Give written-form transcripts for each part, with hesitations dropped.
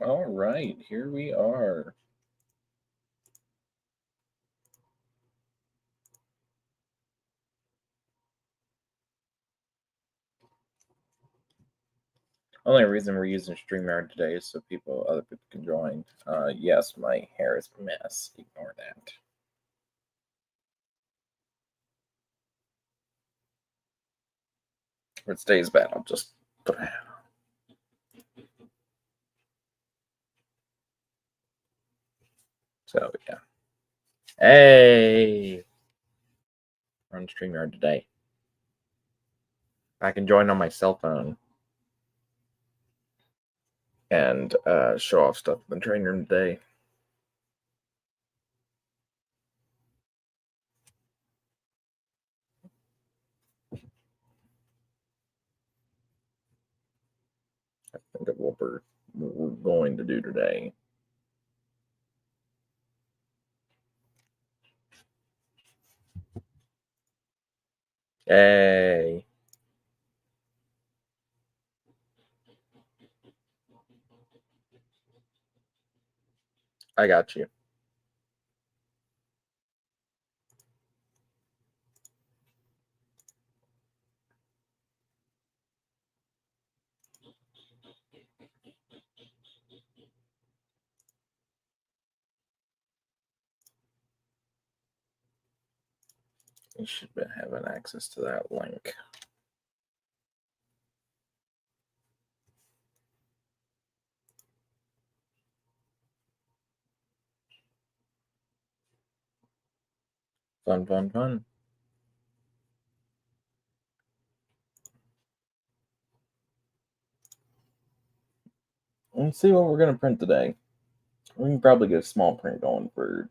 All right, here we are. Only reason we're using StreamYard today is so other people can join. Yes, my hair is a mess. Ignore that. If it stays bad, I'll just put it out. So yeah. Hey, we're on StreamYard today. I can join on my cell phone and show off stuff in the training room today. I think of what we're going to do today. Hey. I got you. You should be having access to that link. Fun, fun, fun. Let's see what we're going to print today. We can probably get a small print going for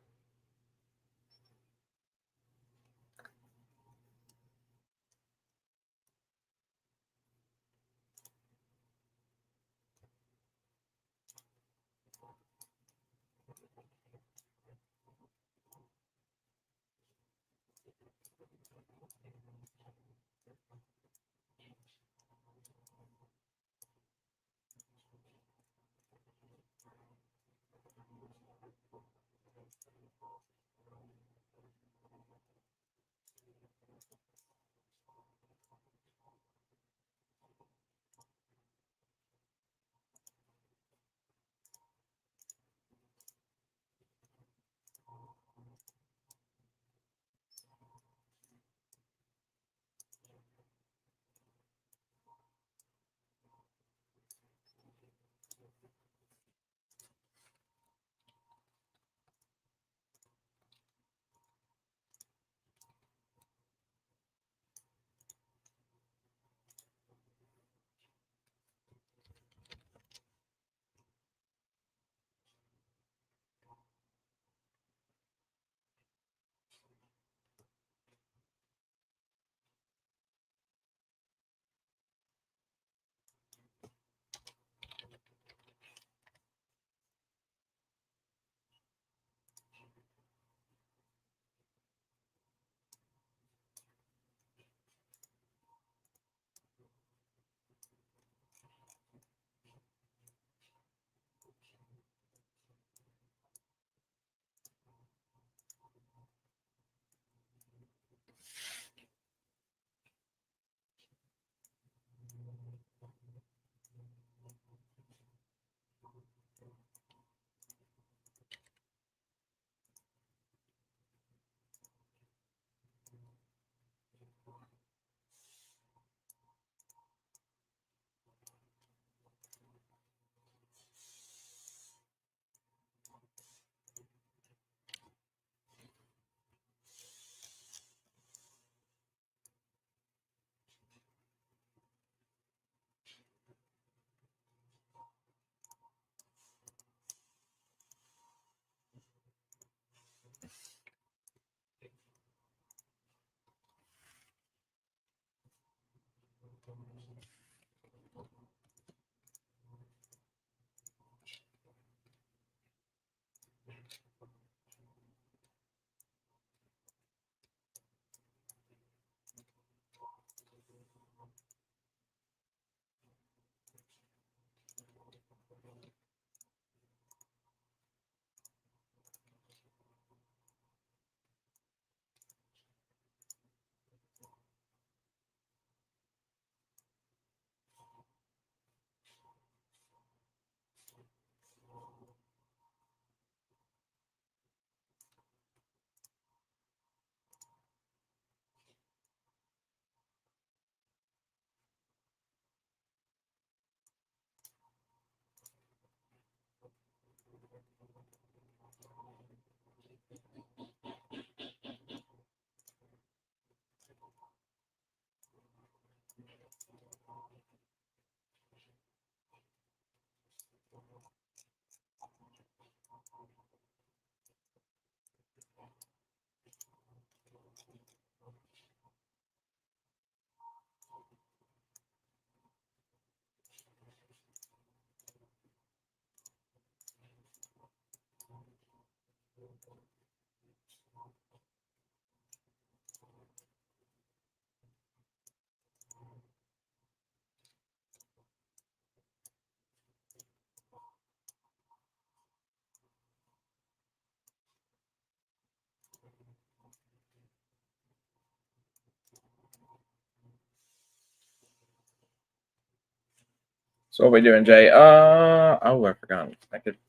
So what we doing, Jay? Oh, I forgot.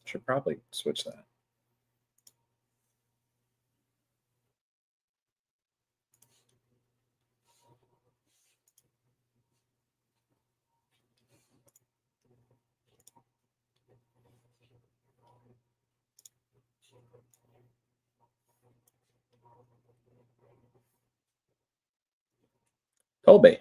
Should probably switch that. Colby.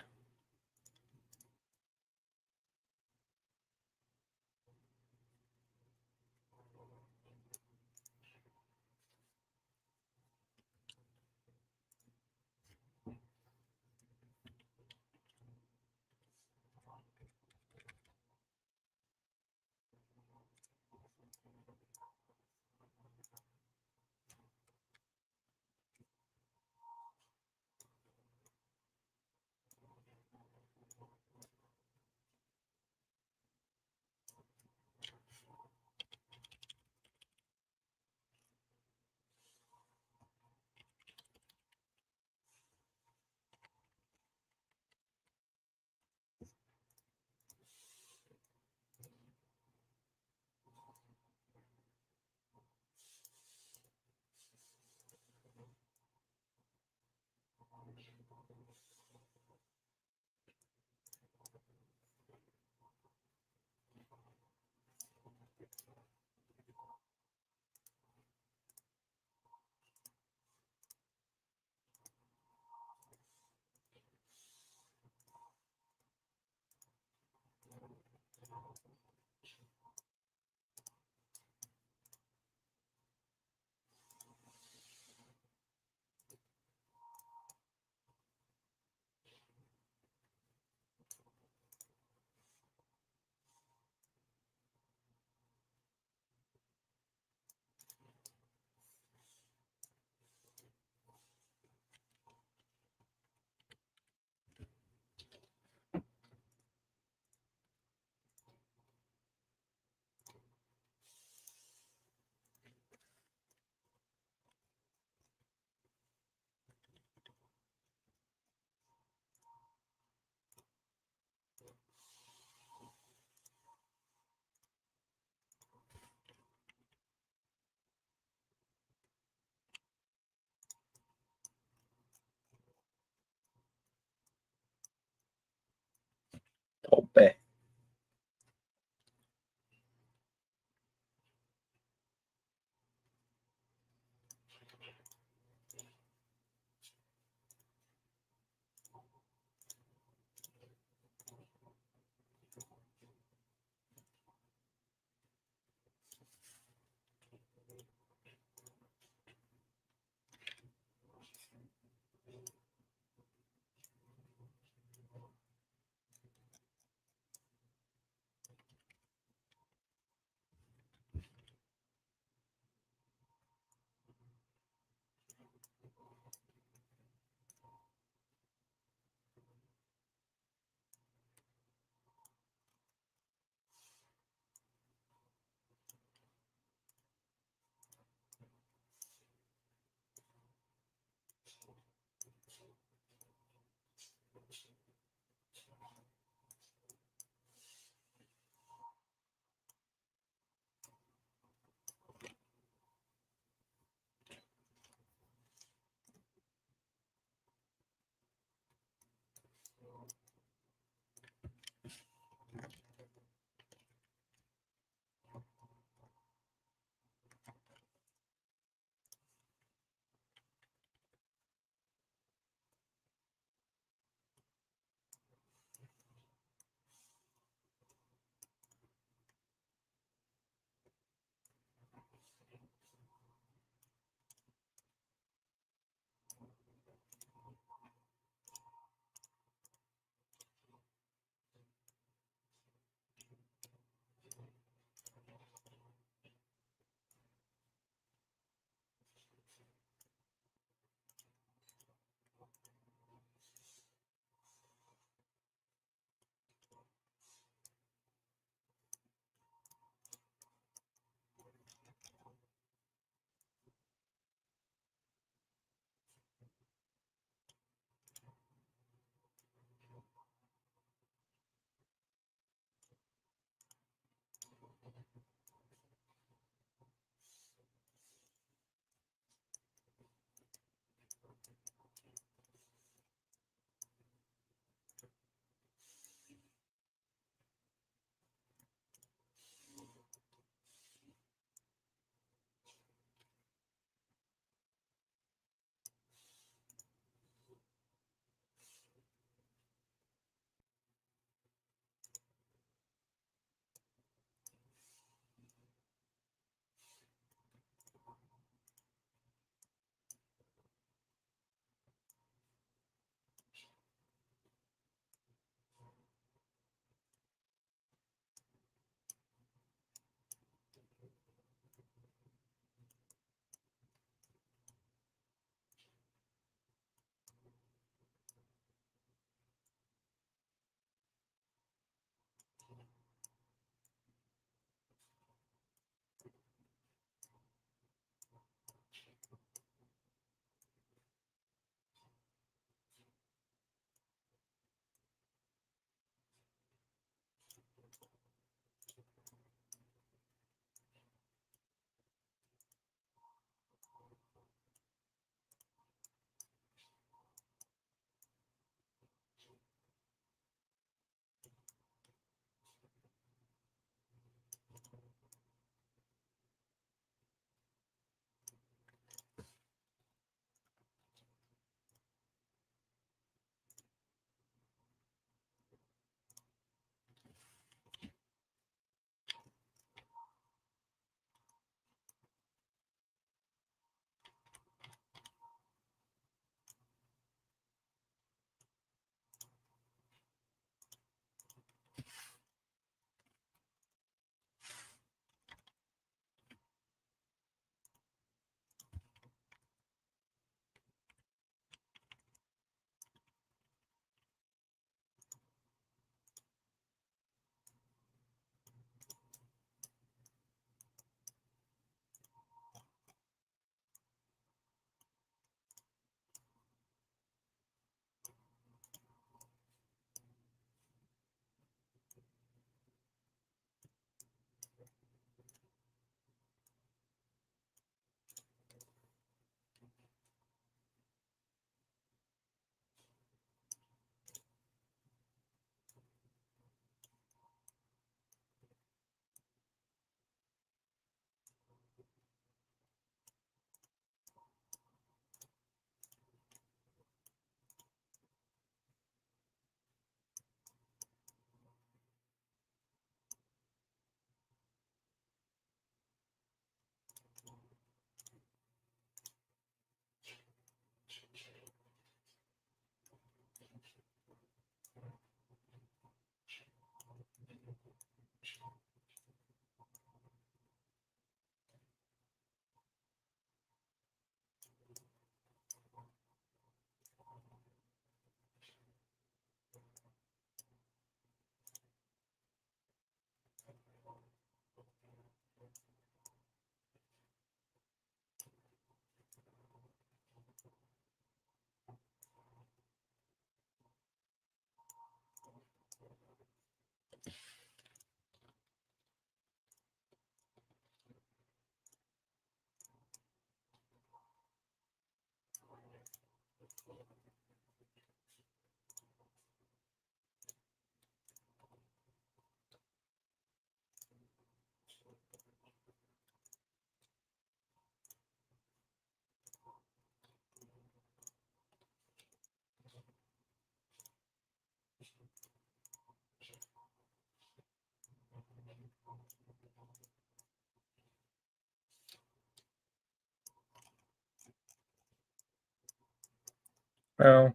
Well,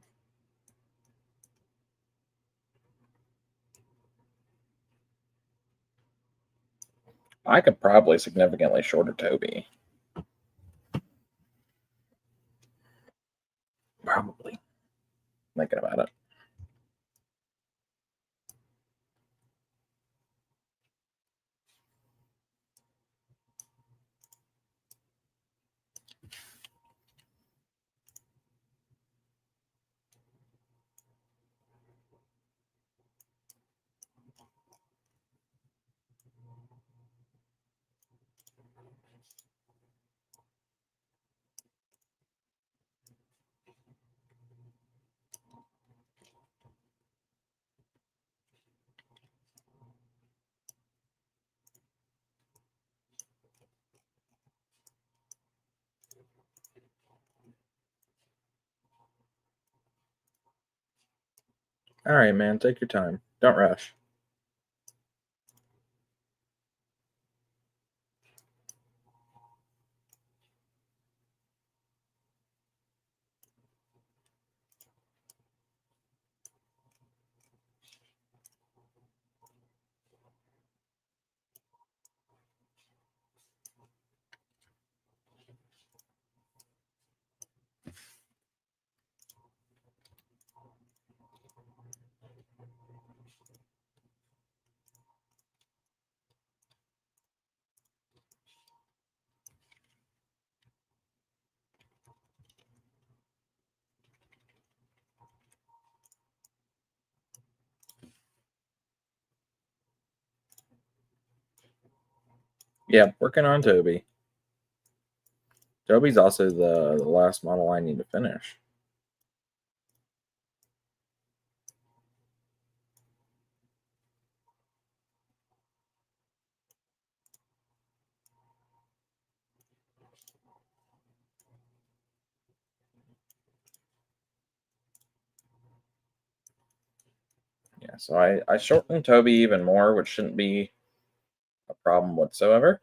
I could probably significantly shorter Toby. Probably. Thinking about it. All right, man. Take your time. Don't rush. Yeah, working on Toby. Toby's also the last model I need to finish. Yeah, so I shortened Toby even more, which shouldn't be a problem whatsoever.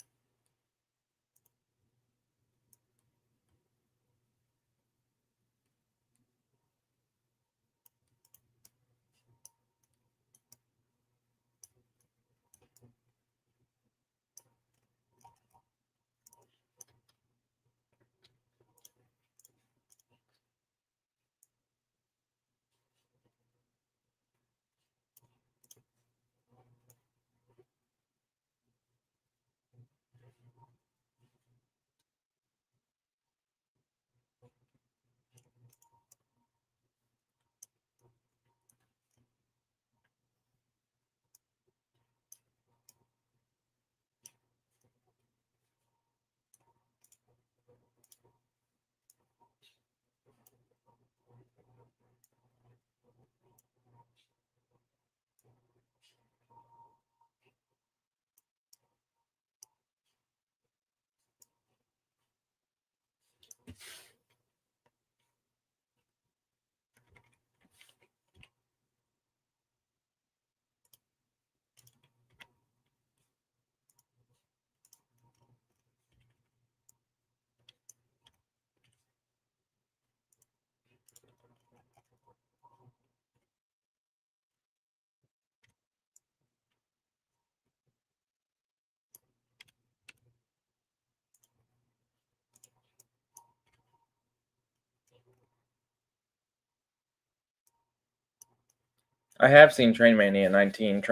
I have seen Train Mania 19.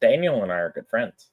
Daniel and I are good friends.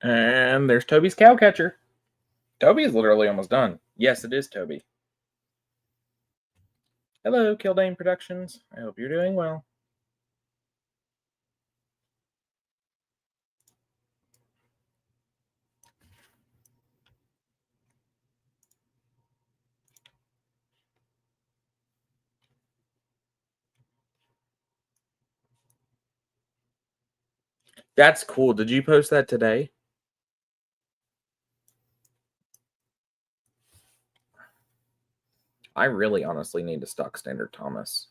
And there's Toby's cow catcher. Toby is literally almost done. Yes, it is Toby. Hello, Kildane Productions. I hope you're doing well. That's cool. Did you post that today? I really honestly need a stock standard Thomas.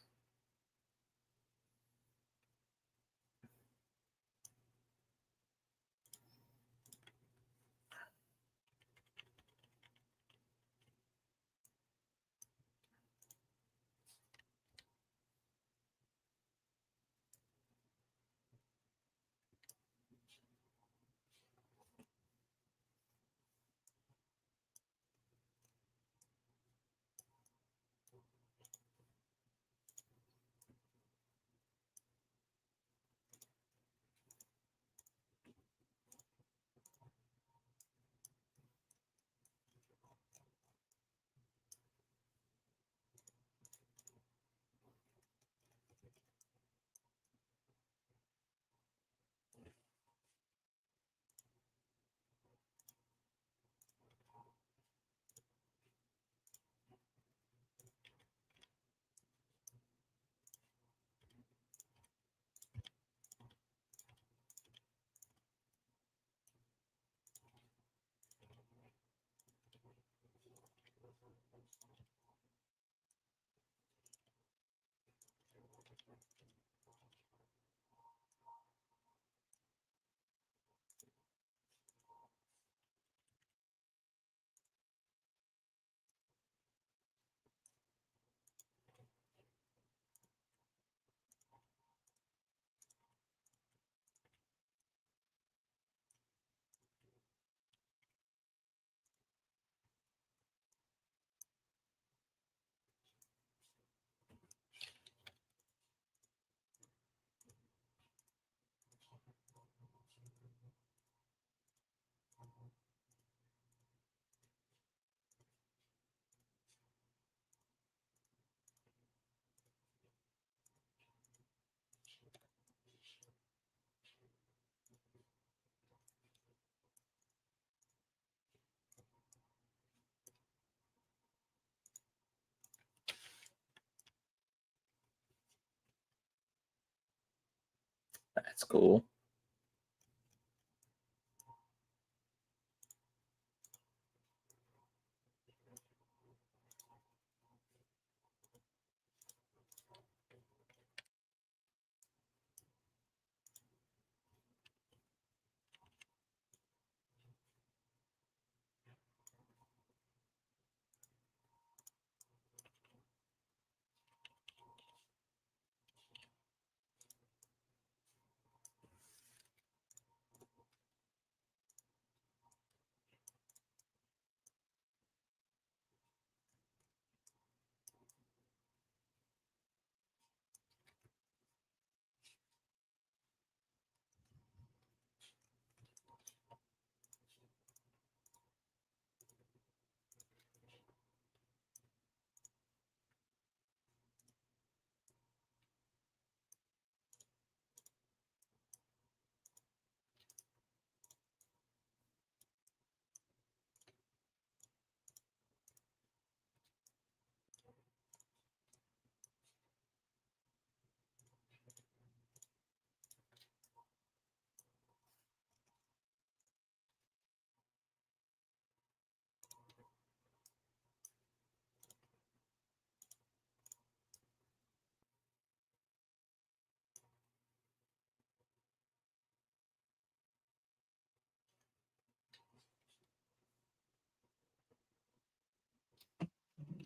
That's cool.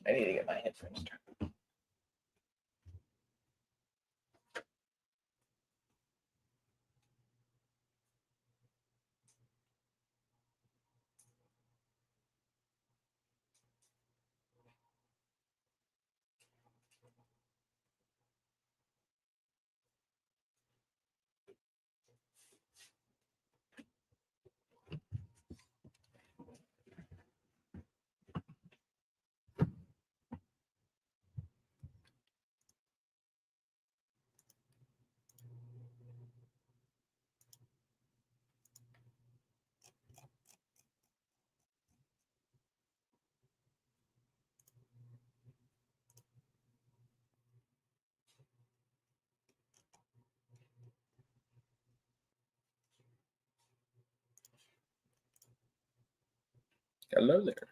I need to get my headphones turned. Hello there.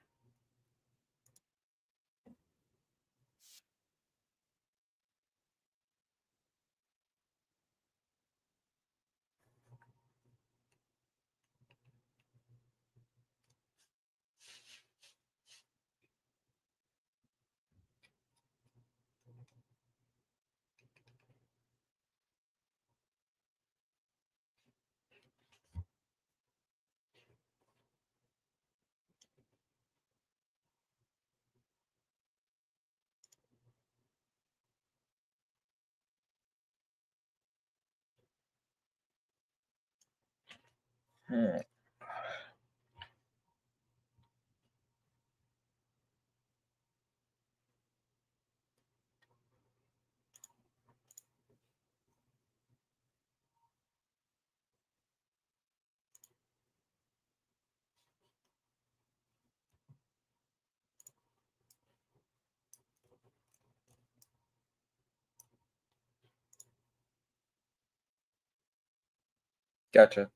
Gotcha.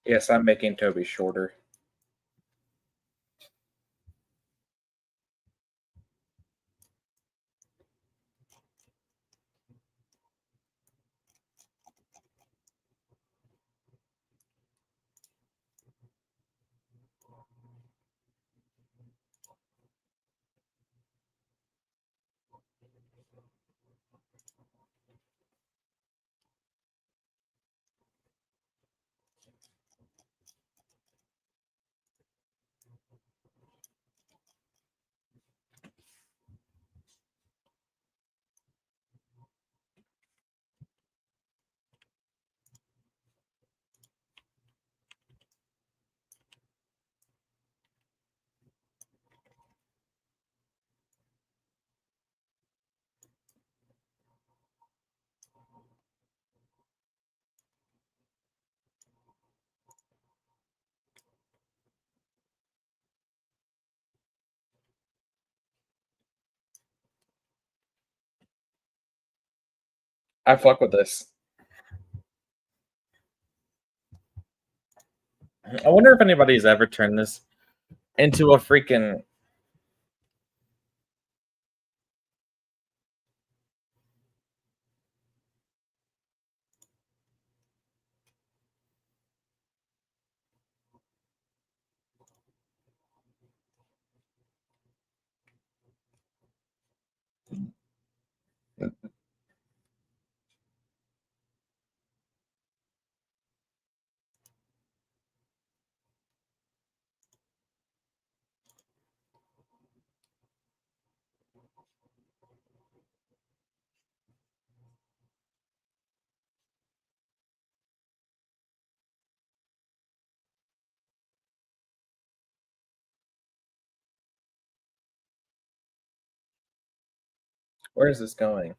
Yes, I'm making Toby shorter. I fuck with this. I wonder if anybody's ever turned this into a freaking. Where is this going?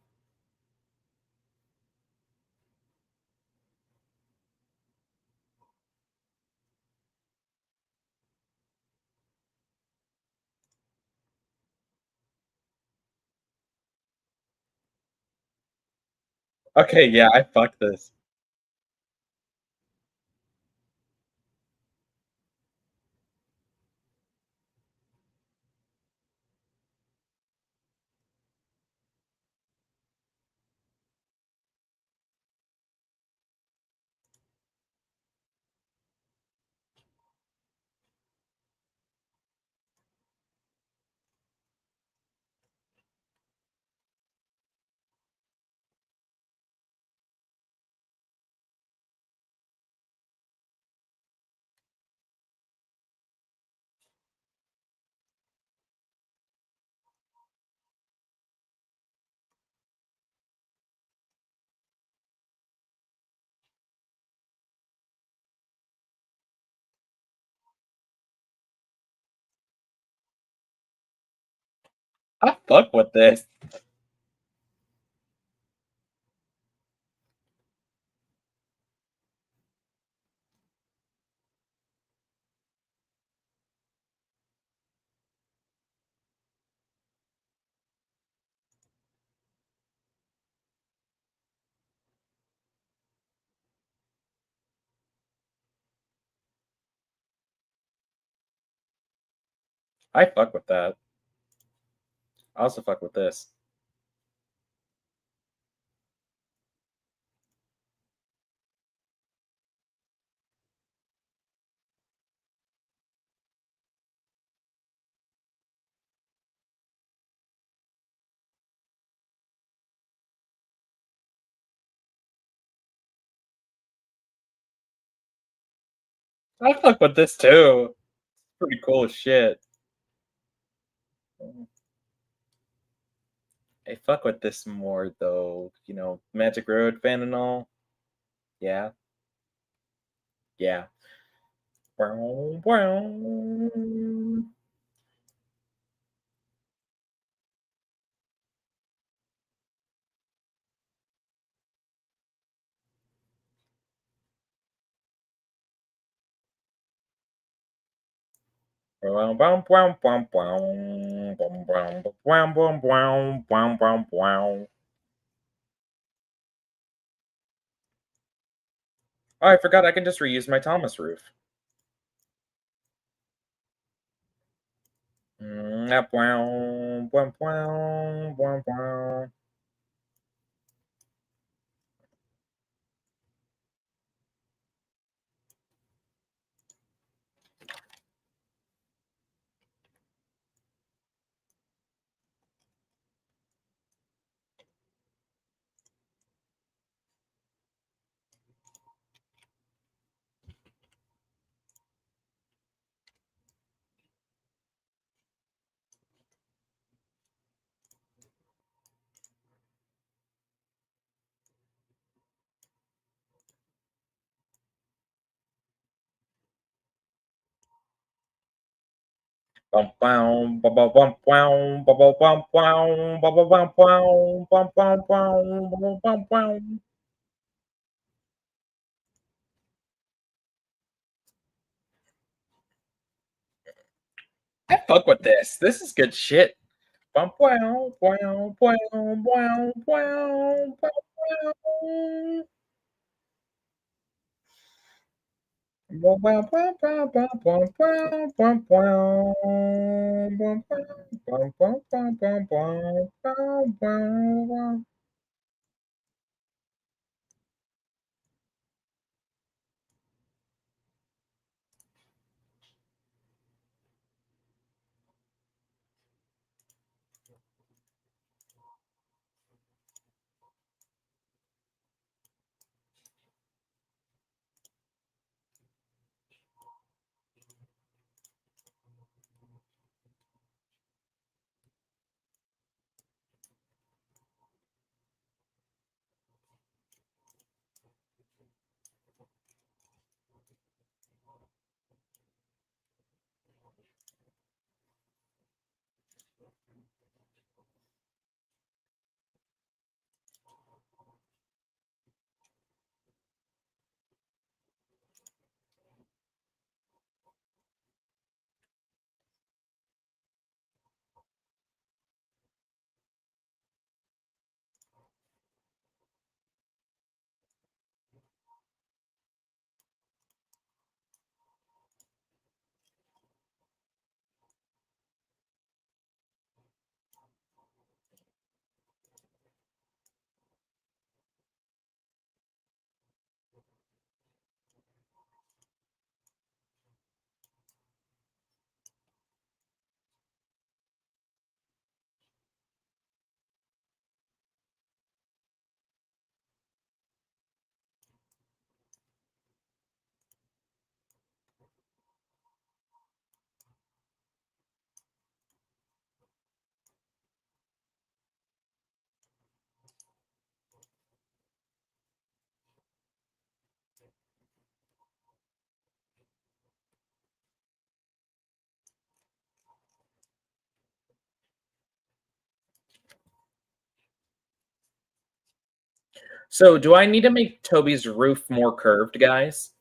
Okay, yeah, I fuck this. I fuck with this. I fuck with that. I also fuck with this. I fuck with this too. Pretty cool as shit. I fuck with this more though. You know, Magic Road fan and all. Yeah. Yeah. Wow, wow. Wow, wow, wow, wow, wow. Wow, wow, wow, wow, wow, wow, wow, wow. Oh, I forgot I can just reuse my Thomas roof. I fuck with this. This is good shit. So, do I need to make Toby's roof more curved, guys?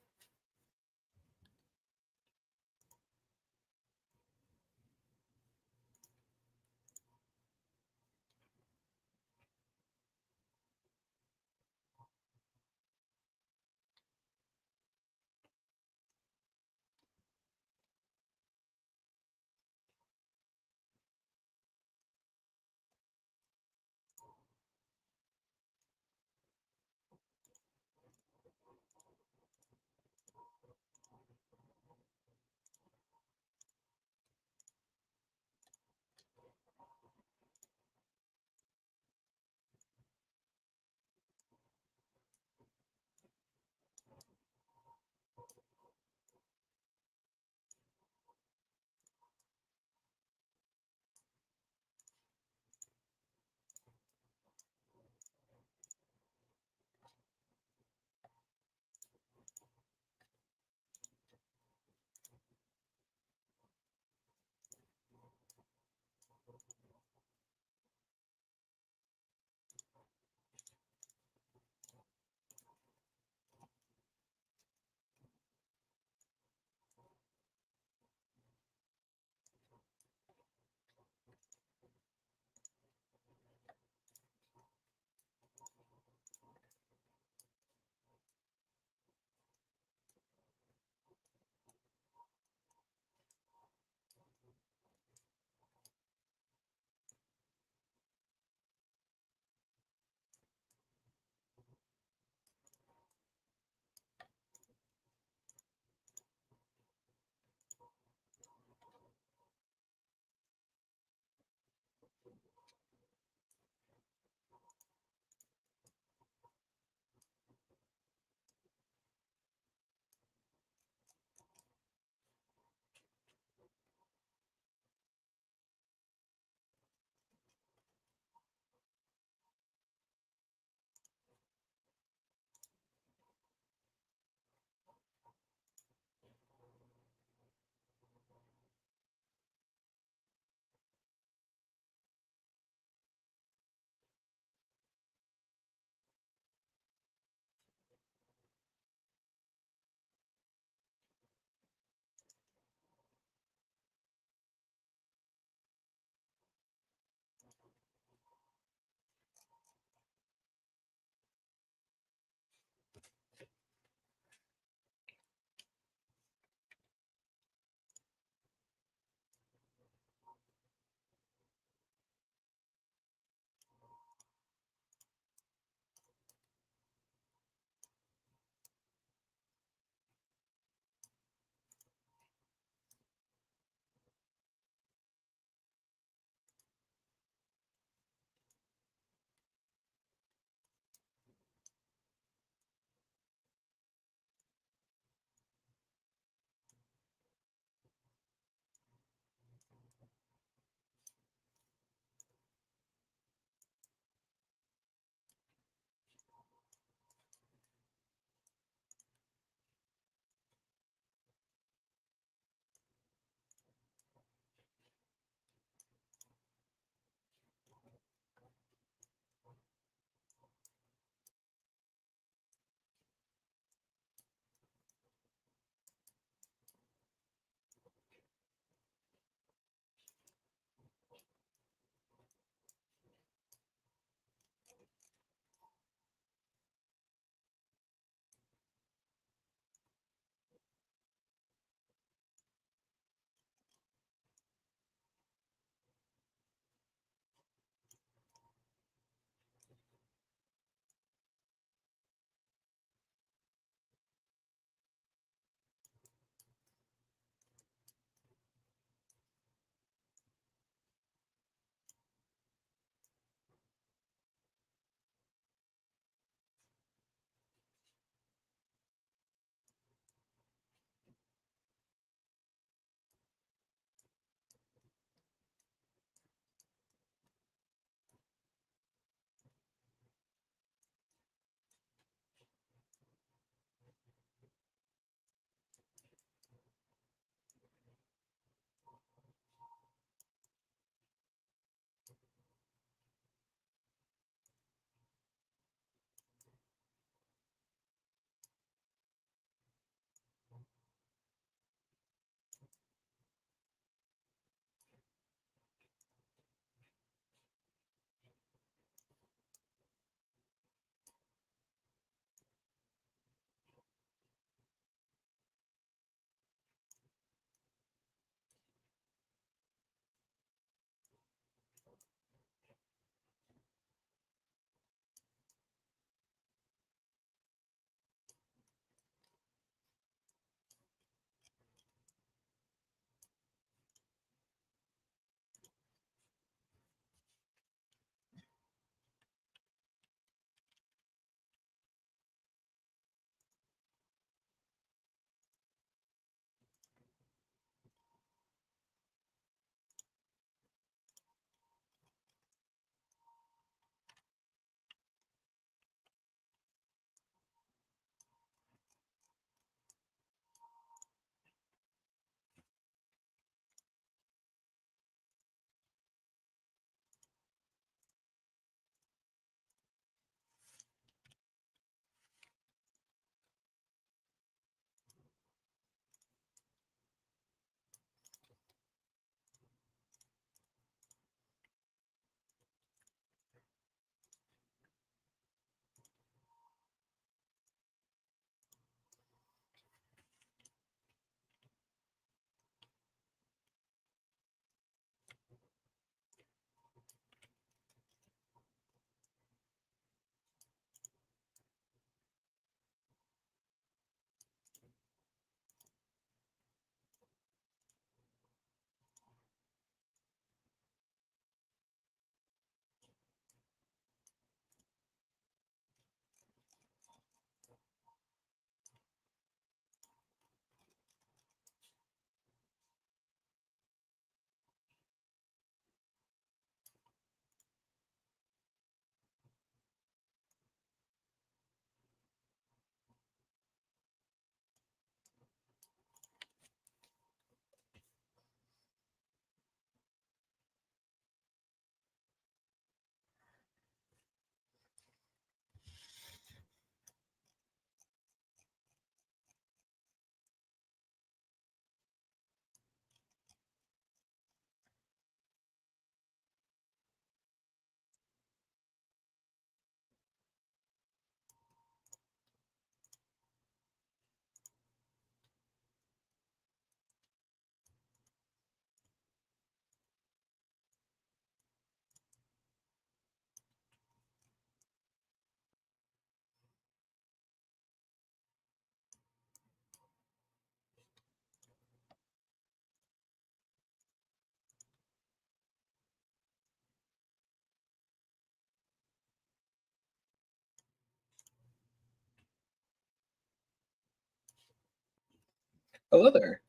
Hello there.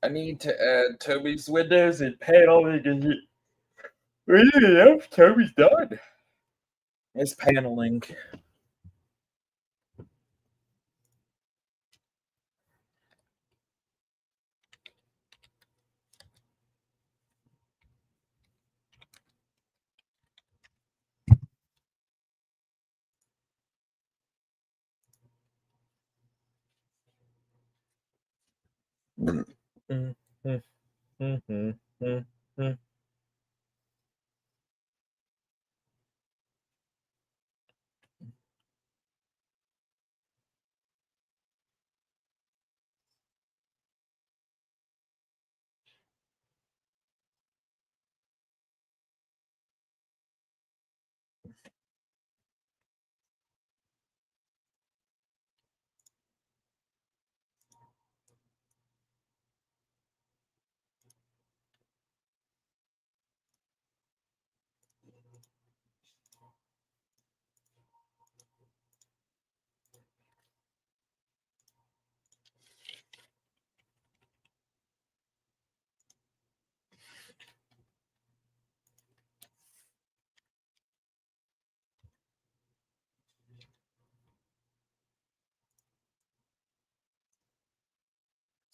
I need to add Toby's windows and paneling. Yep, Toby's done. It's paneling.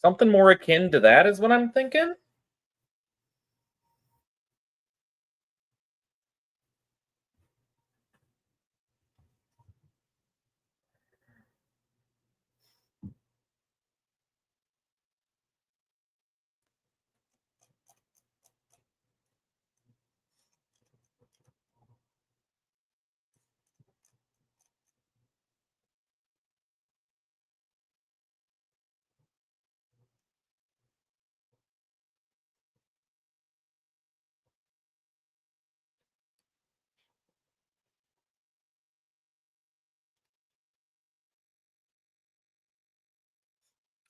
Something more akin to that is what I'm thinking.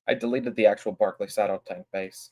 I deleted the actual Barclay Saddle tank base.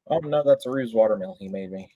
Oh no, that's a ruse watermill he made me.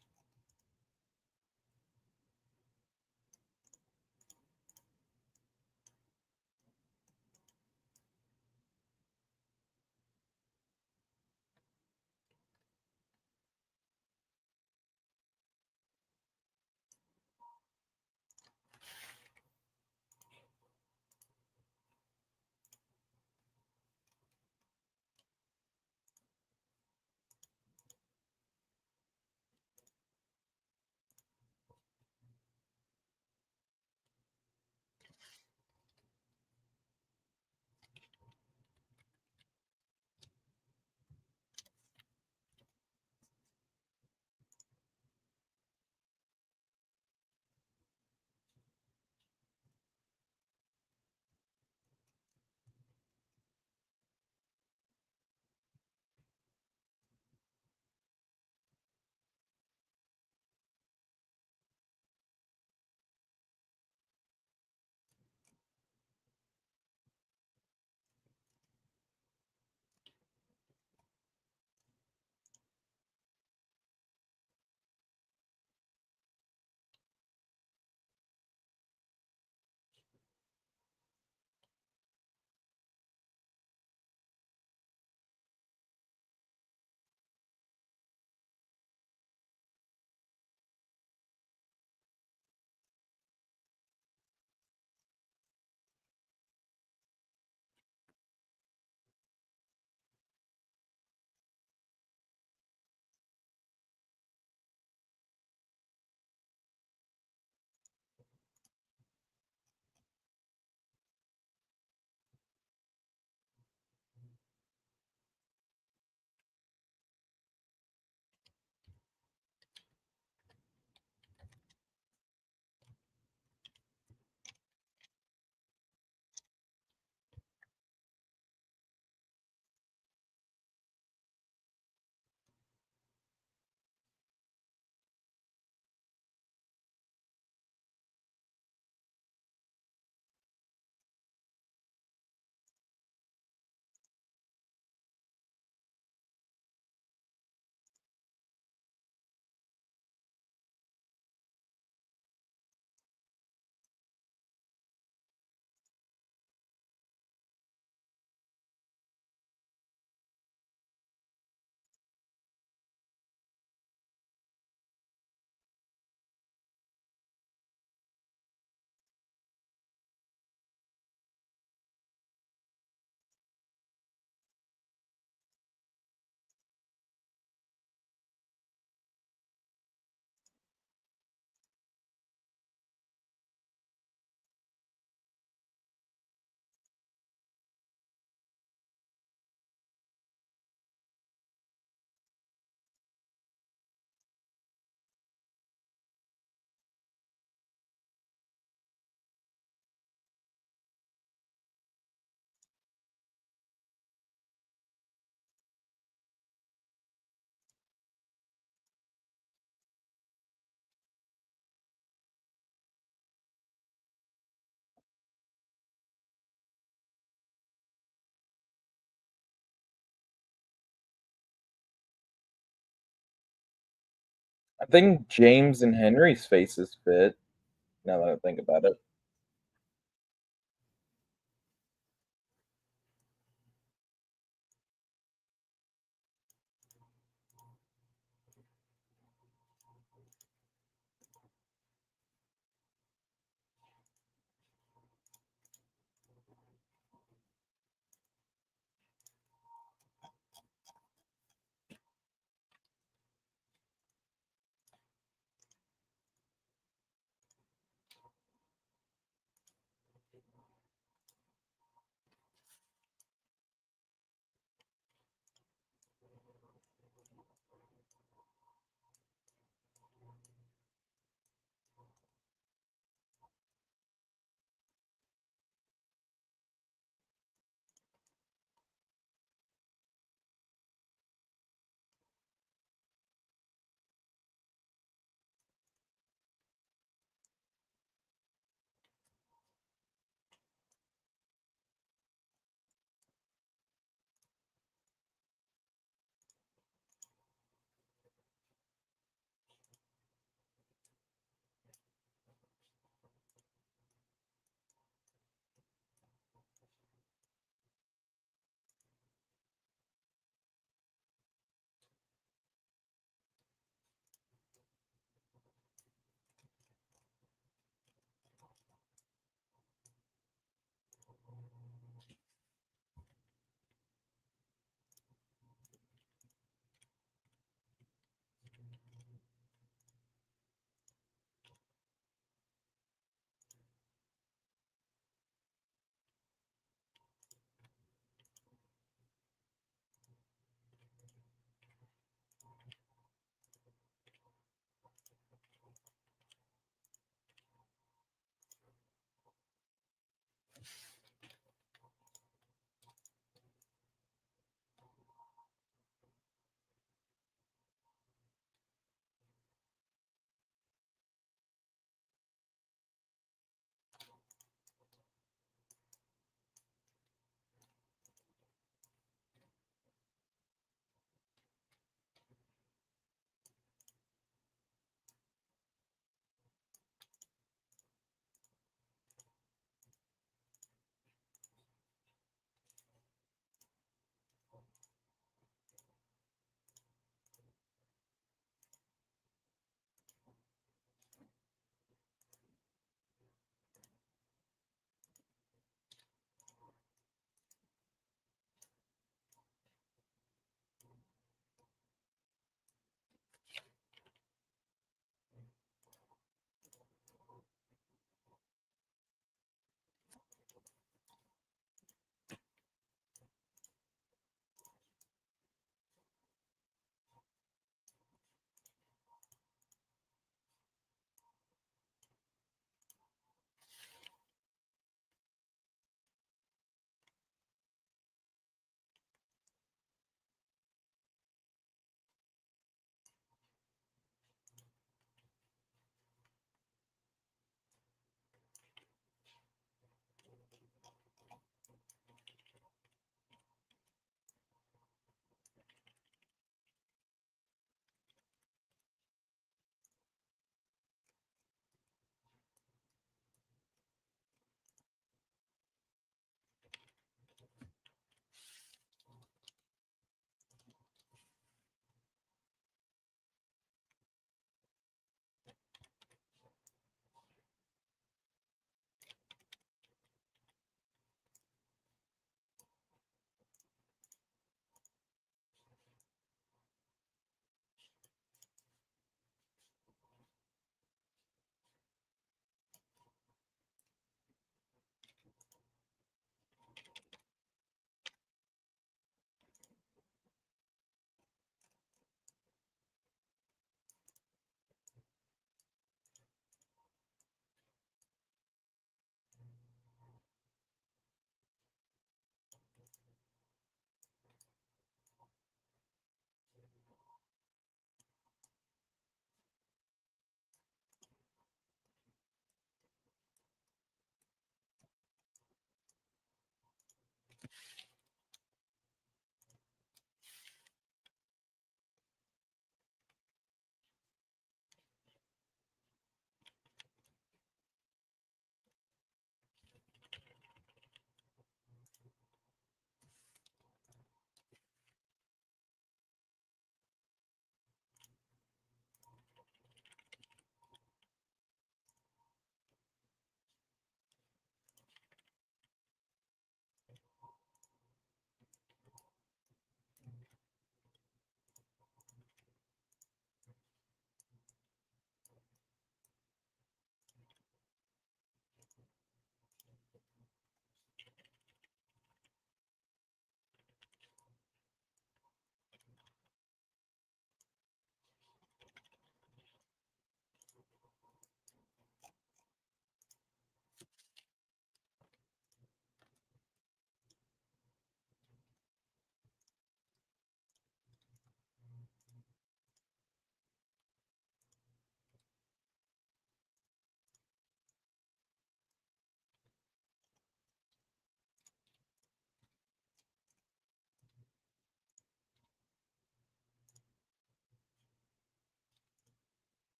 I think James and Henry's faces fit. Now that I think about it.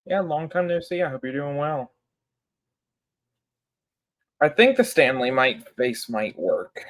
Yeah, long time no see. I hope you're doing well. I think the Stanley face might work.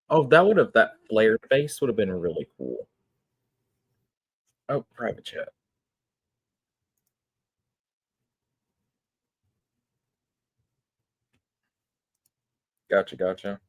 Oh, that flared face would have been really cool. Oh, private chat. Gotcha, gotcha.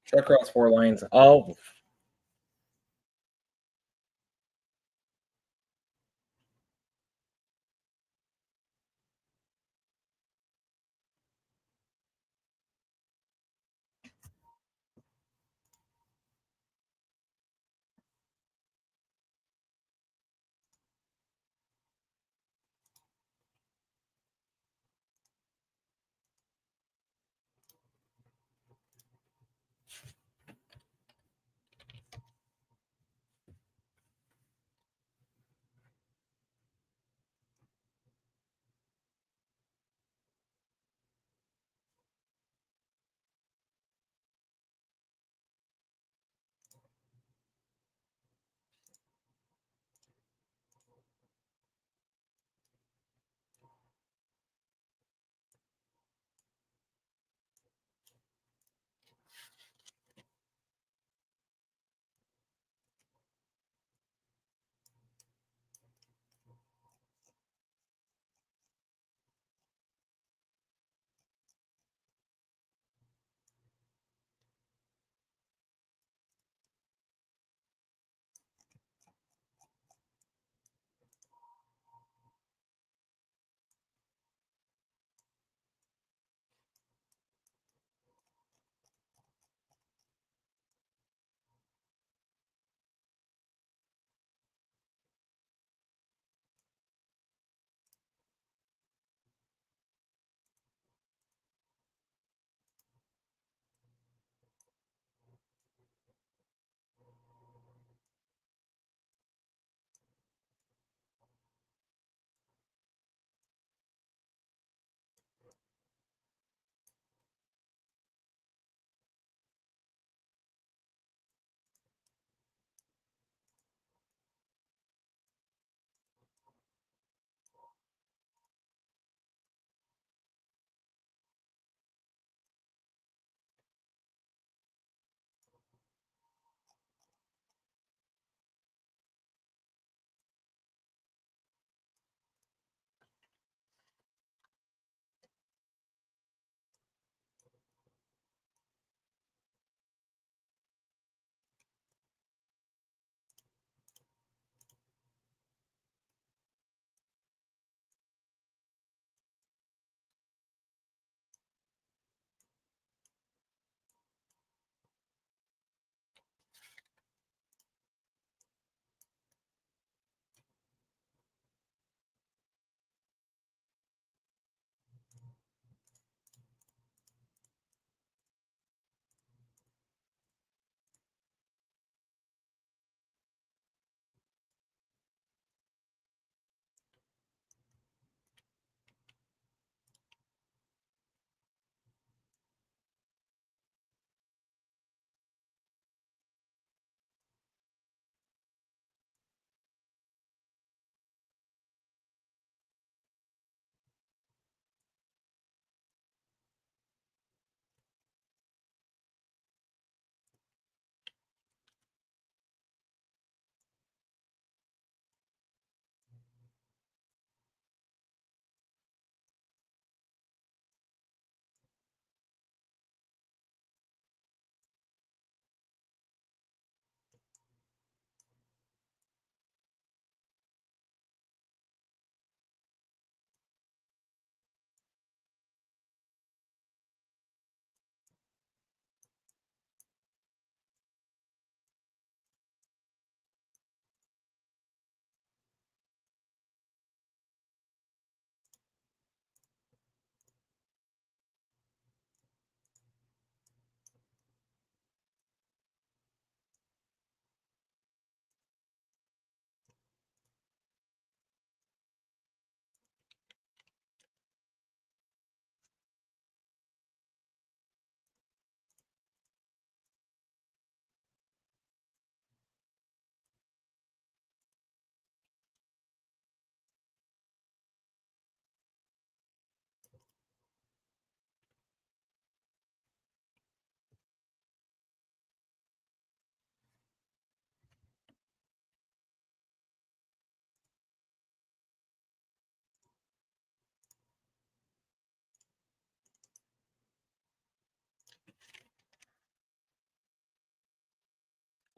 Truck across 4 lanes. Oh,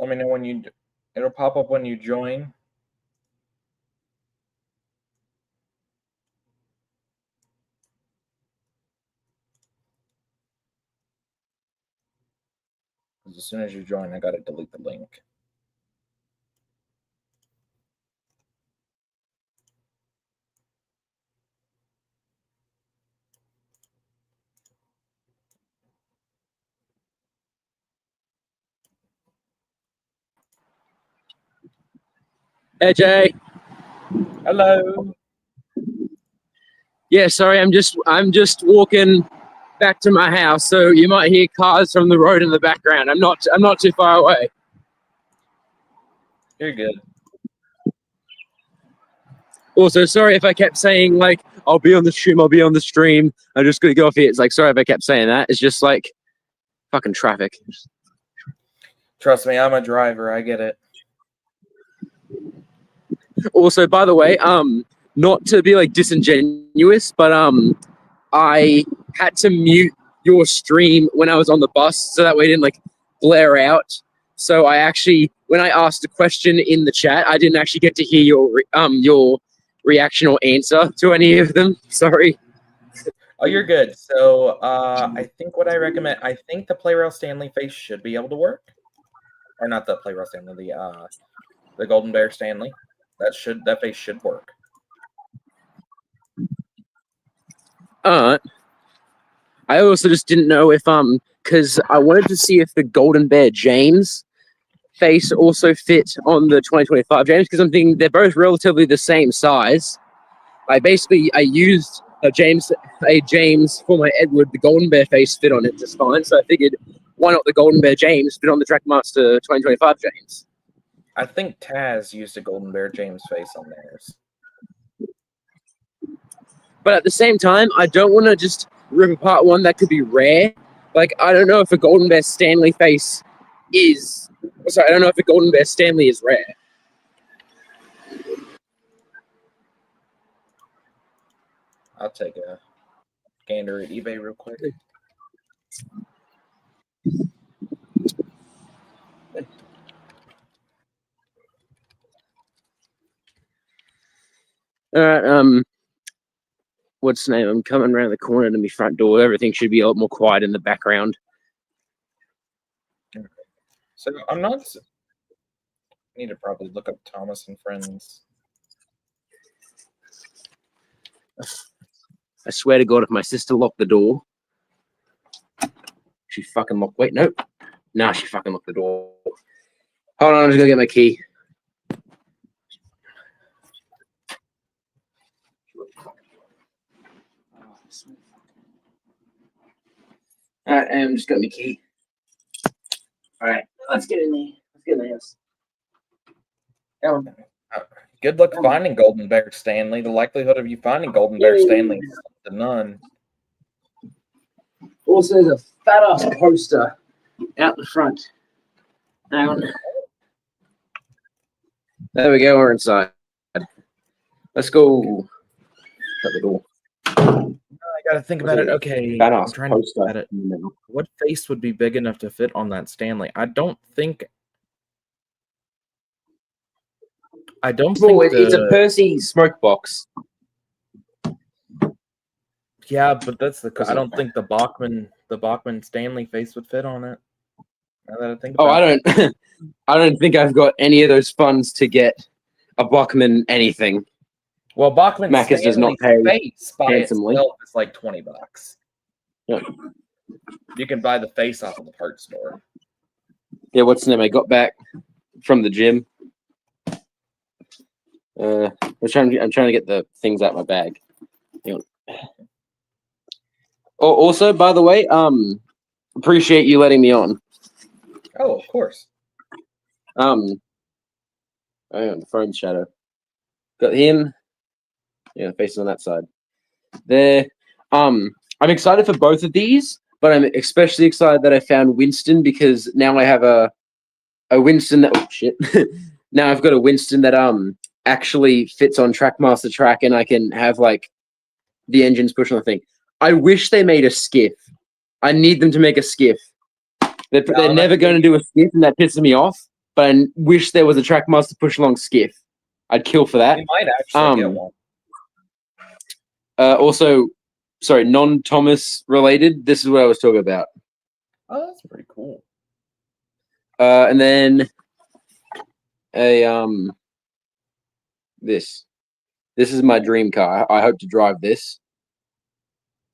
Let me know when you. It'll pop up when you join. As soon as you join, I gotta delete the link. Hey Jay. Hello. Yeah, sorry, I'm just walking back to my house, so you might hear cars from the road in the background. I'm not too far away. You're good. Also, sorry if I kept saying like I'll be on the stream. I'm just gonna go off here. It's like sorry if I kept saying that. It's just like fucking traffic. Trust me, I'm a driver. I get it. Also, by the way, not to be like disingenuous, but I had to mute your stream when I was on the bus, so that way it didn't like blare out. So I actually, when I asked a question in the chat, I didn't actually get to hear your reaction or answer to any of them. Sorry. Oh, you're good. So I think what I recommend, I think the Playrail Stanley face should be able to work, or not the Playrail Stanley, the Golden Bear Stanley. That face should work. I also just didn't know if because I wanted to see if the Golden Bear James face also fit on the 2025 James, because I'm thinking they're both relatively the same size. I used a James for my Edward. The Golden Bear face fit on it just fine, so I figured why not the Golden Bear James fit on the Trackmaster 2025 James. I think Taz used a Golden Bear James face on theirs. But at the same time, I don't want to just rip apart one that could be rare. Like, I don't know if a Golden Bear Stanley face is... Sorry, I don't know if a Golden Bear Stanley is rare. I'll take a gander at eBay real quick. All right, what's the name? I'm coming around the corner to my front door. Everything should be a lot more quiet in the background. So I'm not... I need to probably look up Thomas and Friends. I swear to God, if my sister locked the door, she fucking locked... Wait, no. Nah, she fucking locked the door. Hold on, I'm just gonna get my key. All right, I'm just got my key. All right, let's get in there. Let's get in the house. Good luck finding Golden Bear Stanley. The likelihood of you finding Golden Bear Stanley is to none. Also, there's a fat ass poster out the front. Hang on. There we go. We're inside. Let's go. Shut the door. I gotta think about it. Okay, I'm trying to think about it. What face would be big enough to fit on that Stanley? I don't think. It's a Percy smoke box. Yeah, but that's I don't think the Bachman Stanley face would fit on it. Now that I think about it. I don't think I've got any of those funds to get a Bachman anything. Well, Bachman Macca's does not pay face by handsomely. itself is like $20. Yeah. You can buy the face off of the parts store. Yeah, what's the name? I got back from the gym. I'm trying to get the things out of my bag. Oh, also, by the way, appreciate you letting me on. Oh, of course. The phone shadow. Got him. Yeah, faces on that side. There. I'm excited for both of these, but I'm especially excited that I found Winston, because now I have a Winston that now I've got a Winston that actually fits on Trackmaster track, and I can have like the engines push on the thing. I wish they made a skiff. I need them to make a skiff. They're never going to do a skiff, and that pisses me off. but I wish there was a Trackmaster push-along skiff. I'd kill for that. We might actually get one. Also, sorry, non-Thomas related. This is what I was talking about. Oh, that's pretty cool. And then this is my dream car. I hope to drive this.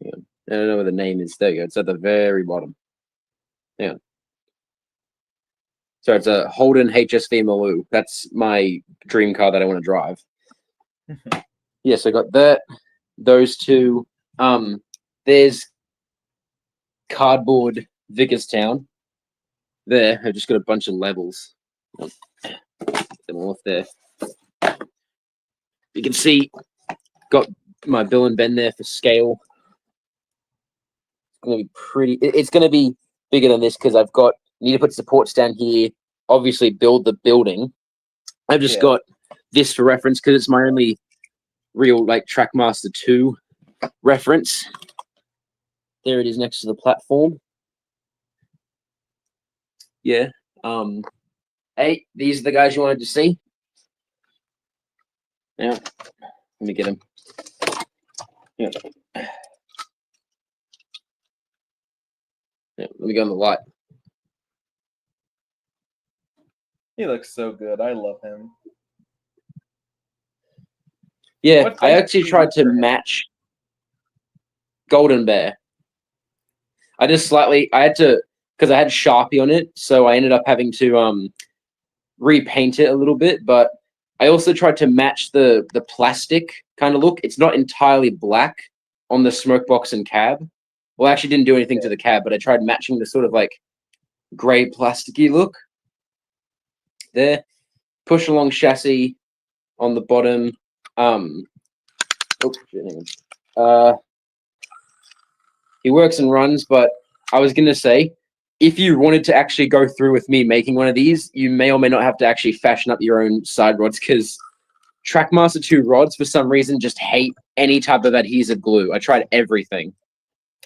Yeah. I don't know where the name is. There you go. It's at the very bottom. Yeah. So it's a Holden HSV Maloo. That's my dream car that I want to drive. Yes, I got that. Those two. There's Cardboard Vickerstown. There, I've just got a bunch of levels. Them all off there. You can see, got my Bill and Ben there for scale. It's gonna be pretty. It's gonna be bigger than this because I've got need to put supports down here. Obviously, build the building. I've just got this for reference because it's my only real like Trackmaster 2 reference. There it is next to the platform. Yeah. Hey, these are the guys you wanted to see. Yeah. Let me get them. Yeah. Yeah. Let me go on the light. He looks so good. I love him. Yeah, I actually tried to match Golden Bear. I had to, because I had Sharpie on it, so I ended up having to repaint it a little bit, but I also tried to match the plastic kind of look. It's not entirely black on the smoke box and cab. Well, I actually didn't do anything to the cab, but I tried matching the sort of like gray plasticky look. There. Push along chassis on the bottom. He works and runs, but I was gonna say, if you wanted to actually go through with me making one of these, you may or may not have to actually fashion up your own side rods because Trackmaster 2 rods, for some reason, just hate any type of adhesive glue. I tried everything.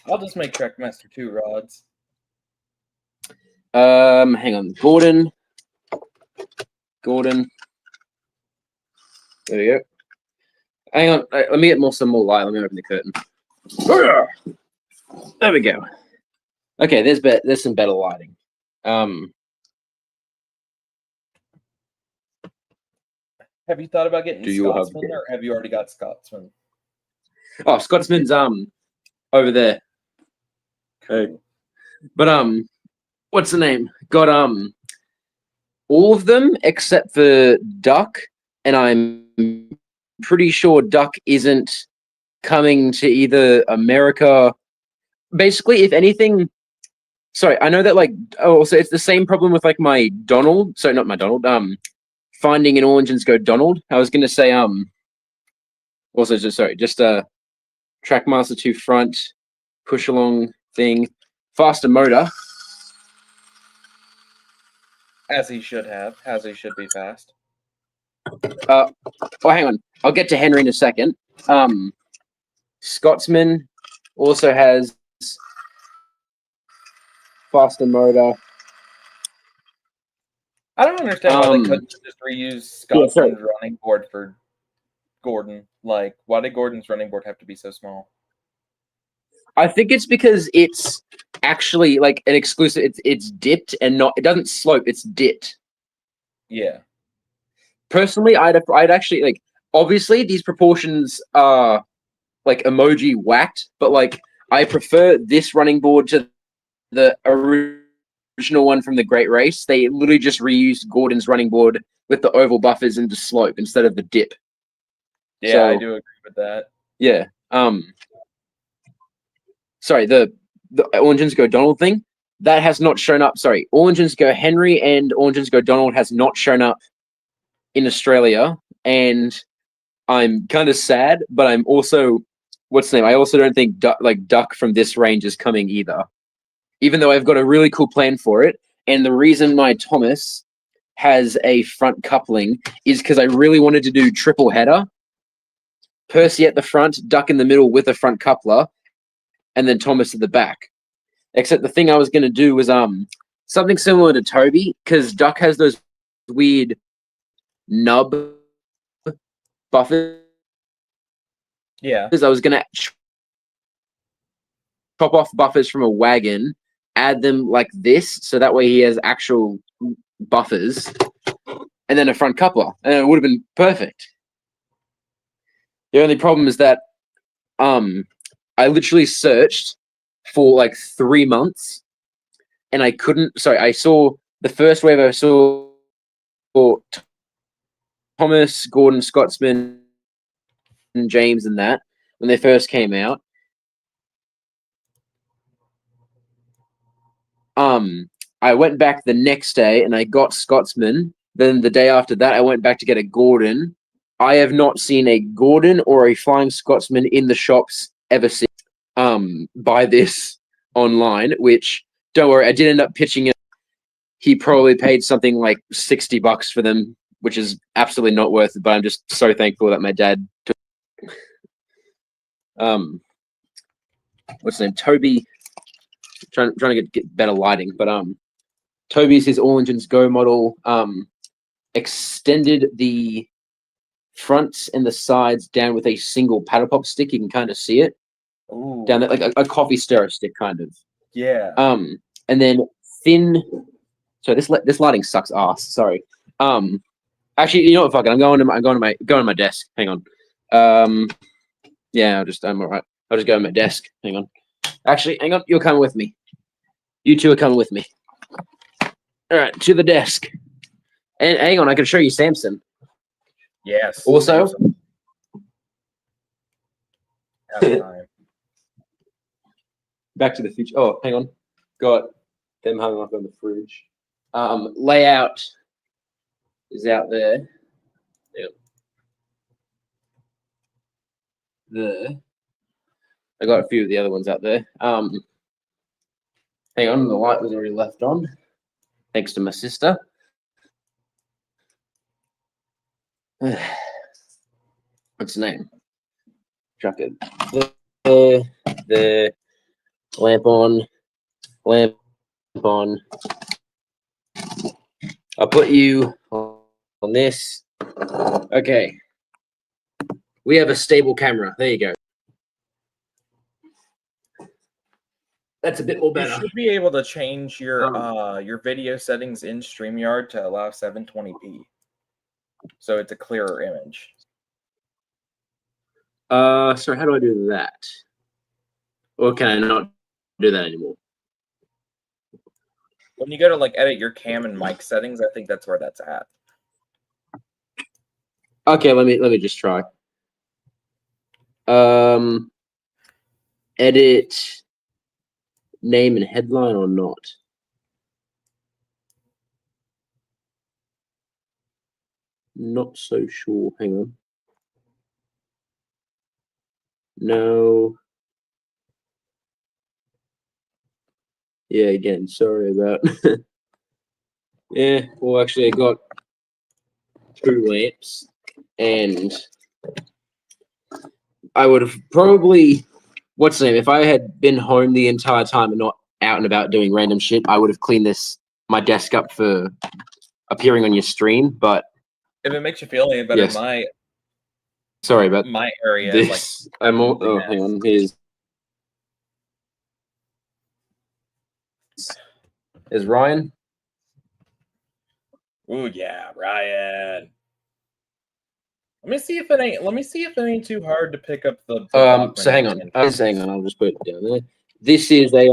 I'll just make Trackmaster 2 rods. Hang on. Gordon. There we go. Hang on. Let me get some more light. Let me open the curtain. There we go. Okay, there's some better lighting. Have you thought about getting Scotsman, or have you already got Scotsman? Oh, Scotsman's over there. Okay. But what's the name? Got all of them except for Duck, and I'm pretty sure Duck isn't coming to either America. Basically, if anything, sorry, I know that like so it's the same problem with like my Donald. Sorry, not my Donald. Finding an All Engines Go Donald. I was gonna say also just Trackmaster 2 front, push along thing, faster motor. As he should have. As he should be fast. Oh, hang on. I'll get to Henry in a second. Scotsman also has faster motor. I don't understand why they couldn't just reuse Scotsman's running board for Gordon. Like, why did Gordon's running board have to be so small? I think it's because it's actually like an exclusive. It's dipped and not. It doesn't slope. It's dipped. Yeah. Personally, I'd actually like. Obviously, these proportions are like emoji whacked, but like I prefer this running board to the original one from the Great Race. They literally just reused Gordon's running board with the oval buffers and the slope instead of the dip. Yeah, so, I do agree with that. Yeah. Sorry, the All Engines Go Donald thing, that has not shown up. Sorry, All Engines Go Henry and All Engines Go Donald has not shown up in Australia, and I'm kind of sad, but I'm also, what's the name? I also don't think Duck from this range is coming either, even though I've got a really cool plan for it. And the reason my Thomas has a front coupling is because I really wanted to do triple header. Percy at the front, Duck in the middle with a front coupler, and then Thomas at the back. Except the thing I was going to do was something similar to Toby, because Duck has those weird nub buffers. Yeah. I was gonna chop off buffers from a wagon, add them like this, so that way he has actual buffers, and then a front coupler, and it would have been perfect. The only problem is that I literally searched for like 3 months, and I couldn't. Sorry, I saw the first wave. I saw Thomas, Gordon, Scotsman, and James, and that when they first came out. I went back the next day and I got Scotsman. Then the day after that, I went back to get a Gordon. I have not seen a Gordon or a Flying Scotsman in the shops ever since. Buy this online, which don't worry, I did end up pitching it. He probably paid something like $60 for them, which is absolutely not worth it. But I'm just so thankful that my dad took. What's his name? Toby. Trying to get better lighting, but Toby's his all engines go model. Extended the fronts and the sides down with a single paddle pop stick. You can kind of see it. Ooh. Down there, like a coffee stirrer stick, kind of. Yeah. And then thin. So this lighting sucks ass. Sorry. Actually, you know what? Fuck it. I'm going to my desk. Hang on. Yeah. I'm all right. I'll just go to my desk. Hang on. Actually, hang on. You're coming with me. You two are coming with me. All right, to the desk. And hang on, I can show you Samson. Yes. Also, Back to the Future. Oh, hang on. Got them hung up on the fridge. Layout is out there. Yep. I got a few of the other ones out there. Hang on, the light was already left on. Thanks to my sister. What's the name? Chuck it. The lamp on. I'll put you on this. Okay. We have a stable camera. There you go. That's a bit more better. You should be able to change your video settings in StreamYard to allow 720p, so it's a clearer image. Sorry, how do I do that? Or can I not do that anymore? When you go to like edit your cam and mic settings, I think that's where that's at. Okay, let me just try. Edit name and headline or not? Not so sure. Hang on. No. Yeah, again, sorry about. Yeah, well, actually, I got 2 lamps, and I would have probably. What's the name? If I had been home the entire time and not out and about doing random shit, I would have cleaned my desk up for appearing on your stream. But if it makes you feel any better, yes. Sorry about my area. This. I'm all. Oh, hang on. Here's Ryan. Ooh yeah, Ryan. Let me see if it ain't too hard to pick up the so hang on. I'll just put it down there. This is a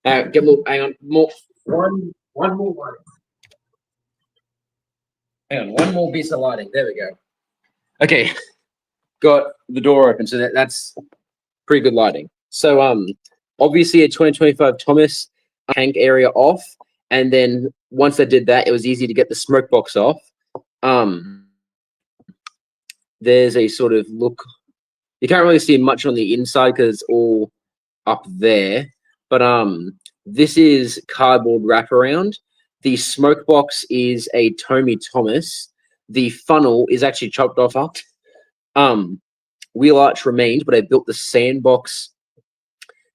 get more. Hang on. One more lighting. Hang on. One more piece of lighting. There we go. Okay. Got the door open, so that's pretty good lighting. So obviously a 2025 Thomas tank area off, and then once I did that, it was easy to get the smoke box off. There's a sort of look. You can't really see much on the inside because it's all up there. But this is cardboard wraparound. The smoke box is a Thomas. The funnel is actually chopped off up. Wheel arch remained, but I built the sandbox.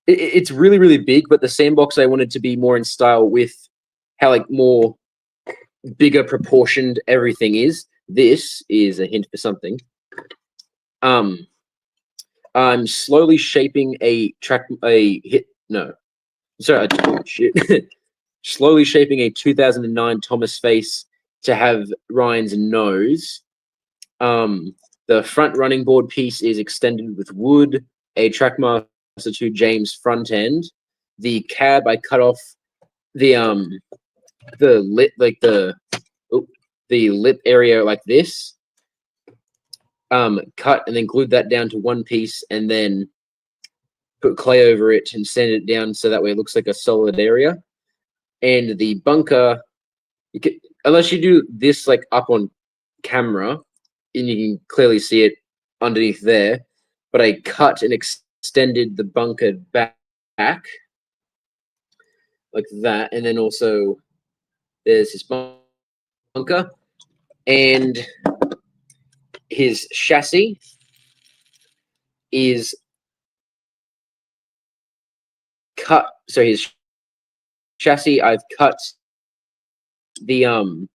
It's really, really big, but the sandbox I wanted to be more in style with how like more bigger proportioned everything is. This is a hint for something. I'm slowly shaping slowly shaping a 2009 Thomas face to have Ryan's nose. The front running board piece is extended with wood, a Trackmaster 2 James front end. The cab, I cut off the lip, like the lip area like this. Cut and then glued that down to one piece and then put clay over it and sand it down so that way it looks like a solid area. And the bunker, unless you do this like up on camera, and you can clearly see it underneath there, but I cut and extended the bunker back like that, and then also there's his bunker and his chassis is cut. So his chassis, I've cut the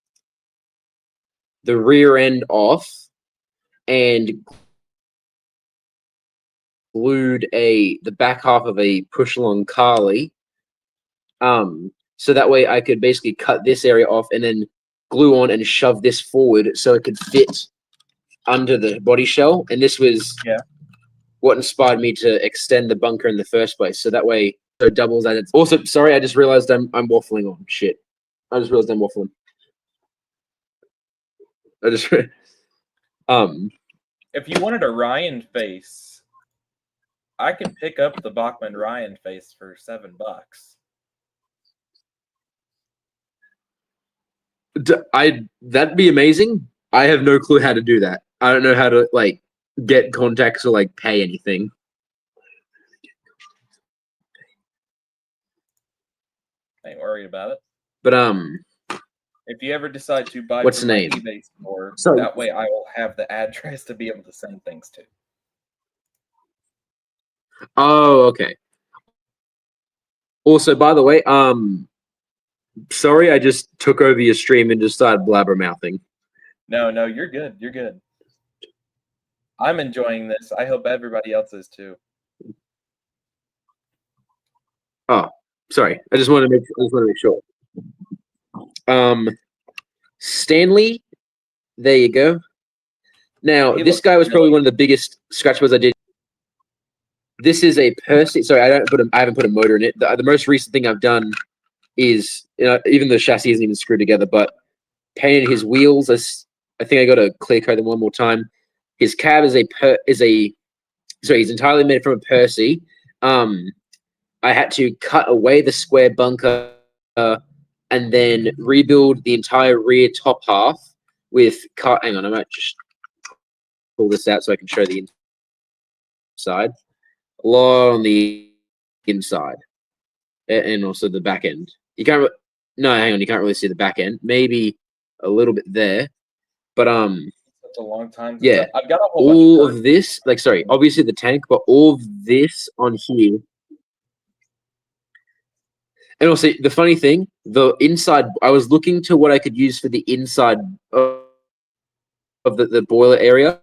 rear end off and glued the back half of a push along Carly. So that way I could basically cut this area off and then glue on and shove this forward so it could fit under the body shell. And this was what inspired me to extend the bunker in the first place. So that way it doubles as it's also, sorry, I just realized I'm waffling on shit. I just realized I'm waffling. If you wanted a Ryan face, I could pick up the Bachmann Ryan face for $7. That'd be amazing. I have no clue how to do that. I don't know how to like get contacts or like pay anything. Ain't worried about it. But if you ever decide to buy what's the from my name? eBay store, So that way I will have the address to be able to send things to. Oh, okay. Also, by the way, sorry, I just took over your stream and just started blabbermouthing. No, you're good. You're good. I'm enjoying this. I hope everybody else is too. Oh, sorry. I just want to make sure. Stanley, there you go. Now, this guy was probably one of the biggest scratchables I did. This is a Percy. Sorry, I haven't put a motor in it. The most recent thing I've done is, even the chassis isn't even screwed together, but painted his wheels. I think I got to clear coat them one more time. His cab is he's entirely made from a Percy. I had to cut away the square bunker and then rebuild the entire rear top half with hang on, I might just pull this out so I can show the inside. A lot on the inside and also the back end. You can't hang on, you can't really see the back end. Maybe a little bit there. But that's a long time. Yeah. I've got a whole all of this, like sorry, obviously the tank, but all of this on here. And also, the funny thing, the inside, I was looking to what I could use for the inside of the boiler area.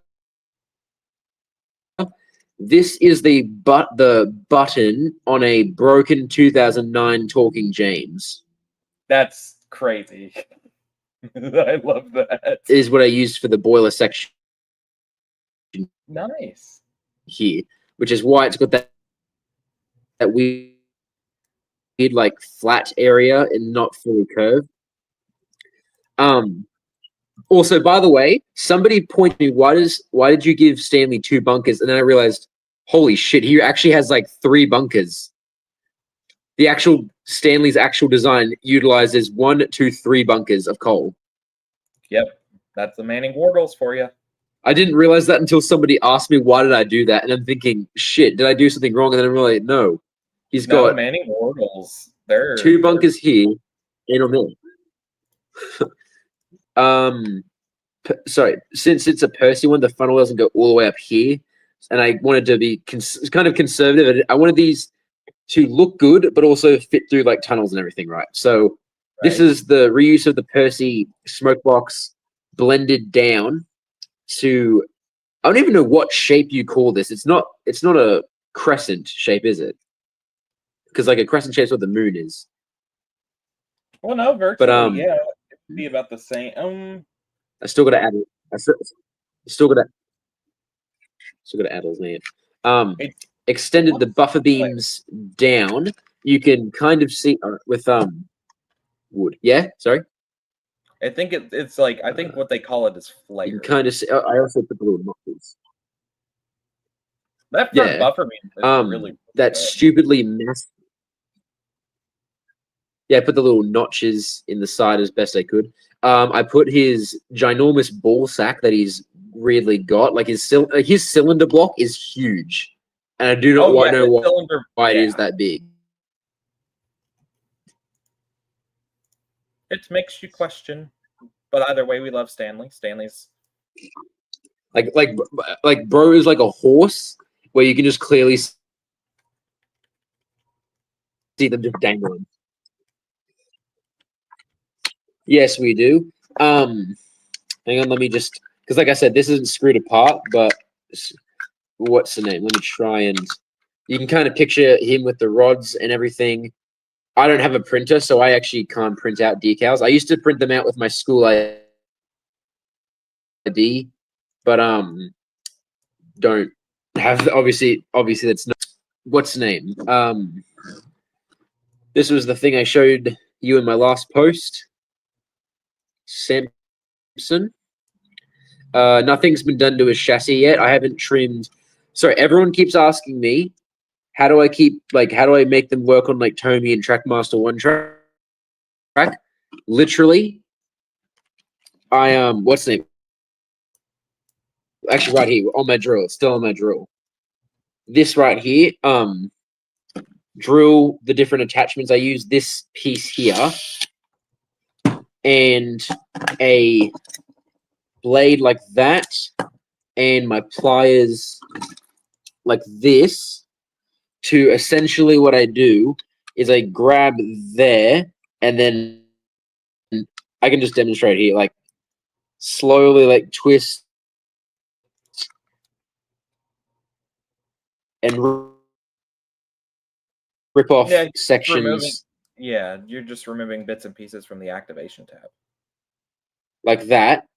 This is the button on a broken 2009 Talking James. That's crazy. I love that. Is what I used for the boiler section. Nice. Here, which is why it's got that weird like flat area and not fully curved. Also, by the way, somebody pointed me, why did you give Stanley 2 bunkers? And then I realized, holy shit, he actually has like 3 bunkers. The actual Stanley's actual design utilizes 1, 2, 3 bunkers of coal. Yep, that's the Manning Wardles for you. I didn't realize that until somebody asked me why did I do that, and I'm thinking, shit, did I do something wrong? And then I'm like, no. He's got Manning Wardles. They're 2 bunkers here and on there. Sorry, since it's a Percy one, the funnel doesn't go all the way up here, and I wanted to be kind of conservative. I wanted these to look good, but also fit through like tunnels and everything, right? So This is the reuse of the Percy smoke box blended down to, I don't even know what shape you call this. It's not a crescent shape, is it? Because like a crescent shape is what the moon is. Well, no, virtually, yeah, it'd be about the same. I still got to add it. Still got to add his name. Extended the buffer beams down. You can kind of see with wood. Yeah, sorry. I think it's like, I think what they call it is flare. You can kind of see. I also put the little notches. That front buffer beam is really that stupidly massive. Yeah, I put the little notches in the side as best I could. I put his ginormous ball sack that he's weirdly got. Like his cylinder block is huge, and I do not know why it is that big. It makes you question, but either way, we love Stanley. Stanley's like bro is like a horse where you can just clearly see them just dangling. Yes, we do. Hang on, let me just, because like I said, this isn't screwed apart, but what's the name? Let me try and, you can kind of picture him with the rods and everything. I don't have a printer, so I actually can't print out decals. I used to print them out with my school ID, but don't have, obviously that's not, what's the name? This was the thing I showed you in my last post. Samson. Nothing's been done to his chassis yet. I haven't trimmed. Sorry, everyone keeps asking me, how do I make them work on like Tomy and Trackmaster 1 track? Literally, what's the name? Actually, right here on my drill, still on my drill. This right here, drill the different attachments. I use this piece here and a blade like that, and my pliers like this. To essentially what I do is I grab there, and then I can just demonstrate here, like slowly like twist and rip off sections. You're just removing bits and pieces from the activation tab. Like that.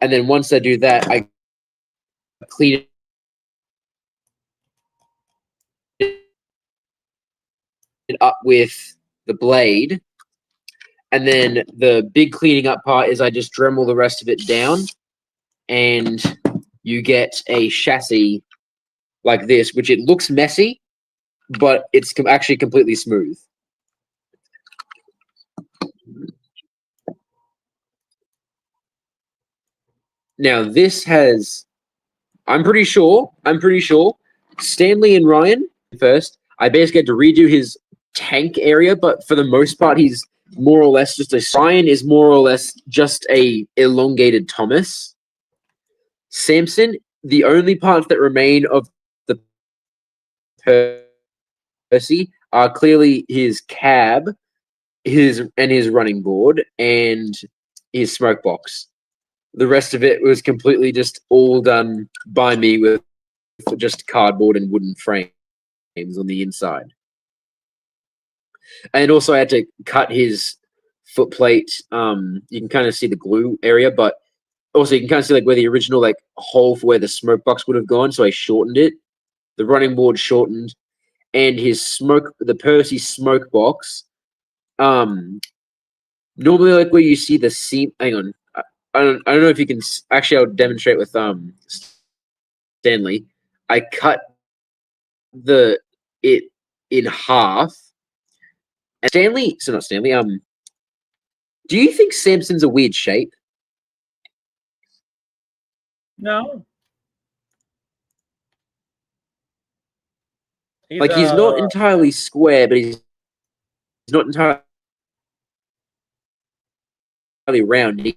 And then once I do that, I clean it up with the blade. And then the big cleaning up part is I just Dremel the rest of it down, and you get a chassis like this, which it looks messy, but it's actually completely smooth. Now this has, I'm pretty sure, Stanley and Ryan first. I basically had to redo his tank area, but for the most part, he's more or less just a. Ryan is more or less just a elongated Thomas. Samson, the only parts that remain of the Percy are clearly his cab, his running board, and his smoke box. The rest of it was completely just all done by me with just cardboard and wooden frames on the inside. And also I had to cut his foot plate. You can kind of see the glue area, but also you can kind of see like where the original like hole for where the smoke box would have gone. So I shortened it. The running board shortened, and the Percy smoke box. Normally like where you see the seam. Hang on. I don't know if you can actually. I'll demonstrate with Stanley. I cut it in half. And Stanley, so not Stanley. Do you think Samson's a weird shape? No. He's not entirely square, but he's not entirely round.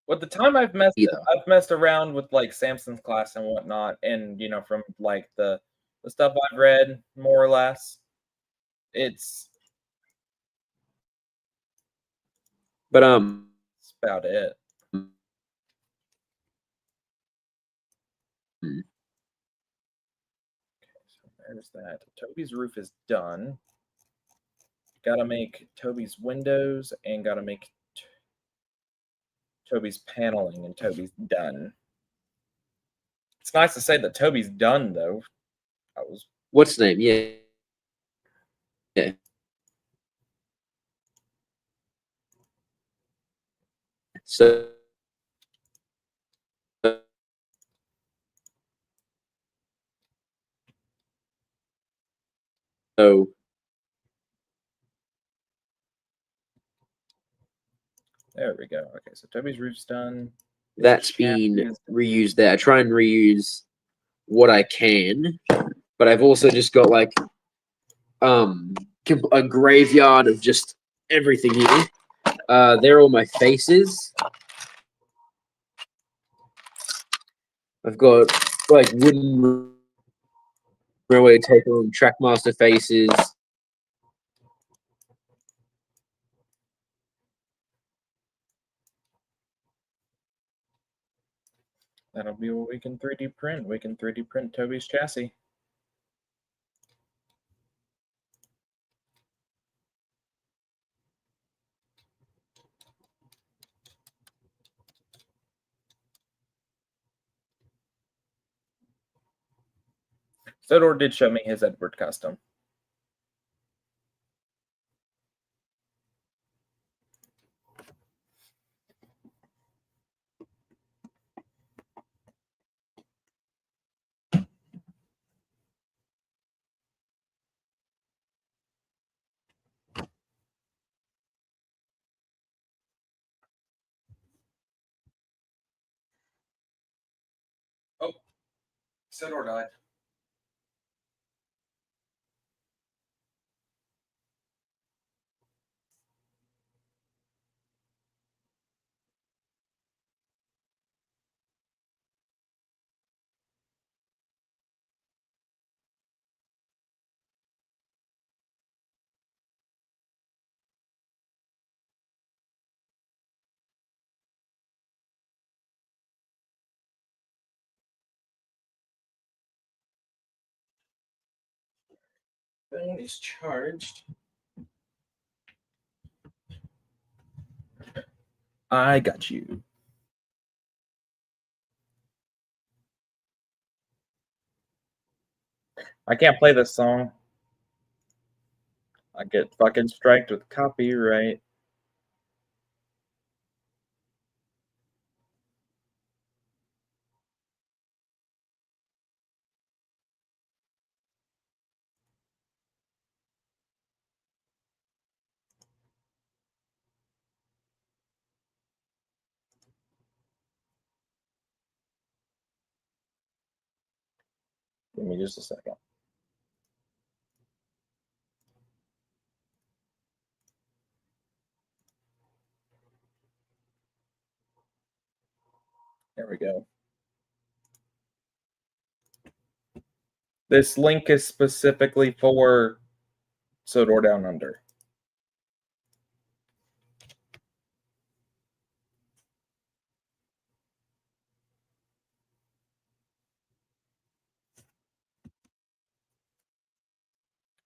With the time I've messed around with like Samson's class and whatnot, and from like the stuff I've read more or less, it's But That's about it. Okay, so there's that. Toby's roof is done. Gotta make Toby's windows and gotta make Toby's paneling, and Toby's done. It's nice to say that Toby's done, though. I was what's the name? Yeah. Yeah. So there we go. Okay, so Toby's roof's done. His that's chassis been is- reused there. I try and reuse what I can, but I've also just got like a graveyard of just everything here. They're all my faces. I've got like wooden railway tape on Trackmaster faces. That'll be what we can 3D print. We can 3D print Toby's chassis. Sodor did show me his Edward custom. Oh, Sodor died. Phone is charged. I got you. I can't play this song. I get fucking striked with copyright. Give me just a second. There we go. This link is specifically for Sodor Down Under.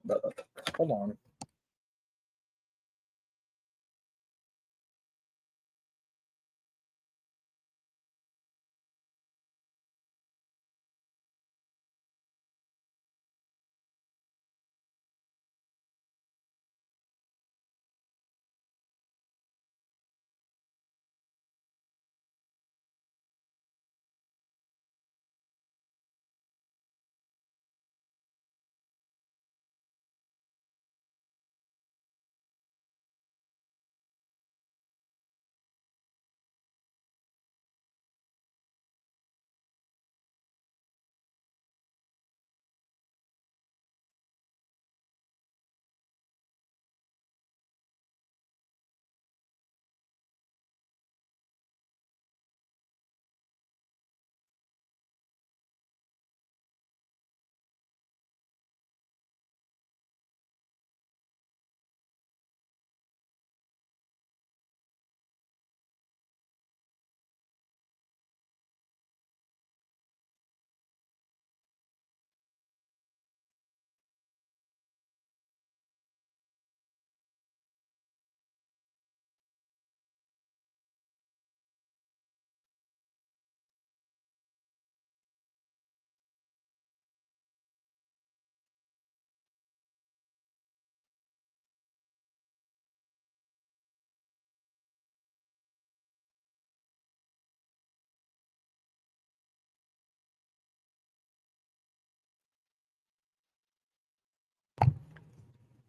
But hold on.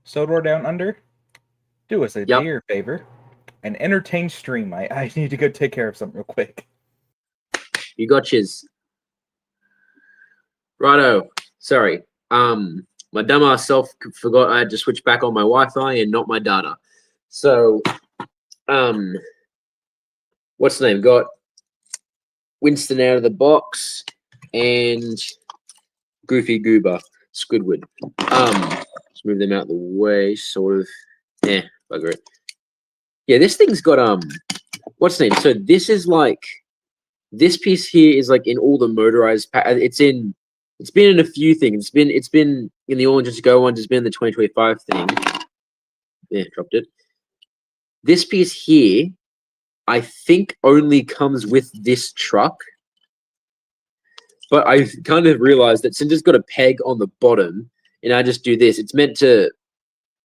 Sodor Down Under, do us a Yep. dear favor and entertain stream. I need to go take care of something real quick. You got chiz. Righto. Sorry. My dumbass self forgot I had to switch back on my Wi-Fi and not my data. So, what's the name? Got Winston out of the box and Goofy Goober, Squidward. Let's move them out of the way, sort of. Bugger it. Yeah, this thing's got what's the name? So this is like this piece here is like in all the motorized. It's been in a few things. It's been in the All Engines Go ones. It's been in the 2025 thing. Yeah, dropped it. This piece here, I think, only comes with this truck. But I kind of realized that since it's got a peg on the bottom, and I just do this, it's meant to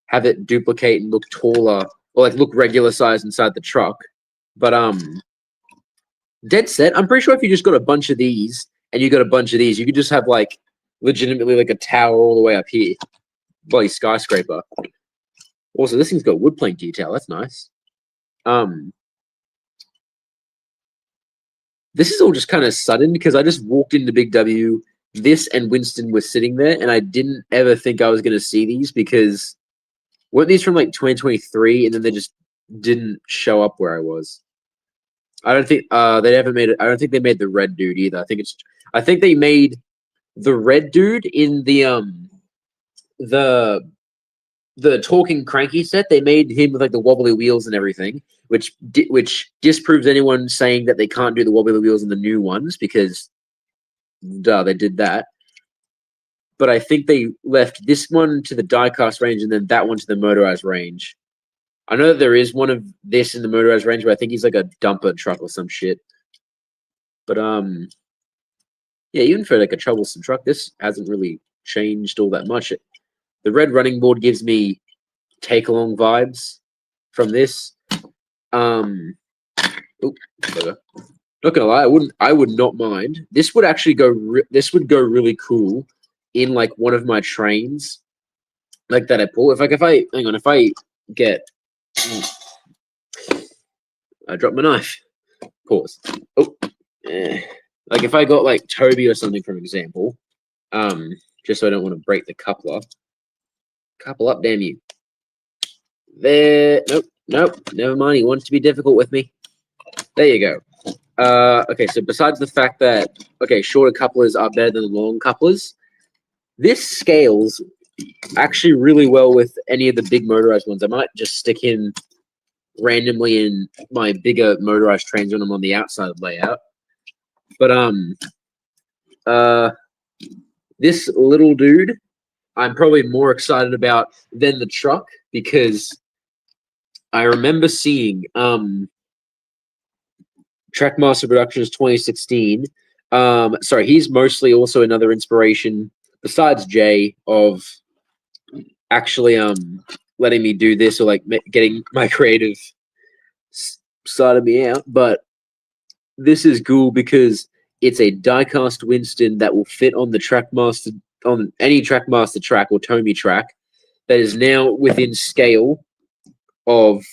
have it duplicate and look taller, or like look regular size inside the truck. But dead set, I'm pretty sure if you just got a bunch of these and you got a bunch of these, you could just have like legitimately like a tower all the way up here. Bloody skyscraper. Also, this thing's got wood plank detail. That's nice. This is all just kind of sudden because I just walked into Big W. This and Winston were sitting there, and I didn't ever think I was going to see these because weren't these from like 2023, and then they just didn't show up where I was. I don't think they ever made it. I don't think they made the red dude either. I think they made the red dude in the talking cranky set. They made him with like the wobbly wheels and everything, which disproves anyone saying that they can't do the wobbly wheels in the new ones because, duh, they did that. But I think they left this one to the diecast range and then that one to the motorized range. I know that there is one of this in the motorized range, but I think he's like a dumper truck or some shit. But yeah, even for like a troublesome truck, this hasn't really changed all that much. The red running board gives me take along vibes from this. Not gonna lie, I would not mind. This would actually go. This would go really cool in like one of my trains, like that I pull. If I get, I dropped my knife. Pause. Like if I got like Toby or something, for example, just so I don't want to break the coupler. Couple up, damn you. There. Nope. Never mind. He wants to be difficult with me. There you go. Okay, so besides the fact that, shorter couplers are better than long couplers, this scales actually really well with any of the big motorized ones. I might just stick him randomly in my bigger motorized trains when I'm on the outside layout. But this little dude, I'm probably more excited about than the truck because I remember seeing Trackmaster Productions 2016. Sorry, he's mostly also another inspiration besides Jay of actually letting me do this or like getting my creative side of me out. But this is cool because it's a diecast Winston that will fit on the Trackmaster, on any Trackmaster track or Tomy track that is now within scale of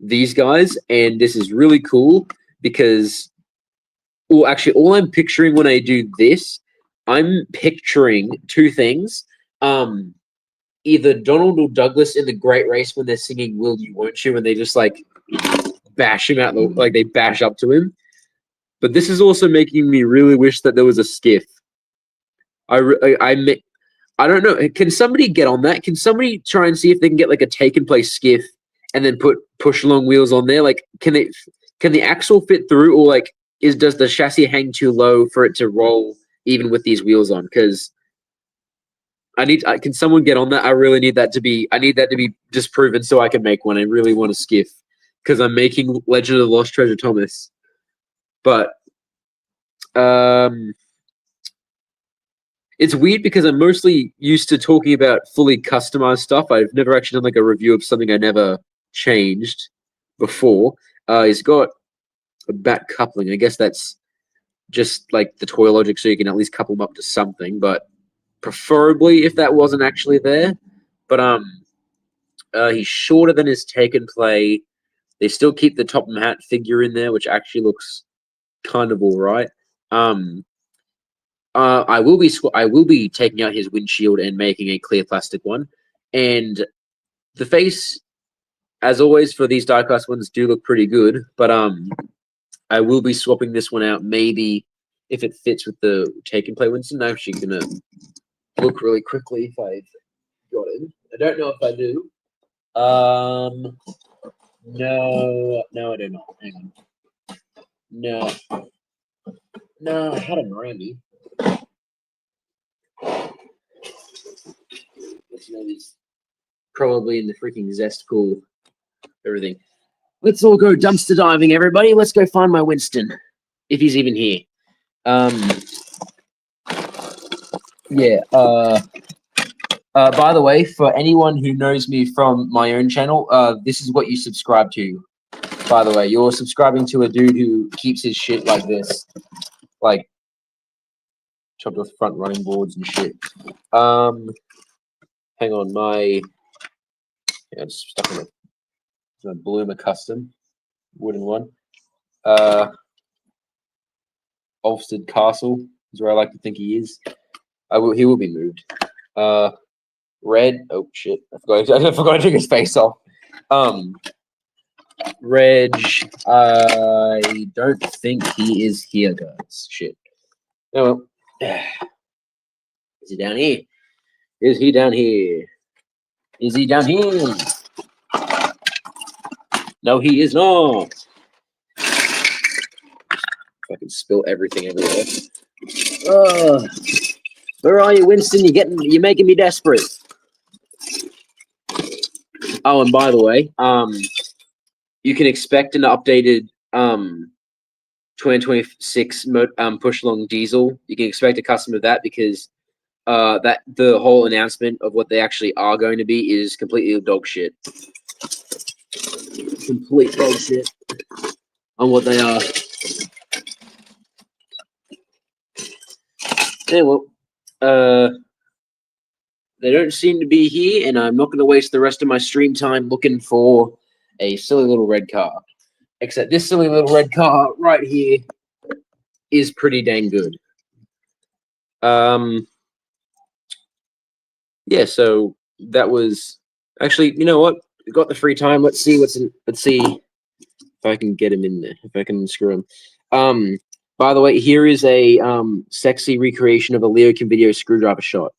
these guys. And this is really cool because, well, actually, all I'm picturing when I do this, I'm picturing two things. Either Donald or Douglas in the Great Race when they're singing "Will You, Won't You," and they just like bash him out, like they bash up to him. But this is also making me really wish that there was a skiff. I don't know. Can somebody get on that? Can somebody try and see if they can get like a take and place skiff and then put push along wheels on there? Like, can the axle fit through, or like does the chassis hang too low for it to roll even with these wheels on? Because can someone get on that? I really need that to be. I need that to be disproven so I can make one. I really want a skiff because I'm making Legend of the Lost Treasure Thomas. But it's weird because I'm mostly used to talking about fully customized stuff. I've never actually done like a review of something I never changed before. He's got a back coupling. I guess that's just like the toy logic, so you can at least couple them up to something. But preferably if that wasn't actually there. But He's shorter than his taken play. They still keep the top hat figure in there, which actually looks kind of all right. I will be taking out his windshield and making a clear plastic one, and the face, as always for these diecast ones, do look pretty good. But I will be swapping this one out. Maybe if it fits with the take and play Winston. I'm actually gonna look really quickly if I've got it. I don't know if I do. No, I do not. Hang on. No, I had him Randy. He's probably in the freaking zest pool. Everything. Let's all go dumpster diving, everybody. Let's go find my Winston, if he's even here. Yeah. By the way, for anyone who knows me from my own channel, this is what you subscribe to. By the way, you're subscribing to a dude who keeps his shit like this, like chopped off front running boards and shit. Hang on, it's stuck in a Bloomer custom wooden one. Ulfstead Castle is where I like to think he is. He will be moved. Red. Oh shit! I forgot to take his face off. Reg. I don't think he is here, guys. Shit. Oh well. Is he down here? Is he down here? Is he down here? No, he is not. I can spill everything everywhere. Where are you, Winston? You're making me desperate. Oh, and by the way, you can expect an updated 2026 push along diesel. You can expect a custom of that because that the whole announcement of what they actually are going to be is completely dog shit. Complete dog shit on what they are. Yeah, well, they don't seem to be here, and I'm not going to waste the rest of my stream time looking for a silly little red car. Except this silly little red car right here is pretty dang good. Yeah, so that was actually, you know what? We got the free time. Let's see what's in. Let's see if I can get him in there. If I can screw him. By the way, here is a sexy recreation of a Leo Kim video screwdriver shot.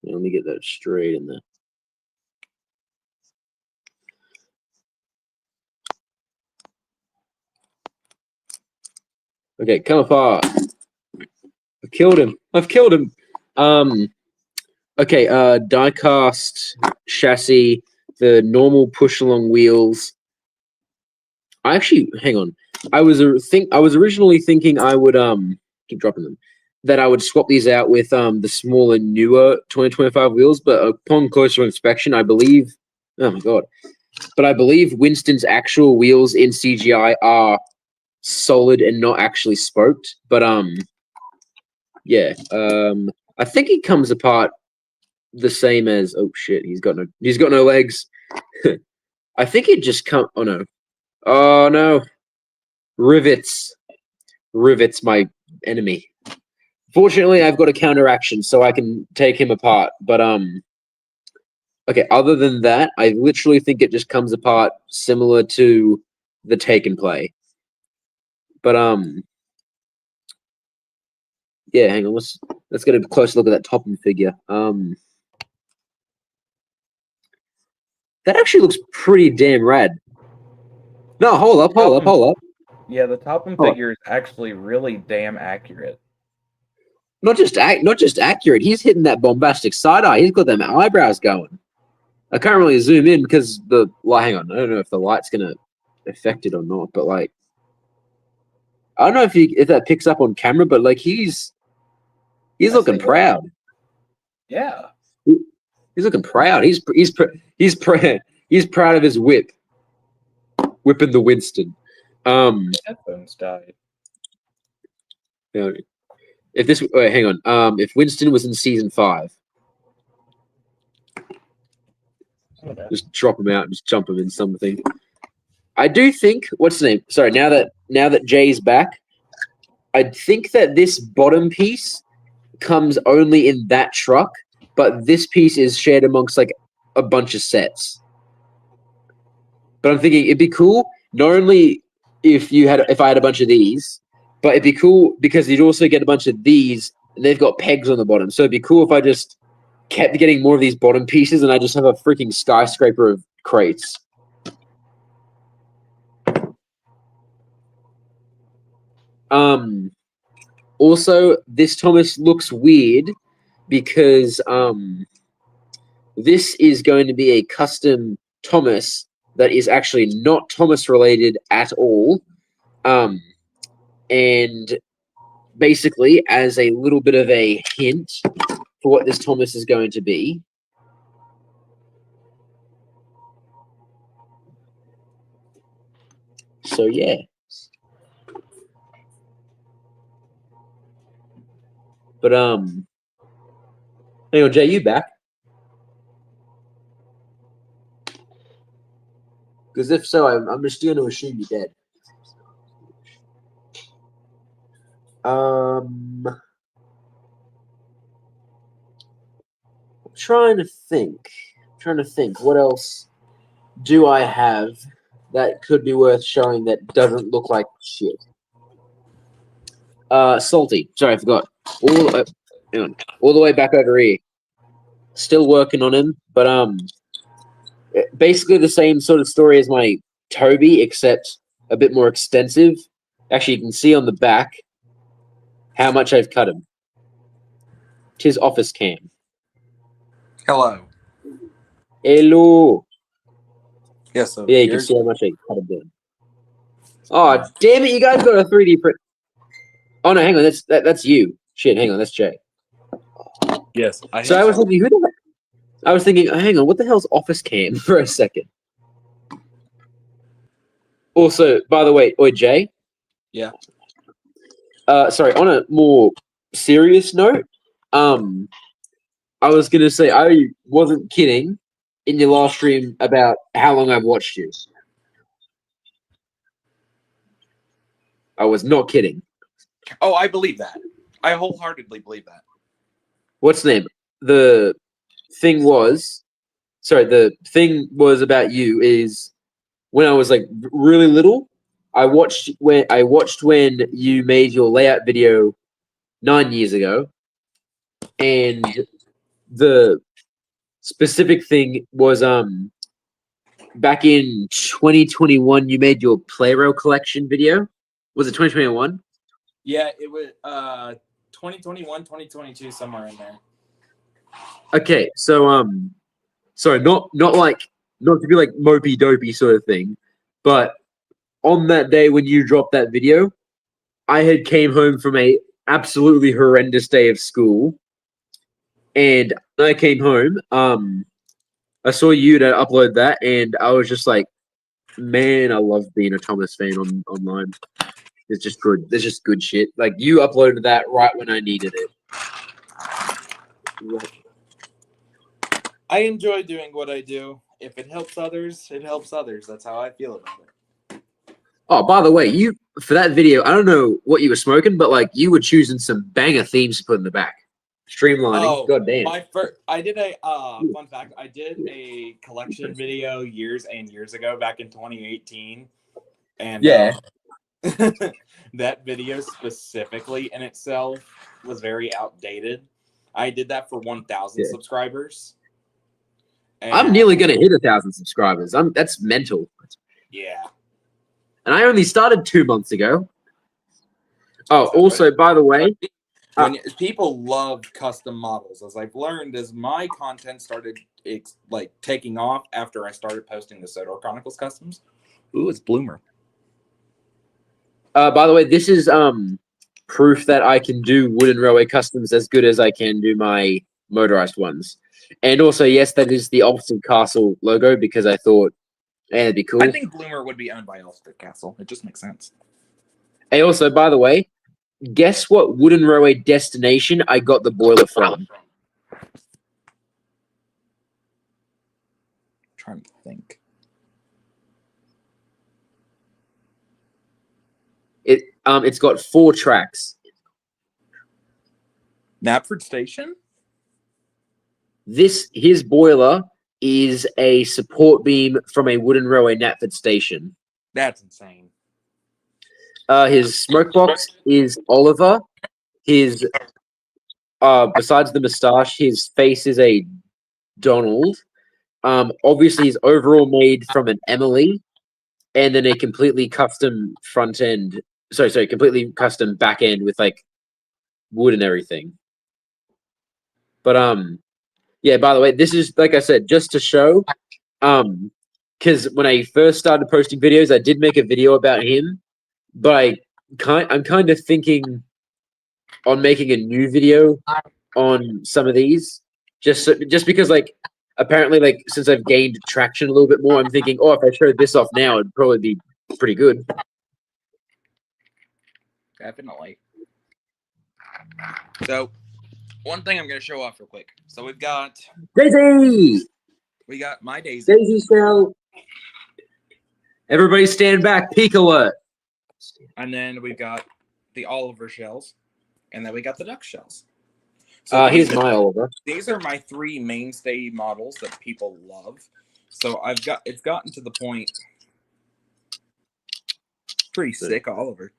Let me get that straight in there. Okay, come apart. I've killed him. Okay, die-cast chassis, the normal push-along wheels. Hang on. I was originally thinking I would keep dropping them, that I would swap these out with the smaller, newer 2025 wheels, but upon closer inspection, I believe, oh my god, but I believe Winston's actual wheels in CGI are solid and not actually spoked. But yeah, I think it comes apart the same as, oh shit, he's got no legs. I think it just oh no, rivets, my enemy. Fortunately, I've got a counteraction, so I can take him apart. But okay, other than that, I literally think it just comes apart similar to the take and play. But yeah, hang on, let's get a closer look at that Topham figure. That actually looks pretty damn rad. No, hold up. Yeah, the Topham figure is actually really damn accurate. Not just accurate. He's hitting that bombastic side eye. He's got them eyebrows going. I can't really zoom in because hang on. I don't know if the light's gonna affect it or not. But like, I don't know if that picks up on camera. But like, he's looking proud. Yeah, he's looking proud. He's proud of his whip. Whipping the Winston. Headphones died. If this, hang on. If Winston was in season 5, Just drop them out and just jump them in something. I do think, what's the name? Sorry, now that Jay's back, I think that this bottom piece comes only in that truck, but this piece is shared amongst like a bunch of sets. But I'm thinking it'd be cool not only if I had a bunch of these, but it'd be cool because you'd also get a bunch of these and they've got pegs on the bottom. So it'd be cool if I just kept getting more of these bottom pieces and I just have a freaking skyscraper of crates. Also, this Thomas looks weird because this is going to be a custom Thomas that is actually not Thomas related at all. And basically, as a little bit of a hint for what this Thomas is going to be, so yeah. But hang on, Jay, you back? Because if so, I'm just going to assume you're dead. I'm trying to think. What else do I have that could be worth showing that doesn't look like shit? Salty. Sorry, I forgot. All the way back over here. Still working on him, but basically the same sort of story as my Toby, except a bit more extensive. Actually, you can see on the back how much I've cut him. It's his office cam. Hello. Hello. Yes, so Yeah, you can see how much I cut him down. Oh, damn it, you guys got a 3D print. Oh, no, hang on, that's you. Shit, hang on, that's Jay. yes. I was thinking, hang on, what the hell's office cam for a second? Also, by the way, Jay? Yeah. Sorry, on a more serious note, I was going to say, I wasn't kidding in your last stream about how long I've watched you. I was not kidding. Oh, I believe that. I wholeheartedly believe that. What's the name? The thing was about you is when I was like really little, I watched when you made your layout video 9 years ago, and the specific thing was back in 2021 you made your Playrail collection video. Was it 2021? Yeah, it was 2021, 2022, somewhere in there. Okay, so sorry, not to be like mopey dopey sort of thing, but on that day when you dropped that video, I had came home from a absolutely horrendous day of school, and when I came home, I saw you to upload that, and I was just like, man, I love being a Thomas fan online. It's just good. There's just good shit. Like, you uploaded that right when I needed it. I enjoy doing what I do. If it helps others, it helps others. That's how I feel about it. Oh, by the way, you for that video, I don't know what you were smoking, but like you were choosing some banger themes to put in the back. Streamlining. Oh, God damn. I did a fun fact. I did a collection video years and years ago, back in 2018, and yeah, that video specifically in itself was very outdated. I did that for 1,000 subscribers. And I'm nearly gonna hit 1,000 subscribers. That's mental. Yeah. And I only started 2 months ago. Oh, also, by the way, people love custom models, as I've learned, as my content started taking off after I started posting the Sodor Chronicles customs. Ooh, it's Bloomer. By the way, this is proof that I can do wooden railway customs as good as I can do my motorized ones. And also, yes, that is the Ulster Castle logo because I thought, it'd be cool. I think Bloomer would be owned by Ulster Castle. It just makes sense. Hey, also, by the way, guess what wooden railway destination I got the boiler from? trying to think. It's got 4 tracks. Knapford Station? His boiler is a support beam from a wooden railway Knapford Station. That's insane. His smoke box is Oliver. His besides the moustache, his face is a Donald. Obviously, he's overall made from an Emily, and then a completely custom front end. Sorry, completely custom back end with like wood and everything. But yeah. By the way, this is like I said, just to show. Because when I first started posting videos, I did make a video about him, but I'm kind of thinking on making a new video on some of these, just because like apparently like since I've gained traction a little bit more, I'm thinking, oh, if I showed this off now, it'd probably be pretty good. Definitely. So, one thing I'm going to show off real quick. So we've got Daisy. We got my Daisy. Daisy shell. Everybody stand back. Peak alert. And then we've got the Oliver shells. And then we got the duck shells. So Here's my Oliver. These are my 3 mainstay models that people love. So it's gotten to the point. Pretty sick, Oliver.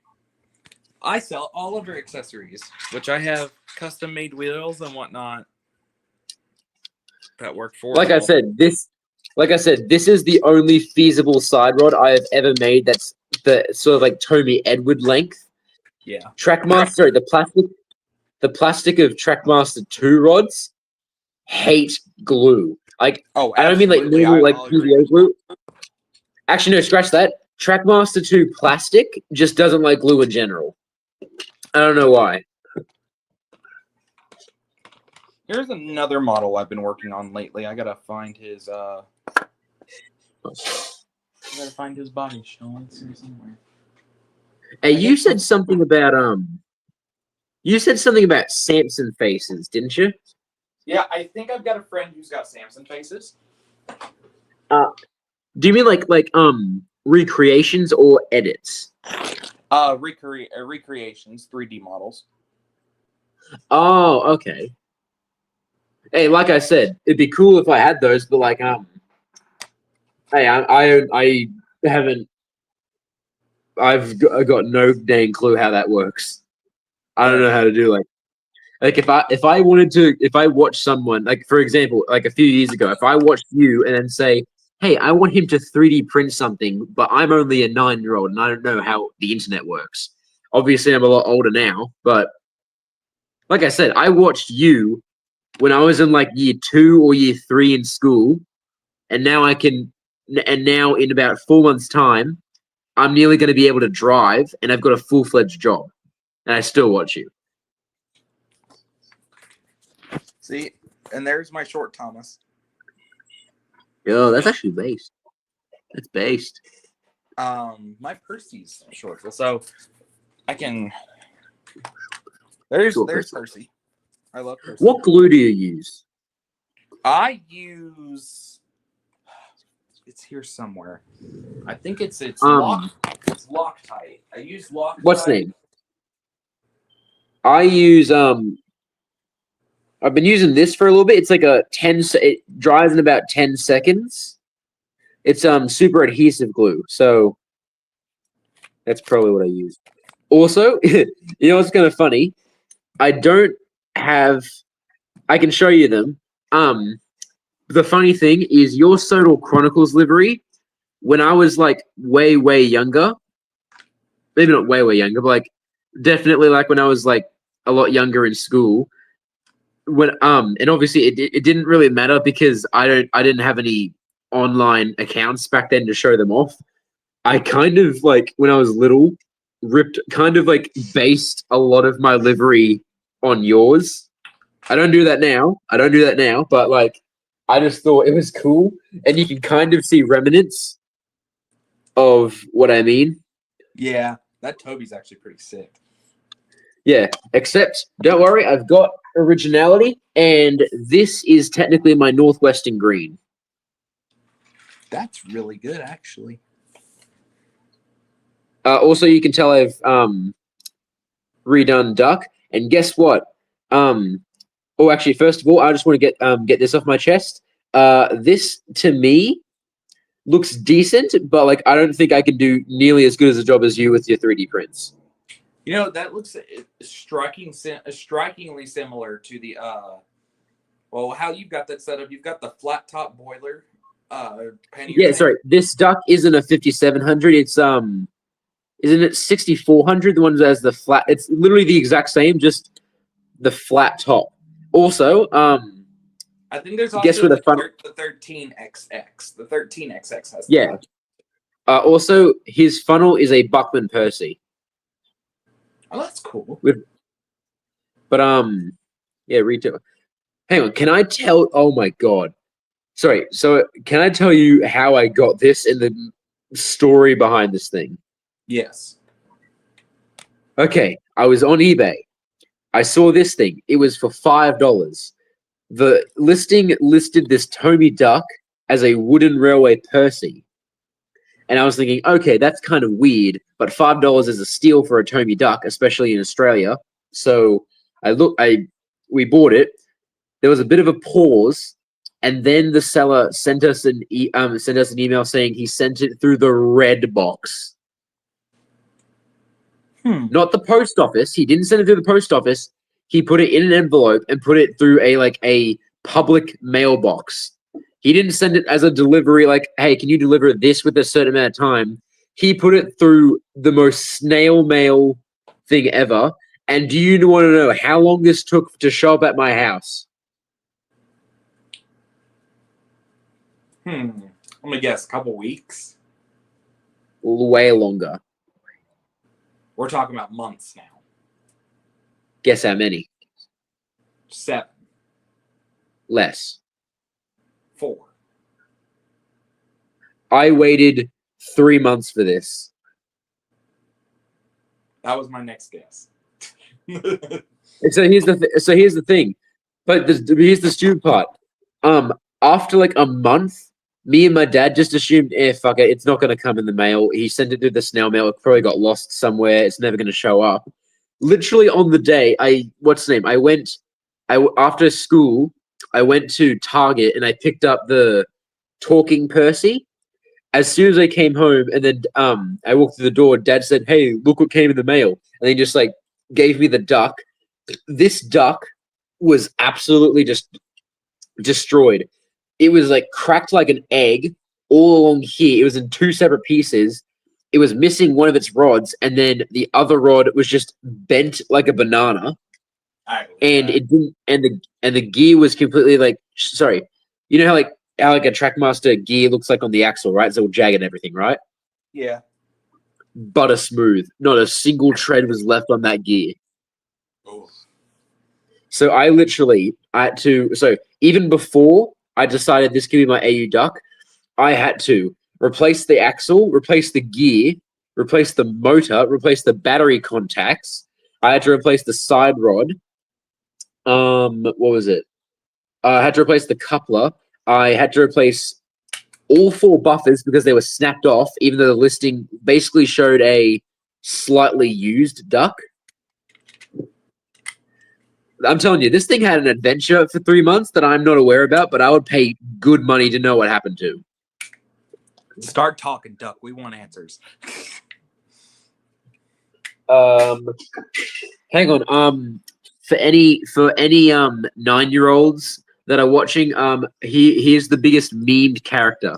I sell Oliver accessories, which I have custom made wheels and whatnot that work for. Like I said, this is the only feasible side rod I have ever made. That's the sort of like Tommy Edward length. Yeah. Trackmaster, the plastic of Trackmaster 2 rods hate glue. Like, oh, I don't mean like normal like PVA glue. Actually, no, scratch that. Trackmaster 2 plastic just doesn't like glue in general. I don't know why. Here's another model I've been working on lately. I gotta find his body shell. It's here somewhere. Hey, you said something about Samson faces, didn't you? Yeah, I think I've got a friend who's got Samson faces. Do you mean like recreations or edits? Recreations, 3D models. Oh, okay. Hey, like I said, it'd be cool if I had those, but like hey, I haven't. I've got no dang clue how that works. I don't know how to do like if I watch someone, like for example, like a few years ago, if I watched you and then say, hey, I want him to 3D print something, but I'm only a 9-year-old and I don't know how the internet works. Obviously, I'm a lot older now, but like I said, I watched you when I was in like year 2 or year 3 in school, and now now in about 4 months' time, I'm nearly going to be able to drive, and I've got a full-fledged job, and I still watch you. See, and there's my short Thomas. Yo, that's actually based. That's based. My Percy's short, so I can. There's Percy. I love Percy. What glue do you use? I use. It's here somewhere. I think it's Loctite. I use Loctite. What's the name? I use I've been using this for a little bit. It's like it dries in about 10 seconds. It's super adhesive glue, so that's probably what I use. Also, you know what's kind of funny? I can show you them. The funny thing is your Sodal Chronicles livery, when I was like way, way younger, maybe not way, way younger, but like definitely like when I was like a lot younger in school, when and obviously it didn't really matter because I didn't have any online accounts back then to show them off. I kind of like when I was little based a lot of my livery on yours. I don't do that now, but like I just thought it was cool, and you can kind of see remnants of what I mean. Yeah, that Toby's actually pretty sick. Yeah, except don't worry, I've got originality, and this is technically my Northwestern green. That's really good, actually. Also, you can tell I've redone Duck, and guess what? Oh, actually, first of all, I just want to get this off my chest. This to me looks decent, but like I don't think I can do nearly as good as a job as you with your 3D prints. You know, that looks strikingly similar to the well, how you've got that set up. You've got the flat top boiler. Yeah, sorry. This Duck isn't a 5700. It's isn't it 6400? The one that has the flat. It's literally the exact same, just the flat top. Also, I think there's also guess where the 13XX. The 13XX has yeah. Also, his funnel is a Buckman Percy. Oh, that's cool. But yeah, retail. Hang on, can I tell? Oh my god, sorry. So can I tell you how I got this and the story behind this thing? Yes. Okay, I was on eBay. I saw this thing. It was for $5. The listing listed this Tomy Duck as a wooden railway Percy. And I was thinking, okay, that's kind of weird, but $5 is a steal for a Tomy Duck, especially in Australia. So we bought it. There was a bit of a pause, and then the seller sent us an email saying he sent it through the red box. Not the post office. He didn't send it through the post office. He put it in an envelope and put it through a public mailbox. He didn't send it as a delivery, like, hey, can you deliver this with a certain amount of time? He put it through the most snail mail thing ever. And do you want to know how long this took to show up at my house? I'm gonna guess a couple weeks. Way longer. We're talking about months now. Guess how many? 7. Less. 4. I waited 3 months for this. That was my next guess. So here's the thing. But here's the stupid part. After like a month, me and my dad just assumed, fuck it, it's not going to come in the mail. He sent it through the snail mail. It probably got lost somewhere. It's never going to show up. Literally on the day, after school, I went to Target and I picked up the talking Percy. As soon as I came home, and then I walked through the door, Dad said, hey, look what came in the mail. And he just like gave me the duck. This duck was absolutely just destroyed. It was like cracked like an egg all along here. It was in 2 separate pieces. It was missing one of its rods, and then the other rod was just bent like a banana. And it didn't, and the gear was completely like, sorry, you know how a Trackmaster gear looks like on the axle, right? It's all jagged and everything, right? Yeah. Butter smooth. Not a single tread was left on that gear. Oh. So even before I decided this could be my AU Duck, I had to replace the axle, replace the gear, replace the motor, replace the battery contacts. I had to replace the side rod. What was it? I had to replace the coupler. I had to replace all 4 buffers because they were snapped off, even though the listing basically showed a slightly used duck. I'm telling you, this thing had an adventure for 3 months that I'm not aware about, but I would pay good money to know what happened to. Start talking, Duck. We want answers. Hang on. For any 9-year-olds that are watching, here's the biggest memed character.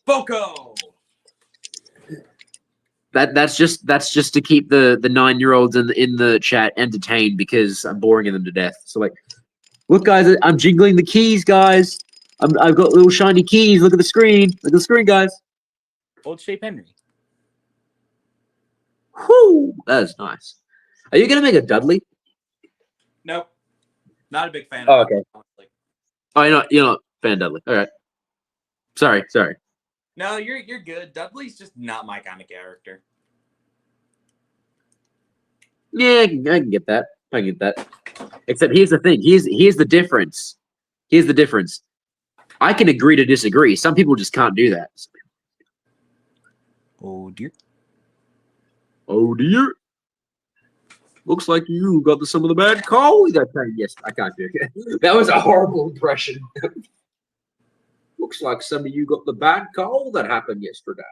Foco. That's just to keep the 9-year-olds in the chat entertained because I'm boring them to death. So like, look guys, I'm jingling the keys, guys. I've got little shiny keys. Look at the screen. Look at the screen, guys. Old Shape Henry. Whoo! That is nice. Are you gonna make a Dudley? Nope. Not a big fan Oh, of okay. it, honestly. Oh, you're not fan Dudley. All right. Sorry. No, you're good. Dudley's just not my kind of character. Yeah, I can get that. I can get that. Except here's the thing. Here's the difference. Here's the difference. I can agree to disagree. Some people just can't do that. Oh dear. Oh dear. Looks like you got some of the bad coal that time. Yes, I can't do it. That was a horrible impression. Looks like some of you got the bad coal that happened yesterday.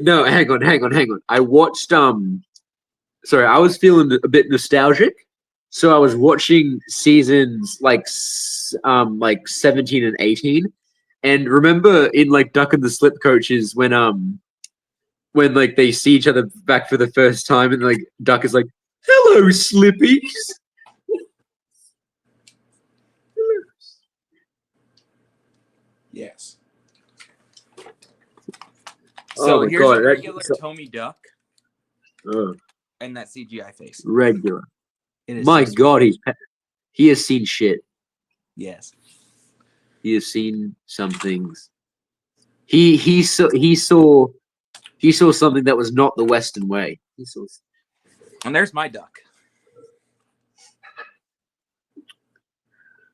No, hang on. I watched sorry, I was feeling a bit nostalgic. So I was watching seasons like 17 and 18. And remember in like Duck and the Slip Coaches when like they see each other back for the first time and like Duck is like, "Hello, Slippies." Yes. Oh So my here's God, a that- regular so- Tommy Duck and that CGI face. regular. It is My so God, he has seen shit. Yes. He has seen some things. He saw something that was not the Western way. He saw. And there's my duck.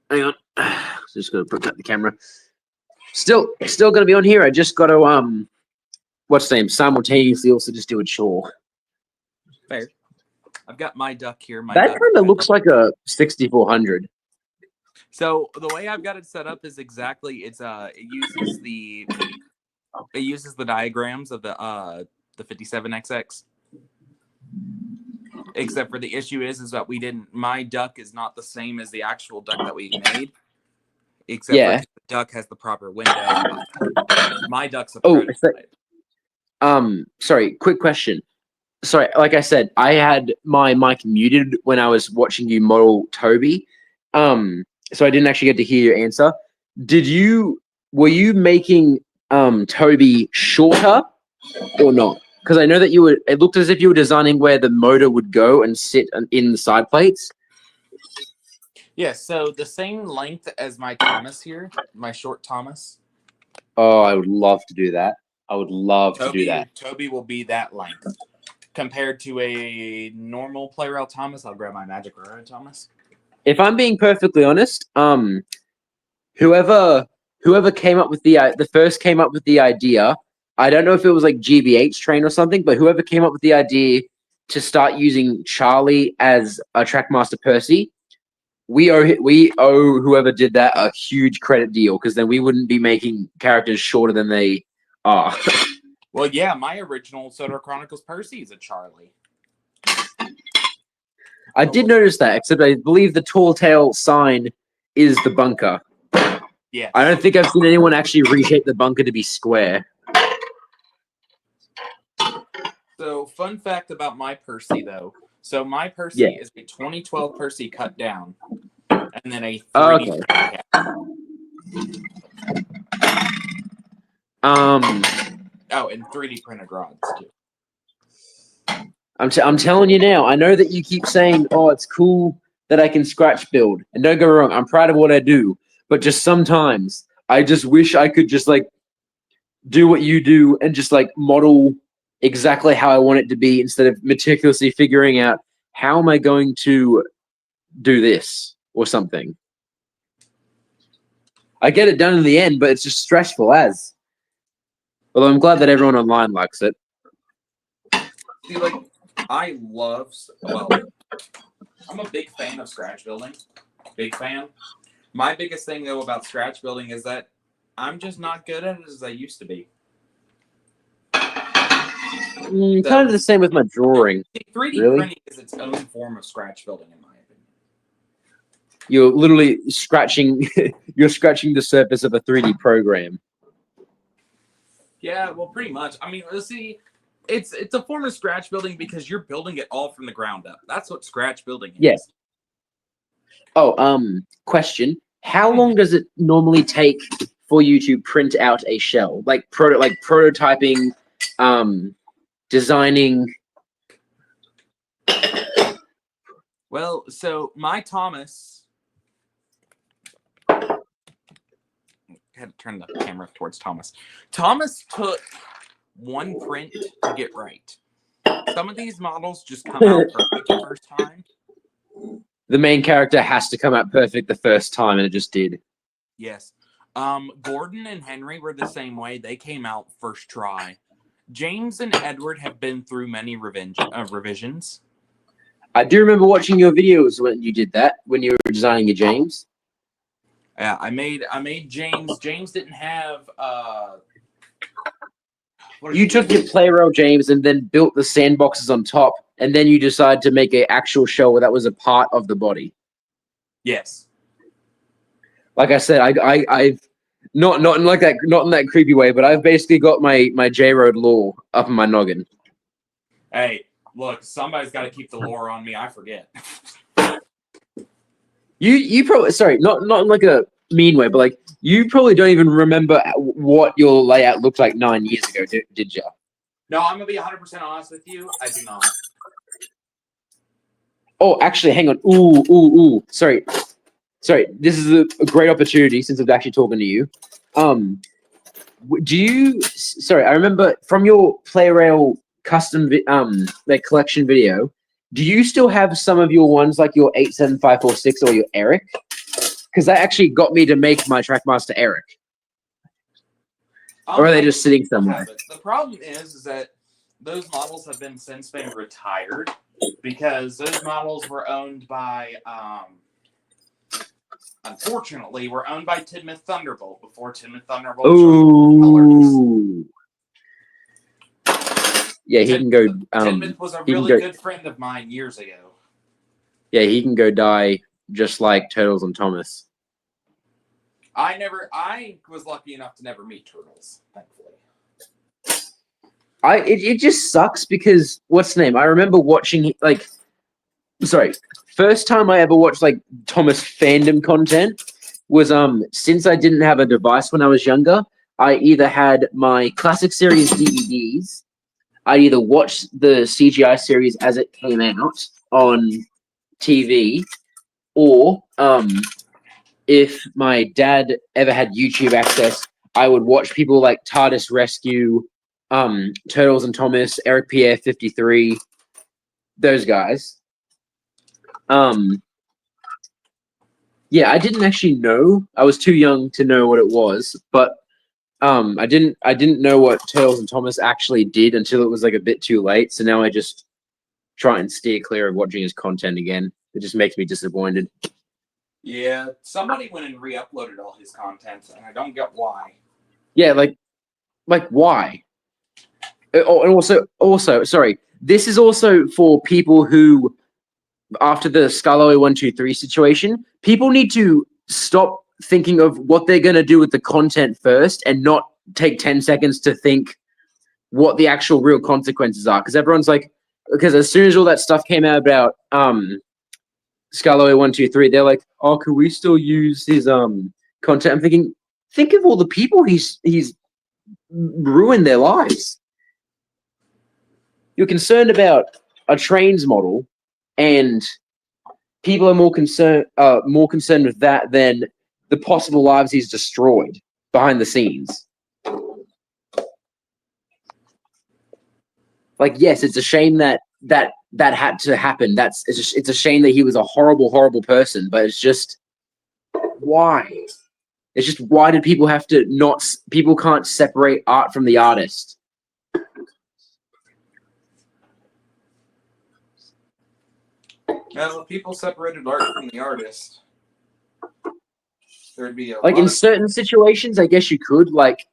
Hang on, just gonna put that in the camera. Still gonna be on here. I just got to what's the name? Simultaneously also just do a chore. Fair. I've got my duck here. My That duck kind of looks like a 6400. So the way I've got it set up is exactly it uses the diagrams of the 57XX. Except for the issue is that my duck is not the same as the actual duck that we made. Except for the duck has the proper window. My duck's a prototype. Sorry, quick question. Sorry, like I said, I had my mic muted when I was watching you model Toby. So I didn't actually get to hear your answer. Were you making Toby shorter or not? Because I know that it looked as if you were designing where the motor would go and sit in the side plates. Yeah, so the same length as my Thomas here, my short Thomas. Oh, I would love to do that. I would love to do that. Toby will be that length. Compared to a normal play rail Thomas, I'll grab my Magic Railroad Thomas. If I'm being perfectly honest, whoever came up with the first came up with the idea, I don't know if it was like GBH Train or something, but whoever came up with the idea to start using Charlie as a Trackmaster Percy, we owe whoever did that a huge credit deal, because then we wouldn't be making characters shorter than they are. Well, yeah, my original Soda Chronicles Percy is a Charlie. I did notice that, except I believe the tall tale sign is the bunker. Yeah. I don't think I've seen anyone actually reshape the bunker to be square. So, fun fact about my Percy, though. So, my Percy is a 2012 Percy cut down, and then a 3D cap. Oh, and 3D printed rods, too. I'm telling you now, I know that you keep saying, "Oh, it's cool that I can scratch build." And don't get me wrong, I'm proud of what I do. But just sometimes, I just wish I could just, like, do what you do and just, like, model exactly how I want it to be instead of meticulously figuring out how am I going to do this or something. I get it done in the end, but it's just stressful as. Although I'm glad that everyone online likes it. See, like, I'm a big fan of scratch building. Big fan. My biggest thing, though, about scratch building is that I'm just not good at it as I used to be. Kind of the same with my drawing. 3D printing is its own form of scratch building, in my opinion. You're literally scratching. You're scratching the surface of a 3D program. Yeah, well, pretty much. I mean, let's see. It's a form of scratch building because you're building it all from the ground up. That's what scratch building is. Yes. Oh, question. How long does it normally take for you to print out a shell? Like prototyping, designing. Well, so my Thomas had to turn the camera towards Thomas. Thomas took one print to get right. Some of these models just come out perfect the first time. The main character has to come out perfect the first time, and it just did. Yes. Gordon and Henry were the same way. They came out first try. James and Edward have been through many revisions. I do remember watching your videos when you did that, when you were designing your James. Yeah, I made James. James didn't have You took your play rail James and then built the sandboxes on top, and then you decided to make an actual shell where that was a part of the body. Yes. Like I said, I've not in like that, not in that creepy way, but I've basically got my J-Road lore up in my noggin. Hey, look, somebody's got to keep the lore on me. I forget. You probably, sorry, not in like a mean way, but like you probably don't even remember what your layout looked like 9 years ago, did you? No, I'm gonna be 100% honest with you. I do not. Oh, actually, hang on. Ooh. Sorry. This is a great opportunity since I'm actually talking to you. Do you? Sorry, I remember from your play rail custom like collection video. Do you still have some of your ones like your 87546 or your Eric? Because that actually got me to make my Trackmaster Eric. Or are they just sitting somewhere? The problem is that those models have since been retired because those models were owned by, unfortunately, were owned by Tidmouth Thunderbolt before Tidmouth Thunderbolt. Ooh. Yeah, he can go. Tidmouth was a really good friend of mine years ago. Yeah, he can go die just like Turtles and Thomas. I was lucky enough to never meet Turtles, thankfully. It just sucks because what's the name? I remember watching first time I ever watched like Thomas fandom content was since I didn't have a device when I was younger, I either had my classic series DVDs, I either watched the CGI series as it came out on TV, or if my dad ever had YouTube access, I would watch people like TARDIS Rescue, Turtles and Thomas, Eric Pierre 53, those guys. Yeah, I didn't actually know. I was too young to know what it was, but I didn't know what Turtles and Thomas actually did until it was like a bit too late. So now I just try and steer clear of watching his content again. It just makes me disappointed. Yeah, somebody went and re-uploaded all his content, and I don't get why. Yeah, like why? Oh, and also, sorry. This is also for people who, after the Scarlo 123 situation, people need to stop thinking of what they're going to do with the content first and not take 10 seconds to think what the actual real consequences are. Because everyone's like, because as soon as all that stuff came out about Scarlo 123, they're like, oh, can we still use his content? I'm thinking, think of all the people he's ruined their lives. You're concerned about a trains model, and people are more concerned with that than the possible lives he's destroyed behind the scenes. Like, yes, it's a shame that had to happen. It's a shame that he was a horrible, horrible person. But it's just why? It's just why did people have to not? People can't separate art from the artist. Well, if people separated art from the artist, there'd be like in certain situations, I guess you could, like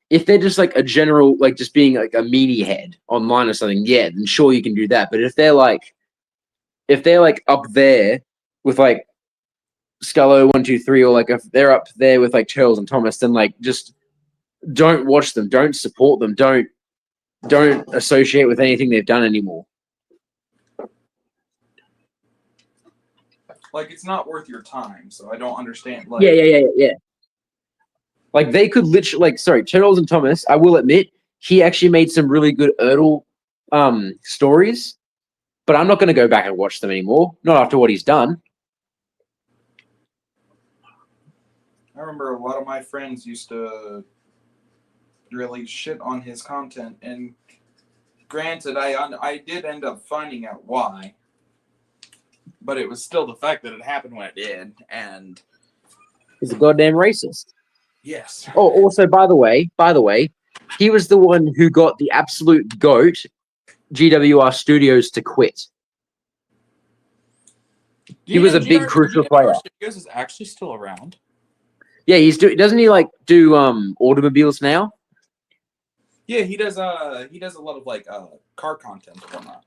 if they're just like a general, like just being like a meanie head online or something, yeah, then sure you can do that. But if they're like up there with like Scarlo 123, or like if they're up there with like Turtles and Thomas, then like just don't watch them, don't support them, don't associate with anything they've done anymore. Like, it's not worth your time, so I don't understand. Like, Yeah. Like, they could literally, like, sorry, Turtles and Thomas, I will admit, he actually made some really good Erdl stories, but I'm not going to go back and watch them anymore, not after what he's done. I remember a lot of my friends used to really shit on his content, and granted, I did end up finding out why. But it was still the fact that it happened when it did, and He's a goddamn racist. Yes. Oh, also, by the way, he was the one who got the absolute goat GWR Studios to quit. He was a big crucial player. Studios is actually still around. Yeah, doesn't he like do automobiles now? Yeah, he does a lot of like car content and whatnot.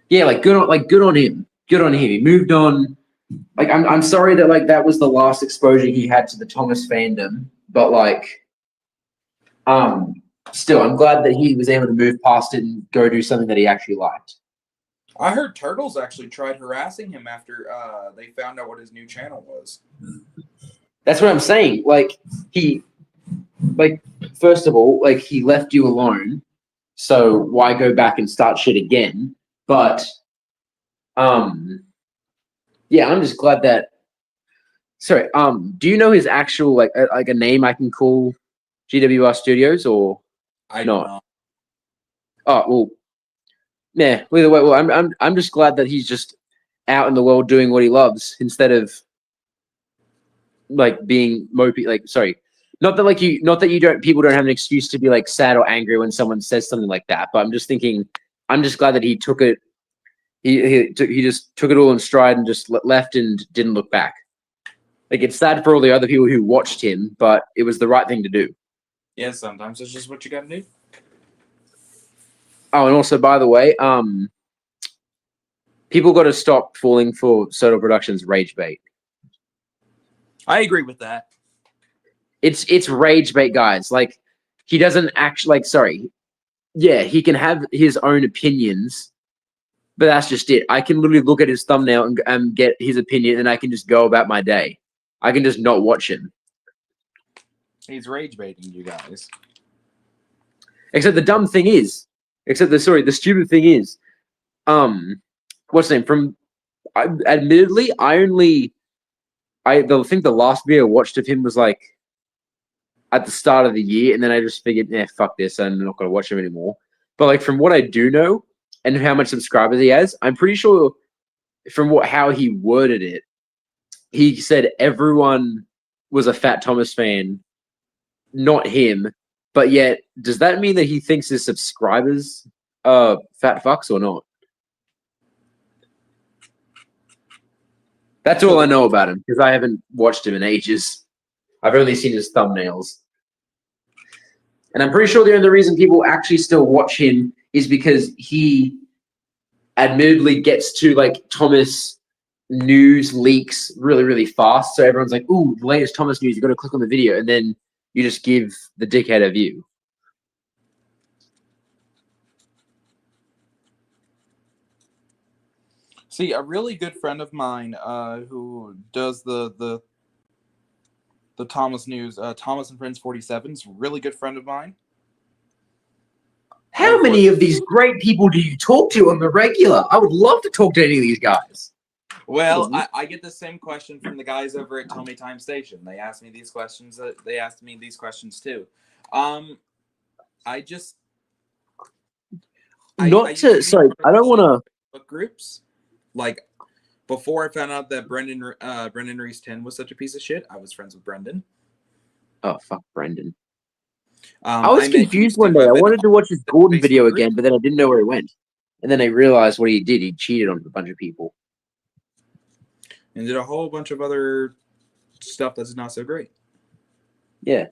Yeah, like good on him. Good on him. He moved on. Like I'm sorry that like that was the last exposure he had to the Thomas fandom, but like still I'm glad that he was able to move past it and go do something that he actually liked. I heard Turtles actually tried harassing him after they found out what his new channel was. That's what I'm saying. Like first of all, like he left you alone, so why go back and start shit again? But yeah, I'm just glad that. Sorry, do you know his actual like a name I can call GWR Studios or I don't know. Oh well, yeah. Either way, well, I'm just glad that he's just out in the world doing what he loves instead of like being mopey. Like, sorry, not that people don't have an excuse to be like sad or angry when someone says something like that. But I'm just thinking, I'm just glad that he took it. He just took it all in stride and just left and didn't look back. Like, it's sad for all the other people who watched him, but it was the right thing to do. Yeah, sometimes it's just what you gotta do. Oh, and also, by the way, people got to stop falling for Soto Productions rage bait. I agree with that. It's rage bait, guys. Like, he doesn't actually yeah, he can have his own opinions, but that's just it. I can literally look at his thumbnail and get his opinion, and I can just go about my day. I can just not watch him. He's rage baiting you guys. Except the dumb thing is, the stupid thing is, what's the name? Admittedly, I think the last video I watched of him was like at the start of the year, and then I just figured, fuck this, I'm not gonna watch him anymore. But like from what I do know and how much subscribers he has, I'm pretty sure from how he worded it, he said everyone was a Fat Thomas fan, not him. But yet, does that mean that he thinks his subscribers are fat fucks or not? That's all I know about him, because I haven't watched him in ages. I've only seen his thumbnails. And I'm pretty sure the only reason people actually still watch him is because he admittedly gets to like Thomas news leaks really, really fast. So everyone's like, ooh, the latest Thomas news, you got to click on the video. And then you just give the dickhead a view. See, a really good friend of mine who does the Thomas news, Thomas and Friends 47, is a really good friend of mine. How many of these great people do you talk to on the regular? I would love to talk to any of these guys. Well, I get the same question from the guys over at Tell Me Time Station. They asked me these questions. They asked me these questions too. I don't want to. Book groups. Like, before I found out that Brendan Reese 10 was such a piece of shit, I was friends with Brendan. Oh, fuck Brendan. I was confused one day. I wanted to watch his Gordon video again, but then I didn't know where he went. And then I realized what he did. He cheated on a bunch of people. And did a whole bunch of other stuff that's not so great. Yeah.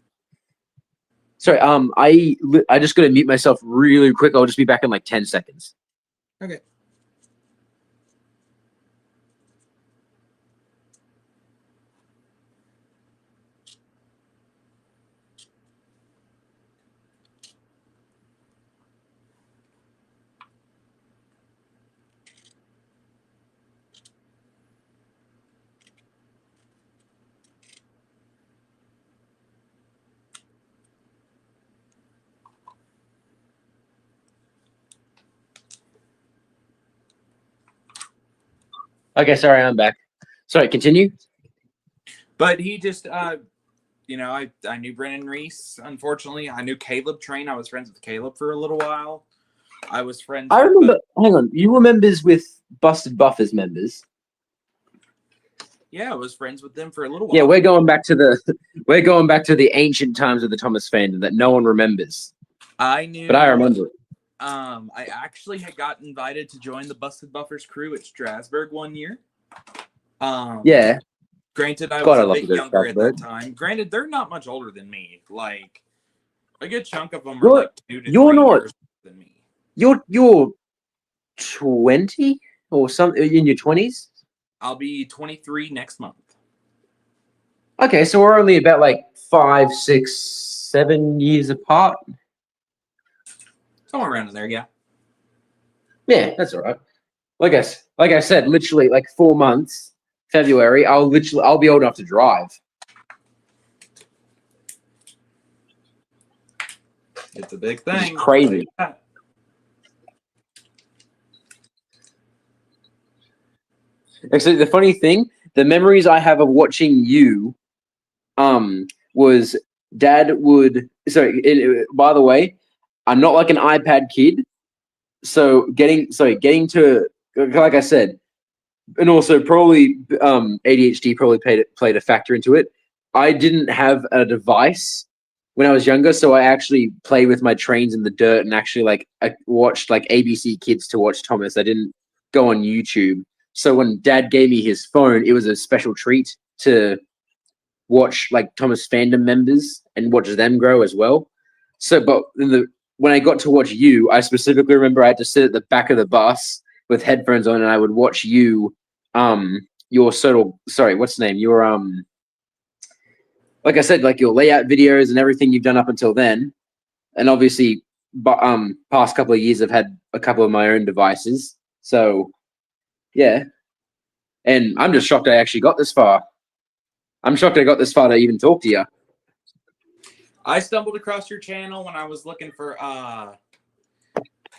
Sorry, I just got to mute myself really quick. I'll just be back in like 10 seconds. Okay. Okay, sorry, I'm back. Sorry, continue. But he just, I knew Brendan Reese, unfortunately. I knew Caleb Train. I was friends with Caleb for a little while. I was friends I remember, hang on, you were members with Busted Buffers members. Yeah, I was friends with them for a little while. Yeah, we're going back to the ancient times of the Thomas fandom that no one remembers. I knew, but I remember it. I actually had got invited to join the Busted Buffers crew at Strasbourg one year. Yeah. Granted, I God, was I a bit love younger at Strasbourg. that time. Granted, they're not much older than me. Like, a good chunk of them are like 2 to 3 you're not- years older than me. You're 20 or something in your 20s? I'll be 23 next month. Okay, so we're only about like 5, 6, 7 years apart. Somewhere around in there, yeah. Yeah, that's all right. Like I said, literally like 4 months, February, I'll be old enough to drive. It's a big Which is thing. crazy. Actually, the funny thing, the memories I have of watching you, was Dad would. By the way, I'm not like an iPad kid, so getting to, like I said, and also probably ADHD probably played a factor into it. I didn't have a device when I was younger, so I actually played with my trains in the dirt and actually I watched like ABC Kids to watch Thomas. I didn't go on YouTube. So when Dad gave me his phone, it was a special treat to watch like Thomas fandom members and watch them grow as well. So, but when I got to watch you, I specifically remember I had to sit at the back of the bus with headphones on, and I would watch you, your what's the name? Your like I said, like your layout videos and everything you've done up until then, and obviously, past couple of years I've had a couple of my own devices. So, yeah, and I'm just shocked I actually got this far. I'm shocked I got this far to even talk to you. I stumbled across your channel when I was looking for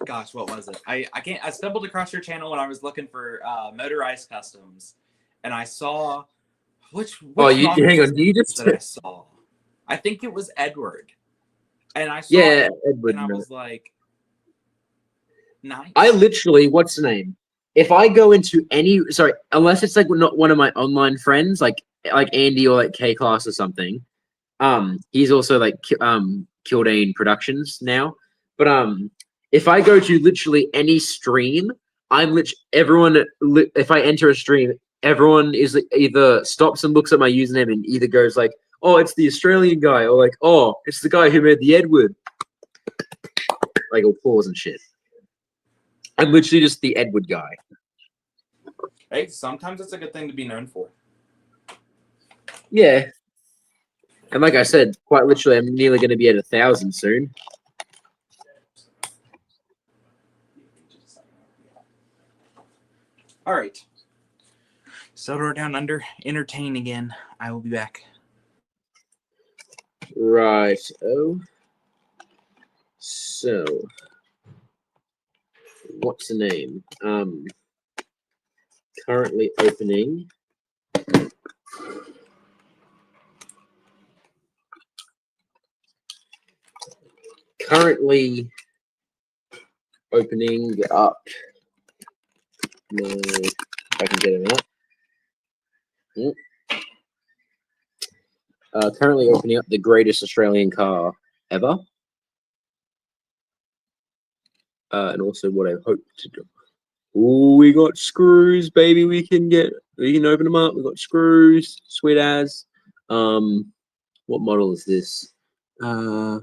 gosh, what was it? I stumbled across your channel when I was looking for motorized customs, and I saw which hang on, you just that I saw. I think it was Edward, and I saw Edward, and I was like, nice. I literally, what's the name? If I go into unless it's like not one of my online friends, like Andy or like K Class or something. He's also like Kildane Productions now. But if I go to literally any stream, if I enter a stream, everyone is either stops and looks at my username and either goes like, "Oh, it's the Australian guy," or like, "Oh, it's the guy who made the Edward." Like applause and shit. I'm literally just the Edward guy. Hey, sometimes it's a good thing to be known for. Yeah. And like I said, quite literally, I'm nearly going to be at 1,000 soon. All right. Soda down under. Entertain again. I will be back. Right. Oh. So, what's the name? Currently opening. Currently opening up. If I can get him out. Currently opening up the greatest Australian car ever. And also what I hope to do. Oh, we got screws, baby. We can open them up. We got screws, sweet as. What model is this? I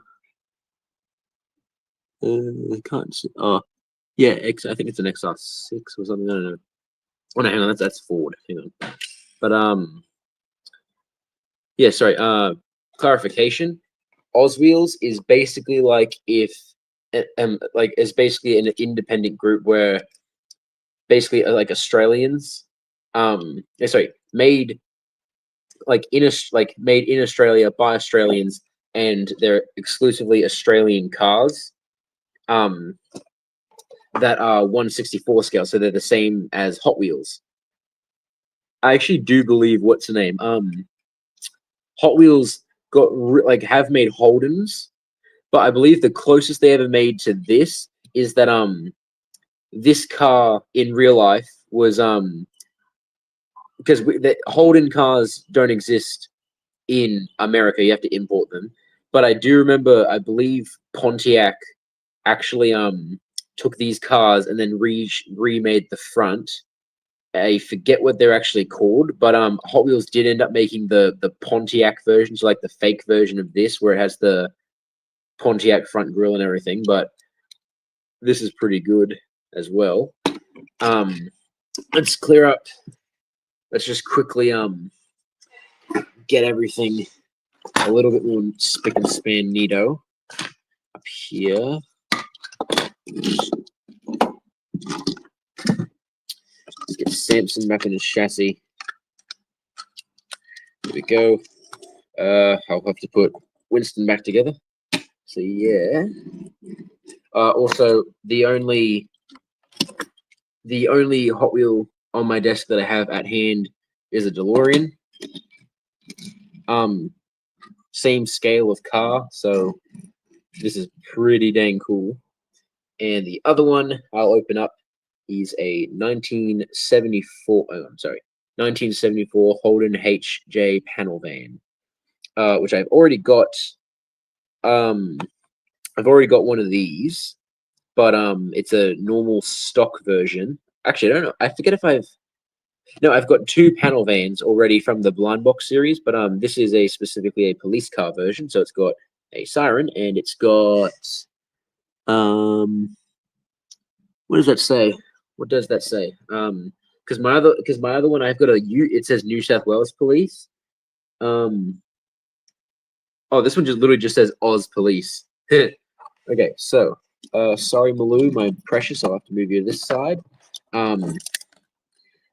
can't see. Oh, yeah, I think it's an XR6 or something. I don't know. Oh no, hang on, that's Ford. Hang on. But yeah, sorry. Clarification. Oswheels is basically like if is basically an independent group where basically like Australians made in Australia by Australians, and they're exclusively Australian cars that are 1/64 scale, so they're the same as Hot Wheels. I actually do believe what's the name? Hot Wheels have made Holdens, but I believe the closest they ever made to this is that this car in real life was because the Holden cars don't exist in America. You have to import them. But I do remember, I believe Pontiac actually took these cars and then remade the front. I forget what they're actually called, but Hot Wheels did end up making the Pontiac version, so like the fake version of this, where it has the Pontiac front grille and everything. But this is pretty good as well. Let's clear up. Let's just quickly get everything a little bit more spick and span neato up here. Let's get Samson back in his chassis. There we go. I'll have to put Winston back together. So yeah. Also, the only Hot Wheel on my desk that I have at hand is a DeLorean. Same scale of car, so this is pretty dang cool. And the other one I'll open up is a 1974 Holden HJ panel van, which I've already got. I've already got one of these, but it's a normal stock version. Actually, I don't know. I forget if I've got two panel vans already from the blind box series, but this is specifically a police car version. So it's got a siren and it's got what does that say? What does that say? Because my other one I've got it says New South Wales Police. Oh, this one literally just says Oz Police. Okay, so sorry Malou, my precious, I'll have to move you to this side.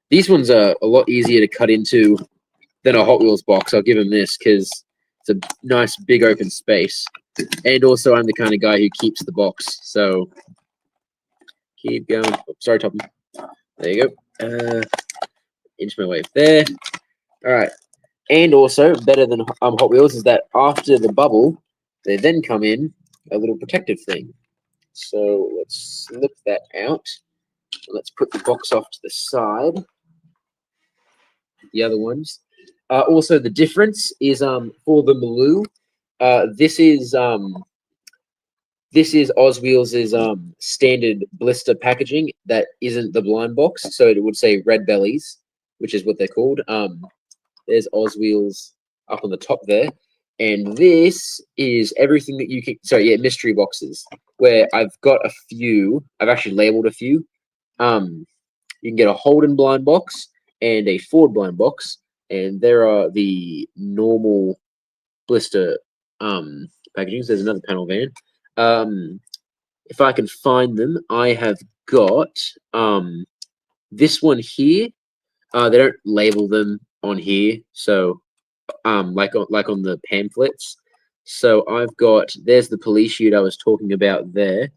These ones are a lot easier to cut into than a Hot Wheels box. I'll give him this because it's a nice big open space. And also I'm the kind of guy who keeps the box. So keep going. Oh, sorry, Topham. There you go. Inch my way there. All right. And also better than Hot Wheels is that after the bubble, they then come in a little protective thing. So let's slip that out. Let's put the box off to the side. The other ones. Also, the difference is for the Maloo. This is Oz Wheels' standard blister packaging that isn't the blind box. So it would say red bellies, which is what they're called. There's Oz Wheels up on the top there. And this is everything that you can. So yeah, mystery boxes where I've got a few. I've actually labeled a few. You can get a Holden blind box and a Ford blind box, and there are the normal blister packagings. There's another panel van. If I can find them, I have got this one here. They don't label them on here, so like on the pamphlets. So I've got, there's the police sheet I was talking about there,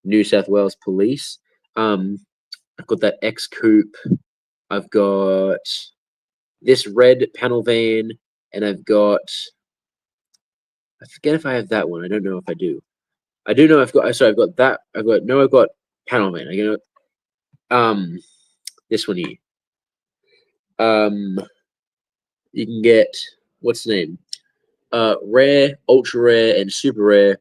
New South Wales Police. I've got that X Coupe. I've got this red panel van, and I've got, I forget if I have that one. I don't know if I do. I do know I've got, sorry, I've got that. I've got panel van. I got this one here. You can get, what's the name? Rare, ultra rare, and super rare.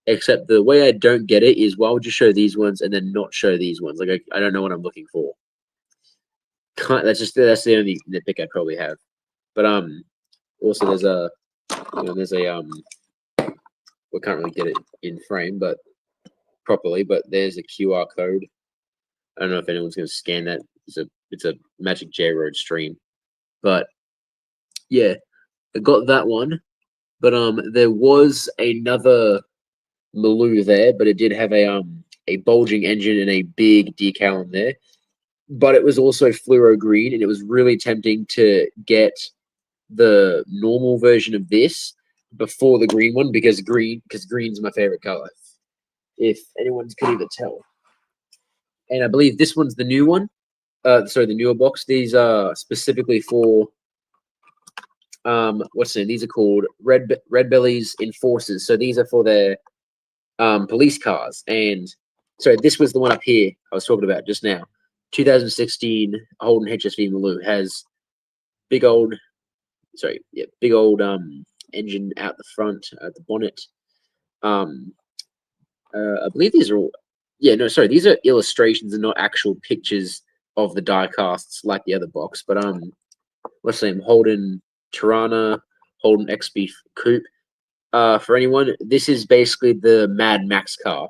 Except the way I don't get it is, why would you show these ones and then not show these ones? Like I don't know what I'm looking for. That's the only nitpick I'd probably have. But also there's a we can't really get it in frame, but properly. But there's a QR code. I don't know if anyone's going to scan that. It's a Magic J Road stream, but yeah, I got that one. But there was another Maloo there, but it did have a bulging engine and a big decal in there. But it was also fluoro green, and it was really tempting to get the normal version of this before the green one because green's my favorite color. If anyone could even tell. And I believe this one's the new one. Sorry, the newer box. These are specifically for what's the name? These are called Red Bellies Enforcers. So these are for their police cars. And sorry, this was the one up here I was talking about just now. 2016 Holden HSV Maloo has big old, big old engine out the front, at the bonnet. I believe these are all, these are illustrations and not actual pictures of the die casts like the other box. But let's say Holden Tirana, Holden XB Coupe. For anyone, this is basically the Mad Max car.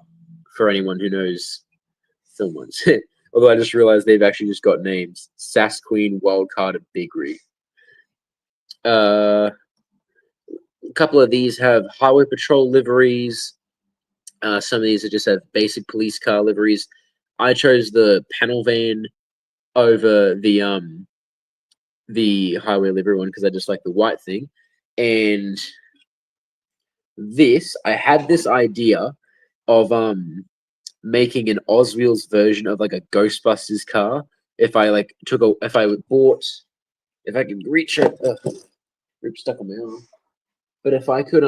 For anyone who knows film ones. Although I just realized they've actually just got names. Sass Queen, Wildcard, and Big Rig. A couple of these have highway patrol liveries. Some of these just have basic police car liveries. I chose the panel van over the highway livery one because I just like the white thing. And this, I had this idea of making an Oswheels version of like a Ghostbusters car. If I could reach it, rip stuck on my arm. But if I could,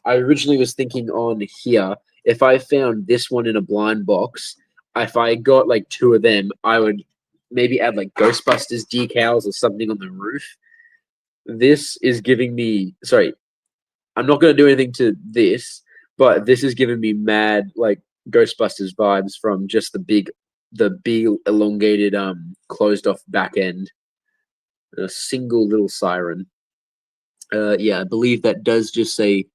I originally was thinking on here, if I found this one in a blind box, if I got like 2 of them, I would maybe add like Ghostbusters decals or something on the roof. This is giving me, I'm not going to do anything to this, but this is giving me mad like Ghostbusters vibes from just the big elongated closed off back end, a single little siren. I believe that does just say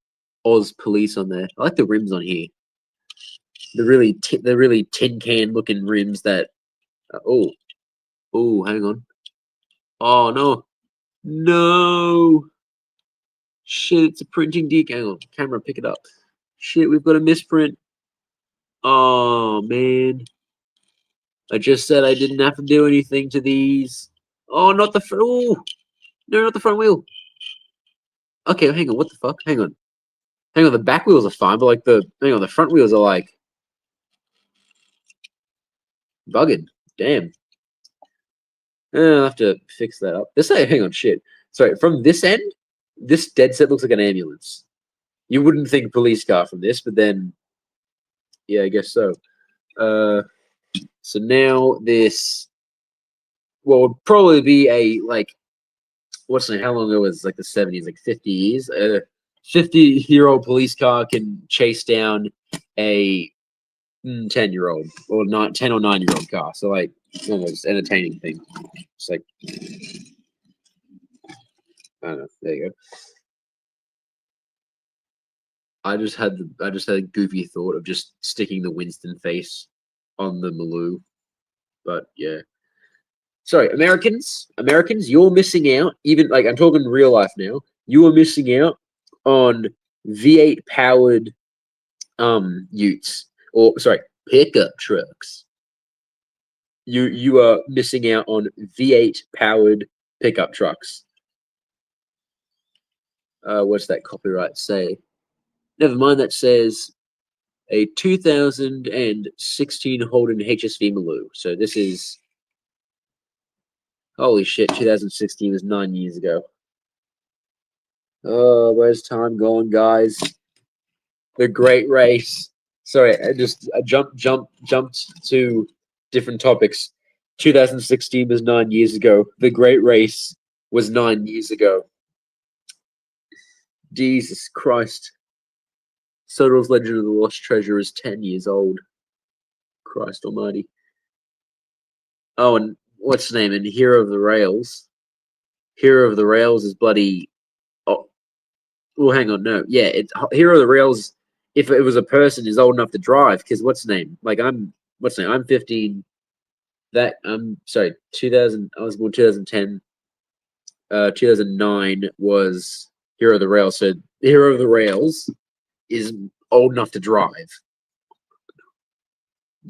Oz Police on there. I like the rims on here, the really tin can looking rims that hang on, oh no shit, it's a printing decal. Hang on, camera, pick it up. Shit, we've got a misprint. Oh man, I just said I didn't have to do anything to these. Oh, not the front. Oh no, not the front wheel. Okay, hang on. What the fuck? Hang on. The back wheels are fine, but like the front wheels are like bugging. Damn. I'll have to fix that up. Hang on, shit. Sorry, from this end, this dead set looks like an ambulance. You wouldn't think police car from this, but then, yeah, I guess so. So now this, would probably be a like, how long ago was like the 70s, like 50 years? 50-year-old police car can chase down a 10-year-old or 10 or 9-year-old car. So like, it's almost entertaining thing. It's like, I don't know. There you go. I just had a goofy thought of just sticking the Winston face on the Maloo, but yeah. Sorry, Americans, you're missing out. Even like I'm talking real life now. You are missing out on V8 powered utes, or sorry, pickup trucks. You are missing out on V8 powered pickup trucks. What's that copyright say? Never mind, that says a 2016 Holden HSV Maloo. So this is, holy shit, 2016 was 9 years ago. Oh, where's time going, guys? The Great Race. Sorry, I jumped to different topics. 2016 was 9 years ago. The Great Race was 9 years ago. Jesus Christ. Soder's Legend of the Lost Treasure is 10 years old. Christ almighty. Oh, and what's the name? And Hero of the Rails. Hero of the Rails is bloody... Oh, well, hang on, no. Yeah, it's Hero of the Rails, if it was a person, is old enough to drive, because what's the name? Like, I'm 15. I'm sorry, 2000, I was born 2010. 2009 was Hero of the Rails. So Hero of the Rails is old enough to drive.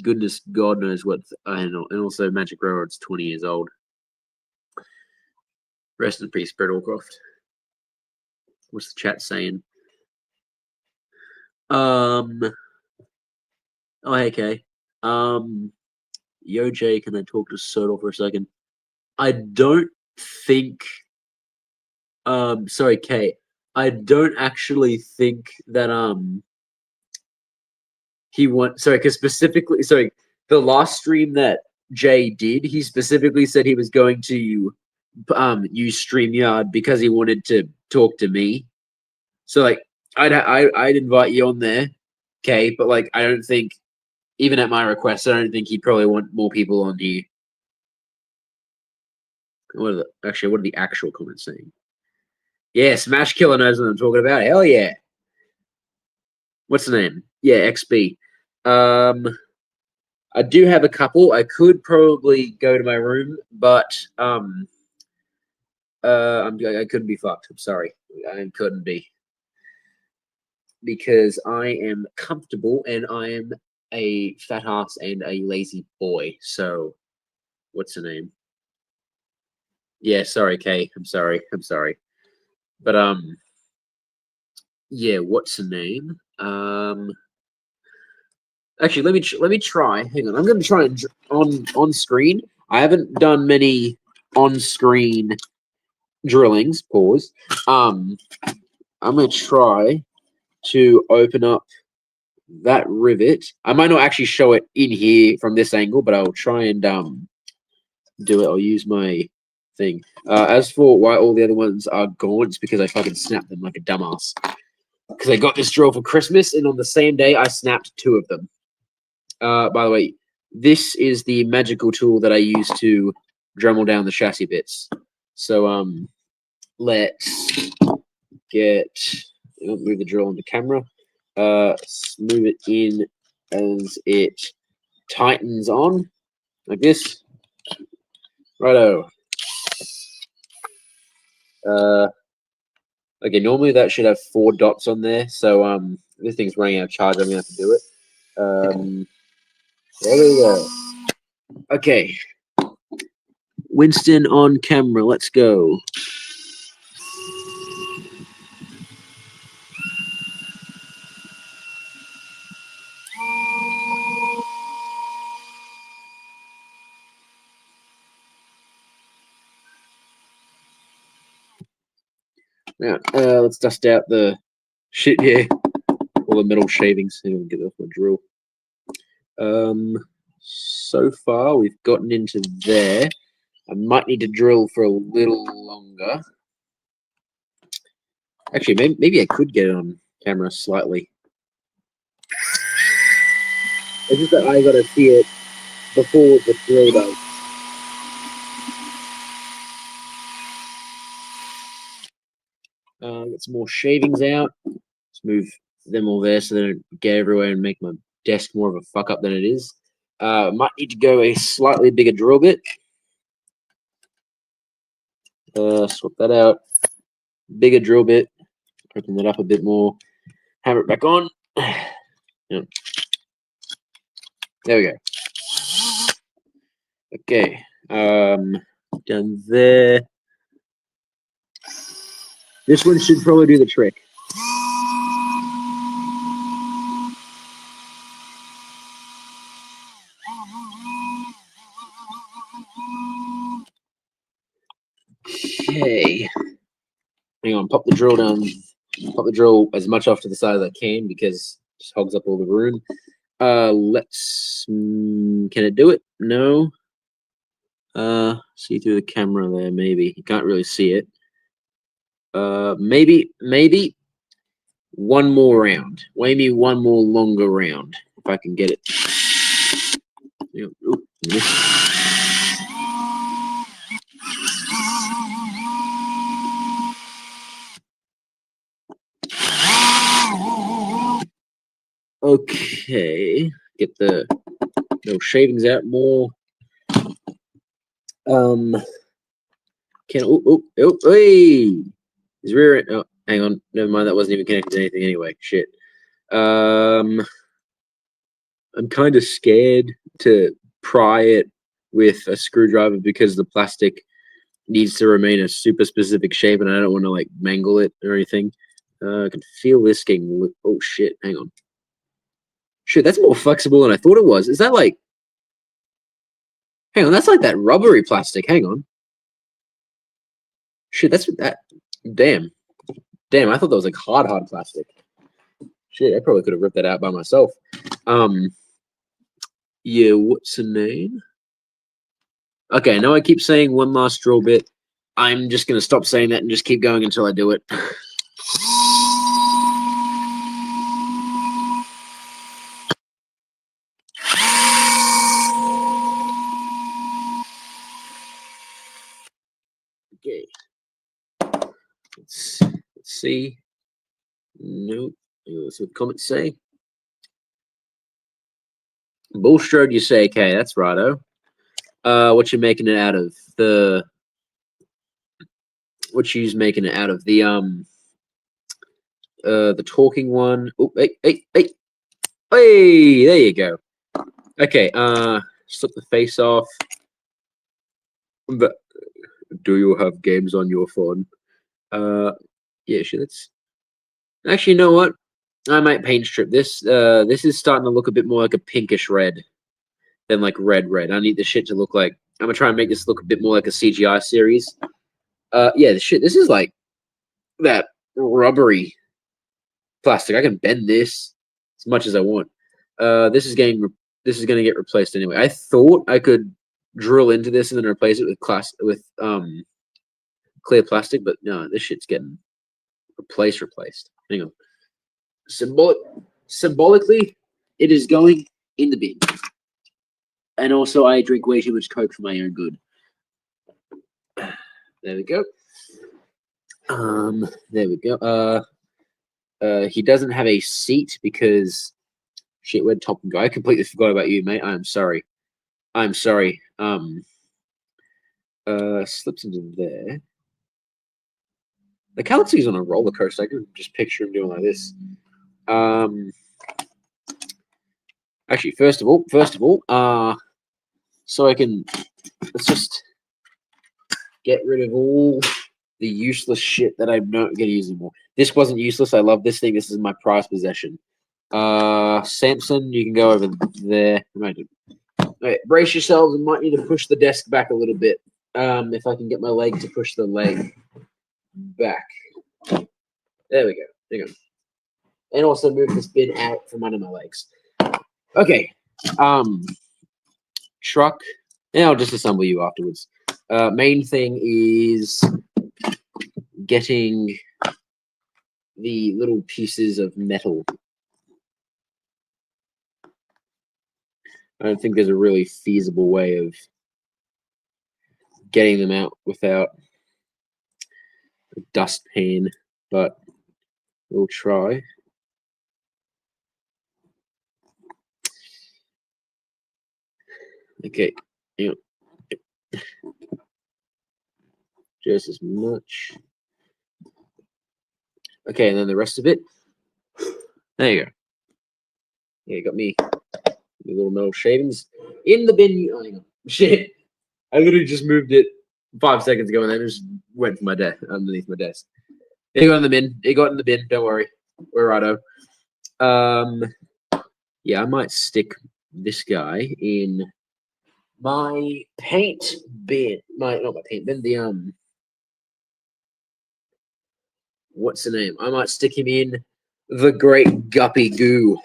Goodness, God knows what I know. And also Magic Railroad's 20 years old. Rest in peace, Brett Allcroft. What's the chat saying? Oh, hey, Kay. Yo, Jay, can I talk to Sodal for a second? I don't think... sorry, Kay. I don't actually think that, he wants... Sorry, because specifically... Sorry, the last stream that Jay did, he specifically said he was going to use StreamYard because he wanted to talk to me. So like I'd invite you on there, okay? But like I don't think, even at my request, I don't think he'd probably want more people on here. What are the actual comments saying? Yeah, Smash Killer knows what I'm talking about. Hell yeah. What's the name? Yeah, XB. I do have a couple. I could probably go to my room, but I couldn't be fucked. I'm sorry. I couldn't be. Because I am comfortable and I am a fat ass and a lazy boy. So, what's the name? Yeah, sorry, Kay. I'm sorry. But yeah, what's the name? Actually, let me try. Hang on, I'm gonna try and on screen. I haven't done many on screen drillings. Pause. I'm gonna try to open up that rivet. I might not actually show it in here from this angle, but I'll try and do it. I'll use my thing. As for why all the other ones are gone, it's because I fucking snapped them like a dumbass. Because I got this drill for Christmas, and on the same day, I snapped 2 of them. By the way, this is the magical tool that I use to Dremel down the chassis bits. So, let's move the drill on the camera. Move it in as it tightens on, like this. Righto. Okay, normally that should have 4 dots on there. So, this thing's running out of charge. I'm gonna have to do it. There we go. Okay. Winston on camera. Let's go. Now, let's dust out the shit here. All the metal shavings. Hang on, get off my drill. So far we've gotten into there. I might need to drill for a little longer. Actually, maybe I could get it on camera slightly. It's just that I gotta see it before the drill does. Get some more shavings out. Let's move them all there so they don't get everywhere and make my desk more of a fuck up than it is. Might need to go a slightly bigger drill bit. Swap that out. Bigger drill bit. Open that up a bit more. Hammer it back on. Yep. There we go. Okay. Done there. This one should probably do the trick. Okay. Hang on, pop the drill down. Pop the drill as much off to the side as I can because it just hogs up all the room. Let's. Can it do it? No. See through the camera there, maybe. You can't really see it. Maybe one more round. Maybe one more longer round if I can get it. Ooh, okay, get the little shavings out more. Hey, is rear end? Oh, hang on, never mind. That wasn't even connected to anything anyway. Shit. I'm kind of scared to pry it with a screwdriver because the plastic needs to remain a super specific shape, and I don't want to like mangle it or anything. I can feel this getting. Oh shit! Hang on. Shit, that's more flexible than I thought it was. Is that like? Hang on, that's like that rubbery plastic. Hang on. Shit, that's what that. Damn, I thought that was like hard plastic. Shit, I probably could have ripped that out by myself. Yeah, what's the name? Okay, now I keep saying one last drill bit. I'm just going to stop saying that and just keep going until I do it. Okay. Let's see. Nope. Let's see what the comments say. Bullstrode, you say, okay, that's righto. What you making it out of? What you's making it out of? The talking one. Oh, hey, there you go. Okay, slip the face off. But do you have games on your phone? Yeah, sure. That's actually, you know what? I might paint strip this. This is starting to look a bit more like a pinkish red than like red. I need this shit to look like. I'm gonna try and make this look a bit more like a CGI series. Yeah, this is like that rubbery plastic. I can bend this as much as I want. This is gonna get replaced anyway. I thought I could drill into this and then replace it with clear plastic, but no, this shit's getting replaced. Hang on. Symbolically, it is going in the bin. And also, I drink way too much Coke for my own good. There we go. There we go. He doesn't have a seat because shit, where'd Top go? I completely forgot about you, mate. I'm sorry. Slips into there. The Galaxy's on a roller coaster. I can just picture him doing like this. Actually, first of all, so let's just get rid of all the useless shit that I'm not going to use anymore. This wasn't useless. I love this thing. This is my prized possession. Samson, you can go over there. Right, brace yourselves. I might need to push the desk back a little bit. If I can get my leg to push the leg back. There we go. There you go. And also move this bin out from under my legs. Okay. Truck. And I'll just assemble you afterwards. Main thing is getting the little pieces of metal. I don't think there's a really feasible way of getting them out without a dustpan, but we'll try. Okay, hang on. Just as much. Okay, and then the rest of it. There you go. Yeah, you got me. The little metal shavings in the bin. Oh, hang on. Shit. I literally just moved it 5 seconds ago and then it just went for my desk underneath my desk. It got in the bin. It got in the bin. Don't worry. We're righto. Yeah, I might stick this guy in my paint bin. Not my paint bin. The what's the name? I might stick him in the Great Guppy Goo.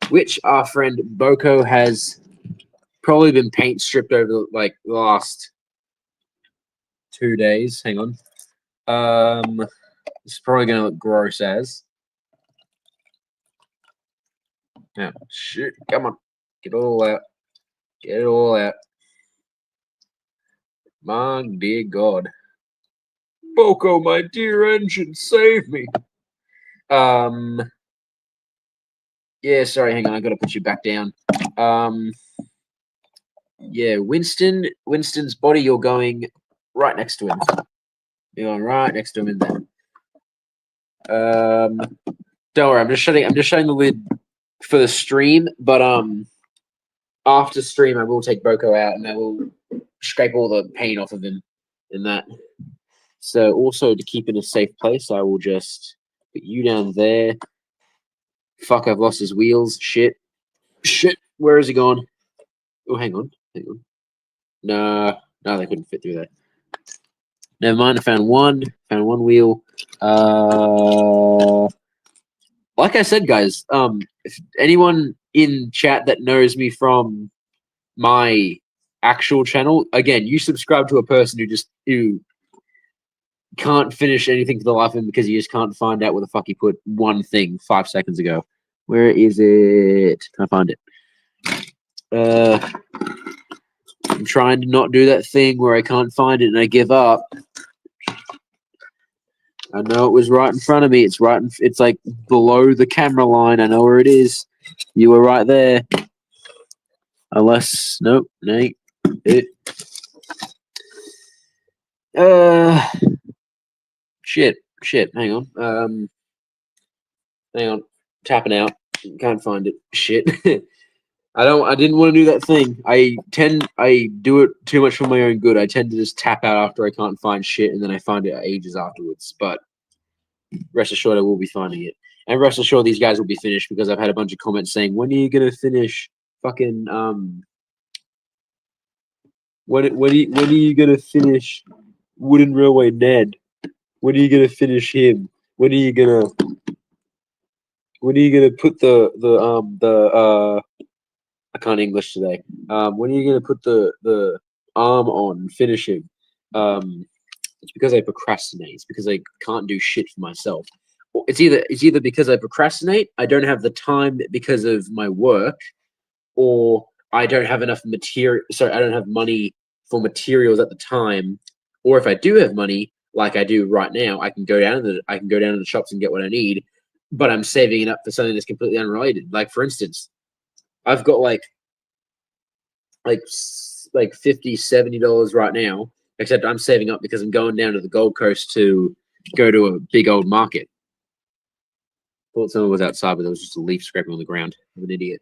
Which our friend Boko has probably been paint stripped over like the last 2 days. Hang on. It's probably gonna look gross as. Yeah, shit. Come on. Get it all out. Get it all out. My dear God. Boko, my dear engine, save me. Yeah, sorry, hang on, I gotta put you back down. Yeah, Winston's body, you're going right next to him. You're going right next to him in there. Don't worry, I'm just shutting the lid for the stream, but after stream I will take Boko out and I will scrape all the paint off of him in that. So also to keep in a safe place, I will just put you down there. Fuck, I've lost his wheels. Shit. Where is he gone? Oh, hang on. No, they couldn't fit through there. Never mind. I found one wheel. Like I said, guys, if anyone in chat that knows me from my actual channel, again, you subscribe to a person who can't finish anything for the life of him because he just can't find out where the fuck he put one thing 5 seconds ago. Where is it? Can't find it. I'm trying to not do that thing where I can't find it and I give up. I know it was right in front of me. It's right. It's like below the camera line. I know where it is. You were right there. Unless nope, Nate. Shit. Hang on. Hang on. Tapping out. Can't find it. Shit. I didn't want to do that thing. I do it too much for my own good. I tend to just tap out after I can't find shit, and then I find it ages afterwards. But rest assured, I will be finding it. And rest assured, these guys will be finished because I've had a bunch of comments saying, "When are you gonna finish fucking When are you gonna finish Wooden Railway Ned? When are you gonna finish him? When are you gonna put the I can't English today. When are you gonna put the arm on and finish him?" It's because I procrastinate. It's because I can't do shit for myself. It's either because I procrastinate, I don't have the time because of my work, or I don't have enough material. Sorry, I don't have money for materials at the time. Or if I do have money, like I do right now, I can go down to the shops and get what I need. But I'm saving it up for something that's completely unrelated. Like for instance, I've got like $50, $70 right now. Except I'm saving up because I'm going down to the Gold Coast to go to a big old market. Thought someone was outside, but there was just a leaf scraping on the ground. I'm an idiot.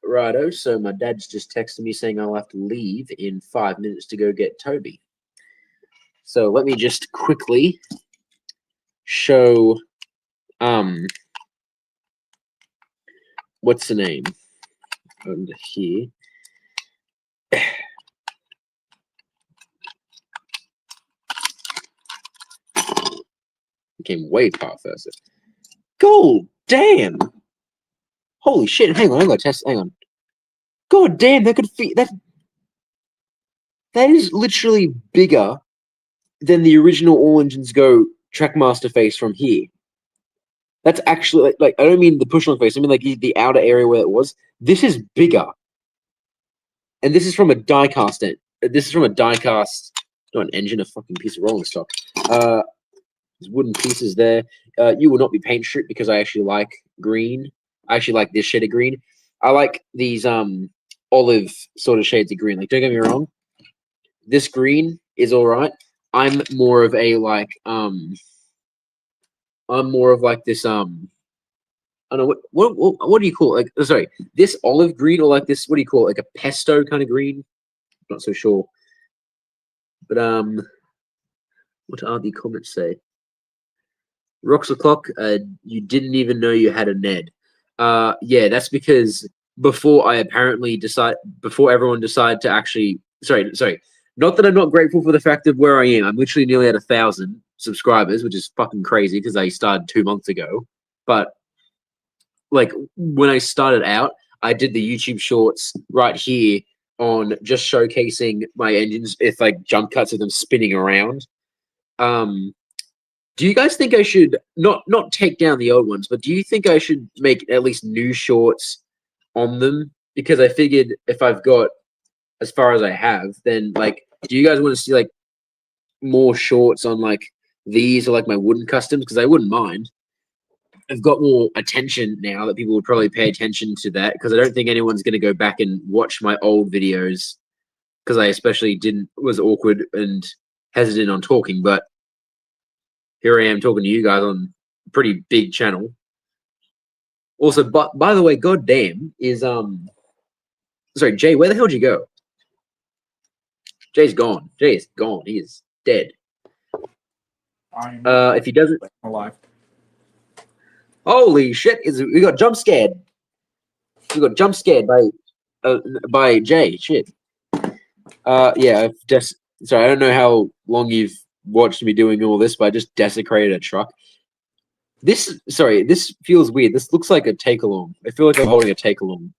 Righto, so my dad's just texted me saying I'll have to leave in 5 minutes to go get Toby. So let me just quickly show what's the name under here. Became way faster. God damn! Holy shit! Hang on, I gotta test. Hang on. God damn, that could fit. That is literally bigger than the original All Engines Go Trackmaster face from here. That's actually like I don't mean the push-on face. I mean like the outer area where it was. This is bigger. And this is from a die-cast. This is from a die-cast, not an engine, a fucking piece of rolling stock. There's wooden pieces there. You will not be paint stripped because I actually like green. I actually like this shade of green. I like these olive sort of shades of green. Like, don't get me wrong. This green is all right. I'm more of a like this I don't know what do you call it? Like, sorry, this olive green or like this, what do you call it? Like a pesto kind of green? Not so sure. But what are the comments say? Rocks o'clock, you didn't even know you had a Ned. Yeah, that's because before everyone decided to actually sorry. Not that I'm not grateful for the fact of where I am. I'm literally nearly at 1,000 subscribers, which is fucking crazy because I started 2 months ago. But like when I started out, I did the YouTube shorts right here on just showcasing my engines, if like jump cuts of them spinning around. Do you guys think I should not take down the old ones, but do you think I should make at least new shorts on them? Because I figured if I've got as far as I have, then like, do you guys want to see like more shorts on like these or like my wooden customs? Because I wouldn't mind. I've got more attention now that people would probably pay attention to that because I don't think anyone's going to go back and watch my old videos because I especially was awkward and hesitant on talking, but here I am talking to you guys on a pretty big channel. Also, by the way, goddamn is sorry, Jay, where the hell did you go? Jay's gone. Jay is gone. He is dead. If he doesn't alive. Holy shit! We got jump scared. We got jump scared by Jay. Shit. Yeah. I've just sorry. I don't know how long you've watched me doing all this, but I just desecrated a truck. This feels weird. This looks like a take along. I feel like I'm holding a take along.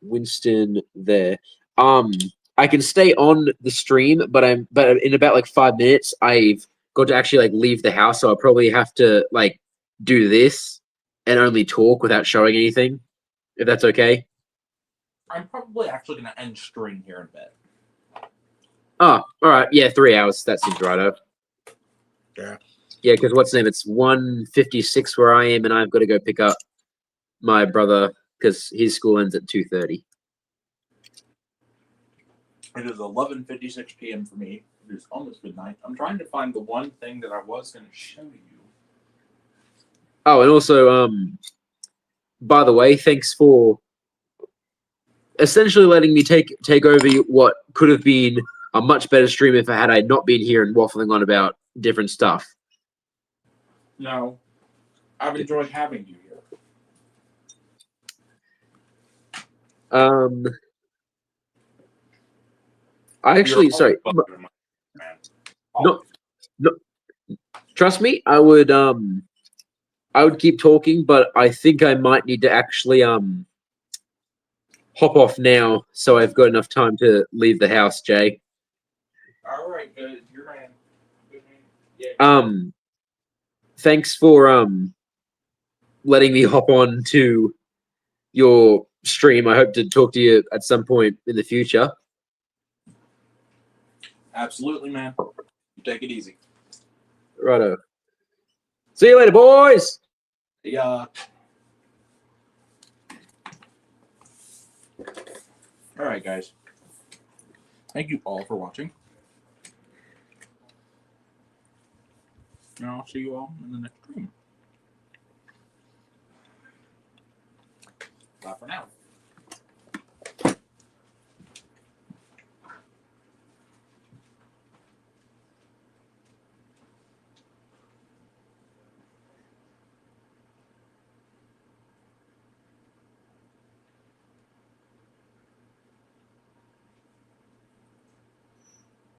Winston there. I can stay on the stream, but in about like 5 minutes, I've got to actually like leave the house, so I'll probably have to like do this and only talk without showing anything, if that's okay. I'm probably actually going to end stream here in a bit. Oh, all right. Yeah, 3 hours. That seems righto. Yeah. Yeah, because what's the name? It's 1:56 where I am, and I've got to go pick up my brother because his school ends at 2:30. It is 11:56 p.m. for me. It is almost midnight. I'm trying to find the one thing that I was going to show you. Oh, and also, by the way, thanks for essentially letting me take over what could have been a much better stream if I not been here and waffling on about different stuff. No, I've enjoyed having you here. I actually, sorry, no, trust me, I would keep talking, but I think I might need to actually hop off now, so I've got enough time to leave the house, Jay. All right, good. You're man. Good man. Yeah. Thanks for letting me hop on to your stream. I hope to talk to you at some point in the future. Absolutely, man. You take it easy. Righto. See you later, boys. Yeah. All right, guys. Thank you all for watching. And I'll see you all in the next stream. Bye for now.